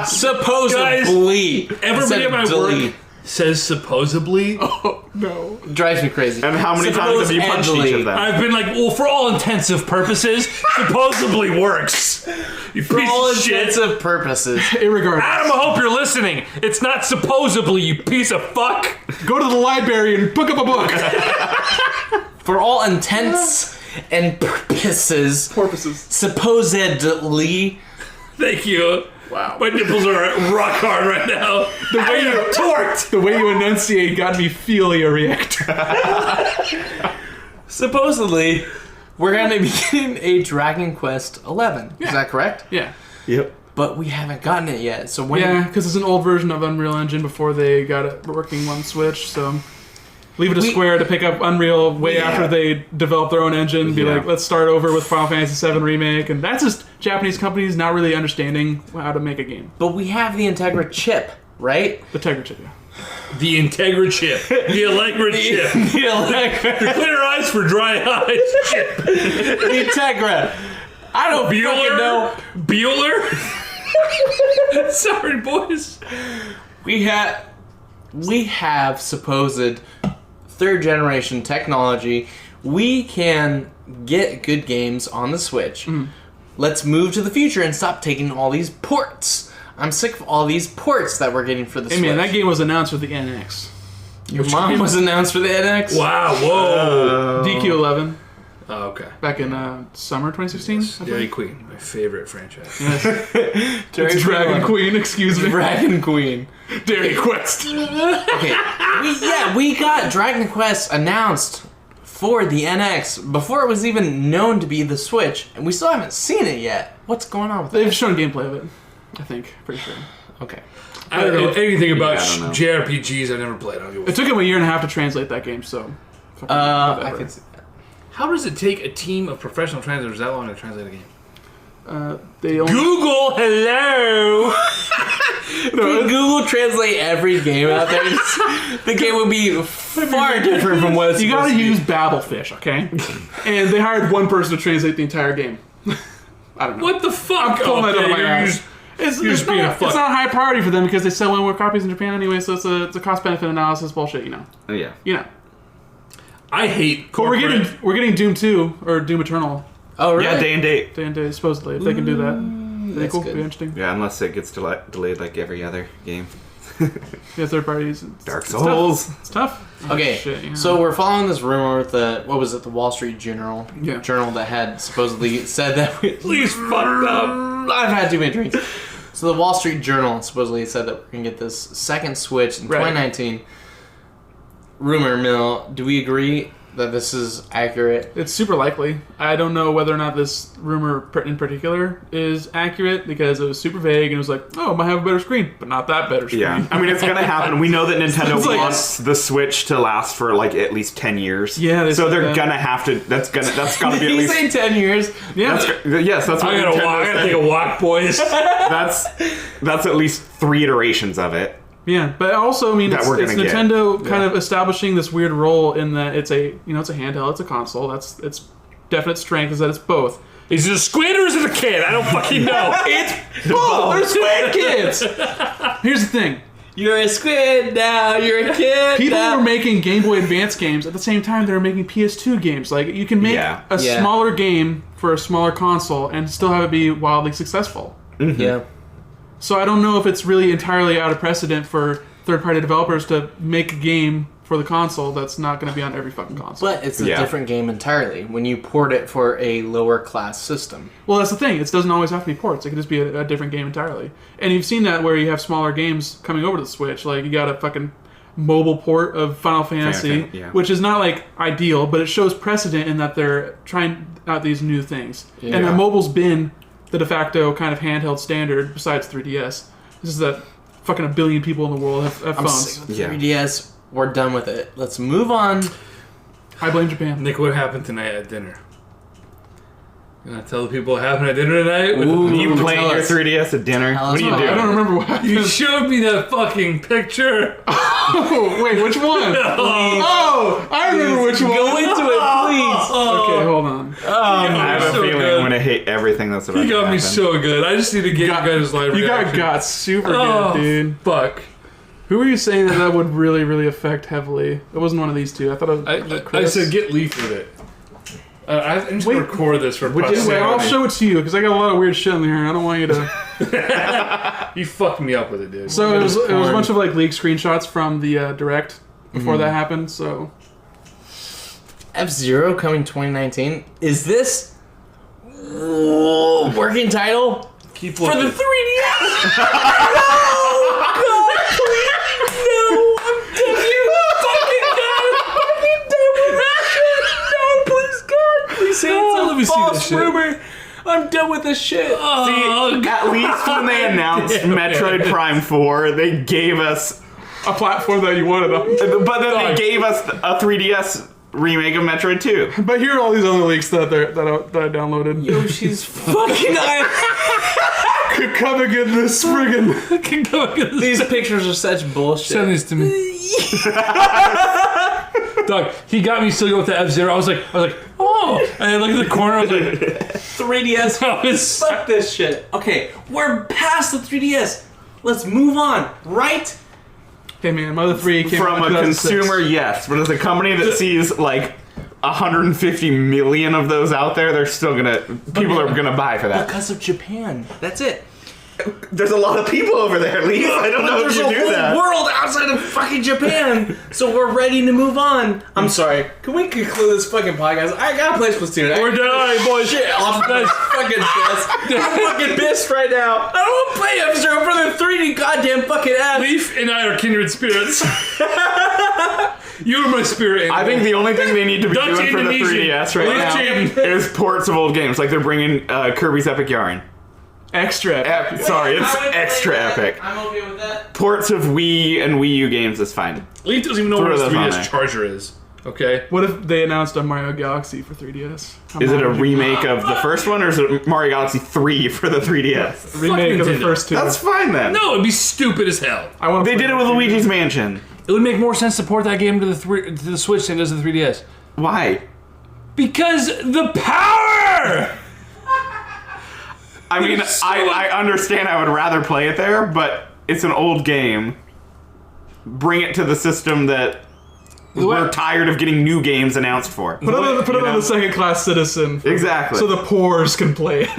supposedly. Everybody at my work says supposedly. Oh no! Drives me crazy. And how many times have you punched each of them? I've been like, well, for all intensive purposes, supposedly works. You For piece all of shit. intensive purposes. Irregardless. Adam, I hope you're listening. It's not supposedly, you piece of fuck. Go to the library and pick up a book. For all intents and purposes. Supposedly. Thank you. Wow. My nipples are rock hard right now. The way you torqued. The way you enunciate got me feel your reactor. Supposedly, we're gonna be getting a Dragon Quest 11. Is that correct? Yeah. Yep. But we haven't gotten it yet. So when? Yeah, because it's an old version of Unreal Engine before they got it working on Switch, so leave it to Square to pick up Unreal way after they develop their own engine, be like, let's start over with Final Fantasy VII Remake, and that's just Japanese companies not really understanding how to make a game. But we have the Integra chip, right? The Tegra chip, yeah. The Integra chip. The Allegra chip. The Integra. The clear eyes for dry eyes chip. The Integra. I don't fucking know. Bueller? Sorry, boys. We have supposed third generation technology. We can get good games on the Switch. Let's move to the future and stop taking all these ports. I'm sick of all these ports that we're getting for the Switch. Hey man, that game was announced with the NX. Your mom was announced for the NX? Wow, whoa. DQ11, Oh, okay. back in summer 2016. Dairy Queen, my favorite franchise. Dragon Queen, excuse me. Dragon Queen. Dairy Quest. Okay, we got Dragon Quest announced for the NX before it was even known to be the Switch, and we still haven't seen it yet. What's going on with that? They've shown gameplay of it, I think. Pretty sure. Okay. I don't know anything about I don't know. JRPGs. I've never played. It took him a year and a half to translate that game, so. I can see that. How does it take a team of professional translators that long to translate a game? They only. Google, hello. If Google Translate every game out there, the game would be far different from what it's You supposed gotta to be. use Babelfish, okay? And they hired one person to translate the entire game. I don't know. What the fuck? I'm pulling that out of my you're ass. just- It's just being a not, fuck. it's not a high priority for them because they sell way more copies in Japan anyway, so it's a cost-benefit analysis bullshit, you know. Oh, yeah. You know. I hate But we're getting Doom 2, or Doom Eternal, Oh, really? Yeah, day and date. day and day, supposedly, if they can do that. that's Cool, good. be interesting. Yeah, unless it gets delayed like every other game. Yeah, third parties. Dark It's Souls. tough. It's tough. Okay, Oh, shit, yeah. so we're following this rumor with the the Wall Street Journal Yeah. journal that had supposedly said that Please fucked up. I've had too many drinks. So the Wall Street Journal supposedly said that we're gonna get this second Switch in Right. 2019. Rumor mill. Do we agree that this is accurate? It's super likely. I don't know whether or not this rumor in particular is accurate because it was super vague and it was like, oh, it might have a better screen, but not that better screen. Yeah. I mean, it's going to happen. We know that Nintendo It's like- wants the Switch to last for like at least 10 years. Yeah, they So said they're that. going to have to, that's got to be at Did he least. say 10 years? Yeah. Yes, that's what I Nintendo gotta take a walk, boys. That's at least 3 iterations of it. Yeah, but also, I mean, That it's we're gonna get. Nintendo kind of establishing this weird role in that it's a handheld, it's a console. That's its definite strength is that it's both. Is it a squid or is it a kid? I don't fucking know. It's Oh, they're squid kids. Here's the thing: You're a squid now. You're a kid. people now. were making Game Boy Advance games at the same time they were making PS2 games. Like you can make Yeah. a Yeah. smaller game for a smaller console and still have it be wildly successful. Yeah. So I don't know if it's really entirely out of precedent for third-party developers to make a game for the console that's not going to be on every fucking console. But it's a Yeah. different game entirely when you port it for a lower class system. Well, that's the thing. It doesn't always have to be ports. It could just be a different game entirely. And you've seen that where you have smaller games coming over to the Switch. Like, you got a fucking mobile port of Final Fantasy, yeah. which is not, like, ideal, but it shows precedent in that they're trying out these new things. Yeah. And that mobile's been the de facto kind of handheld standard besides 3DS. This is that fucking a billion people in the world have I'm phones. sick with Yeah. 3DS. We're done with it. Let's move on. I blame Japan. Nick, what happened tonight at dinner? You want to tell the people what happened at dinner tonight? You playing your 3DS at dinner? What are you doing? I don't remember what happened. You showed me that fucking picture. Oh, wait, which one? Oh, I remember which one. Go into it, please. Okay, hold on. I have a so feeling good. I'm going to hate everything that's about You to got happen. me so good. I just need to get you guys live You reaction. got super Oh, good, dude. fuck. Who were you saying that would really, really affect heavily? It wasn't one of these two. I thought it was I Chris. said get Leaf with it. I'm just going to record this for Anyway, posterity. I'll show it to you because I got a lot of weird shit in here. I don't want you to. You fucked me up with it, dude. So it was a bunch of like leaked screenshots from the direct before that happened. So F-Zero coming 2019. Is this working title Keep for looking. the 3DS? No, God, please, no! I'm done. You fucking done with that shit. No, please, God, please say it's let me a see false this shit. rumor. I'm done with this shit. See, at least when they announced Metroid Prime 4, they gave us, a platform that you wanted. but then they gave us a 3DS remake of Metroid 2. But here are all these other leaks that I downloaded. Yoshi's fucking eye. Could come again this friggin'. These pictures are such bullshit. Send these to me. Dog, he got me still with the F-Zero. I was like, oh. And I look at the corner, I was like, 3DS. Fuck this shit. Okay, we're past the 3DS. Let's move on, right? Hey man, Mother 3 came From out in a 2006. consumer, yes, but as a company that sees like 150 million of those out there, they're still people are gonna buy for that. Because of Japan. That's it. There's a lot of people over there, Lee. I don't know if There's you a do whole that. world outside of fucking Japan, so we're ready to move on. I'm sorry. Can we conclude this fucking podcast? I gotta play Splatoon. we're done. All right, boys. Shit off this fucking pissed. I'm fucking pissed right now. I don't want to play F-Zero for the 3D goddamn fucking ass. Leaf and I are kindred spirits. You are my spirit animal. I think the only thing they need to be Dutch doing for the Indonesian. 3DS right Leaf now Jaden. is ports of old games. Like they're bringing Kirby's Epic Yarn. Extra. Sorry, it's extra epic. I'm okay with that. Ports of Wii and Wii U games is fine. Leaf doesn't even know Throw where his those on 3DS there. charger is. Okay? What if they announced a Mario Galaxy for 3DS? Is it a remake of the first one, or is it Mario Galaxy 3 for the 3DS? remake of the Nintendo. first two? That's fine then. No, it'd be stupid as hell. I want. They did it with Luigi's Mansion. It would make more sense to port that game to the Switch than it does the 3DS. Why? Because the power! I mean, I understand I would rather play it there, but it's an old game. Bring it to the system that we're tired of getting new games announced for. Put it on the second-class citizen. Exactly. So the poors can play it.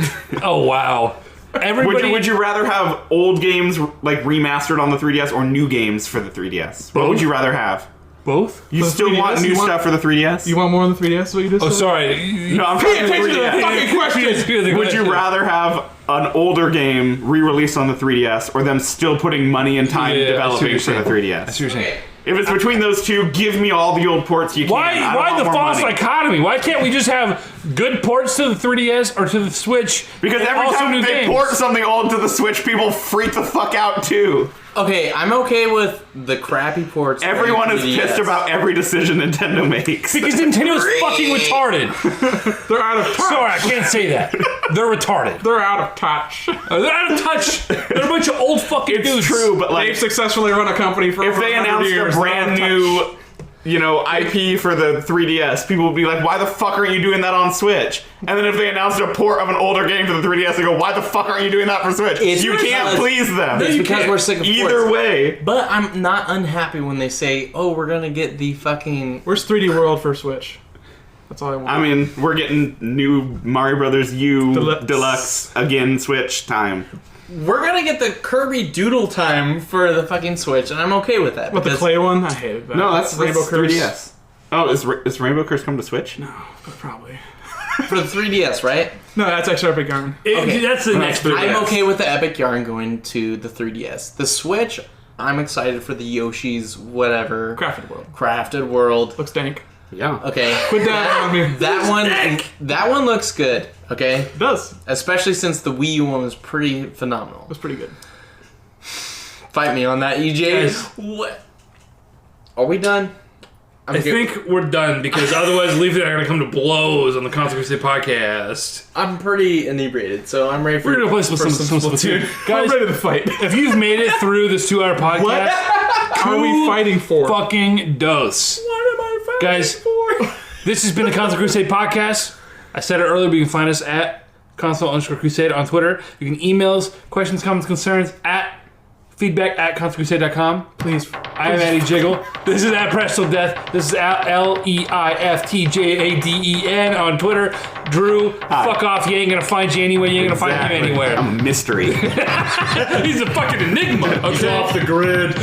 Oh, wow. Everybody, Would you rather have old games like remastered on the 3DS or new games for the 3DS? What would you rather have? both? You For the still 3DS, want new you want- stuff for the 3DS? You want more on the 3DS? Is what you just Oh, said? sorry. No, I'm talking attention to the 3DS. fucking question. Would you rather have an older game re-released on the 3DS or them still putting money and time Yeah, I see what developing you're for the saying. 3DS? That's what you're saying. If it's between those two, give me all the old ports you can. I don't Why want the more false money. dichotomy? Why can't we just have good ports to the 3DS or to the Switch? Because and every also time new they games? port something old to the Switch, people freak the fuck out too. Okay, I'm okay with the crappy ports. for Everyone is 3DS. pissed about every decision Nintendo makes. Because Nintendo's fucking retarded. They're out of touch. Sorry, I can't say that. They're retarded. They're out of touch. They're out of touch. They're a bunch of old fucking It's dudes. true, but like They've successfully run a company for if over they 100 announced years. a brand they're out of new, touch. IP for the 3DS, people would be like, "Why the fuck aren't you doing that on Switch?" And then if they announced a port of an older game for the 3DS, they go, "Why the fuck aren't you doing that for Switch?" It's You can't because- please them. It's you because can't. we're sick of Either ports. way, But I'm not unhappy when they say, "Oh, we're gonna get the fucking." Where's 3D World for Switch? That's all I want. I mean, we're getting new Mario Brothers U Deluxe. Deluxe again Switch time. We're gonna get the Kirby Doodle time for the fucking Switch, and I'm okay with that. What, the because- clay one? I hated that. No, that's Rainbow Curse. 3DS. Oh, is Rainbow Curse come to Switch? No, but probably. for the 3DS, right? No, that's extra epic yarn. Okay. That's the next That's big I'm one. okay with the Epic Yarn going to the 3DS. The Switch, I'm excited for the Yoshi's whatever Crafted World. crafted world. Looks dank. Yeah. Okay, Put that on me. that one looks good. Okay, It does. especially since the Wii U one was pretty phenomenal. It was pretty good. Fight me on that, EJ. Guys. What? Are we done? I think we're done because otherwise Leif and I are going to come to blows on the Crusade podcast. I'm pretty inebriated, so I'm ready for. We're going to play some Splatoon. Guys, I'm ready to fight. If you've made it through this 2-hour podcast, What are we fighting for? fucking dose. What am I fighting Guys, for? This has been the Console Crusade podcast. I said it earlier, but you can find us at Console_Crusade on Twitter. You can email us questions, comments, concerns at feedback@consolecrusade.com. Please. I am Eddie Jiggle. This is at Presto Death. This is at LEIFTJADEN on Twitter. Drew, fuck off. You ain't gonna find you anywhere. You ain't gonna find him anywhere. I'm a mystery. He's a fucking enigma. He's off the grid.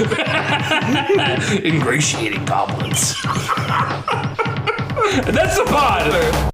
Ingratiating goblins. That's the pod.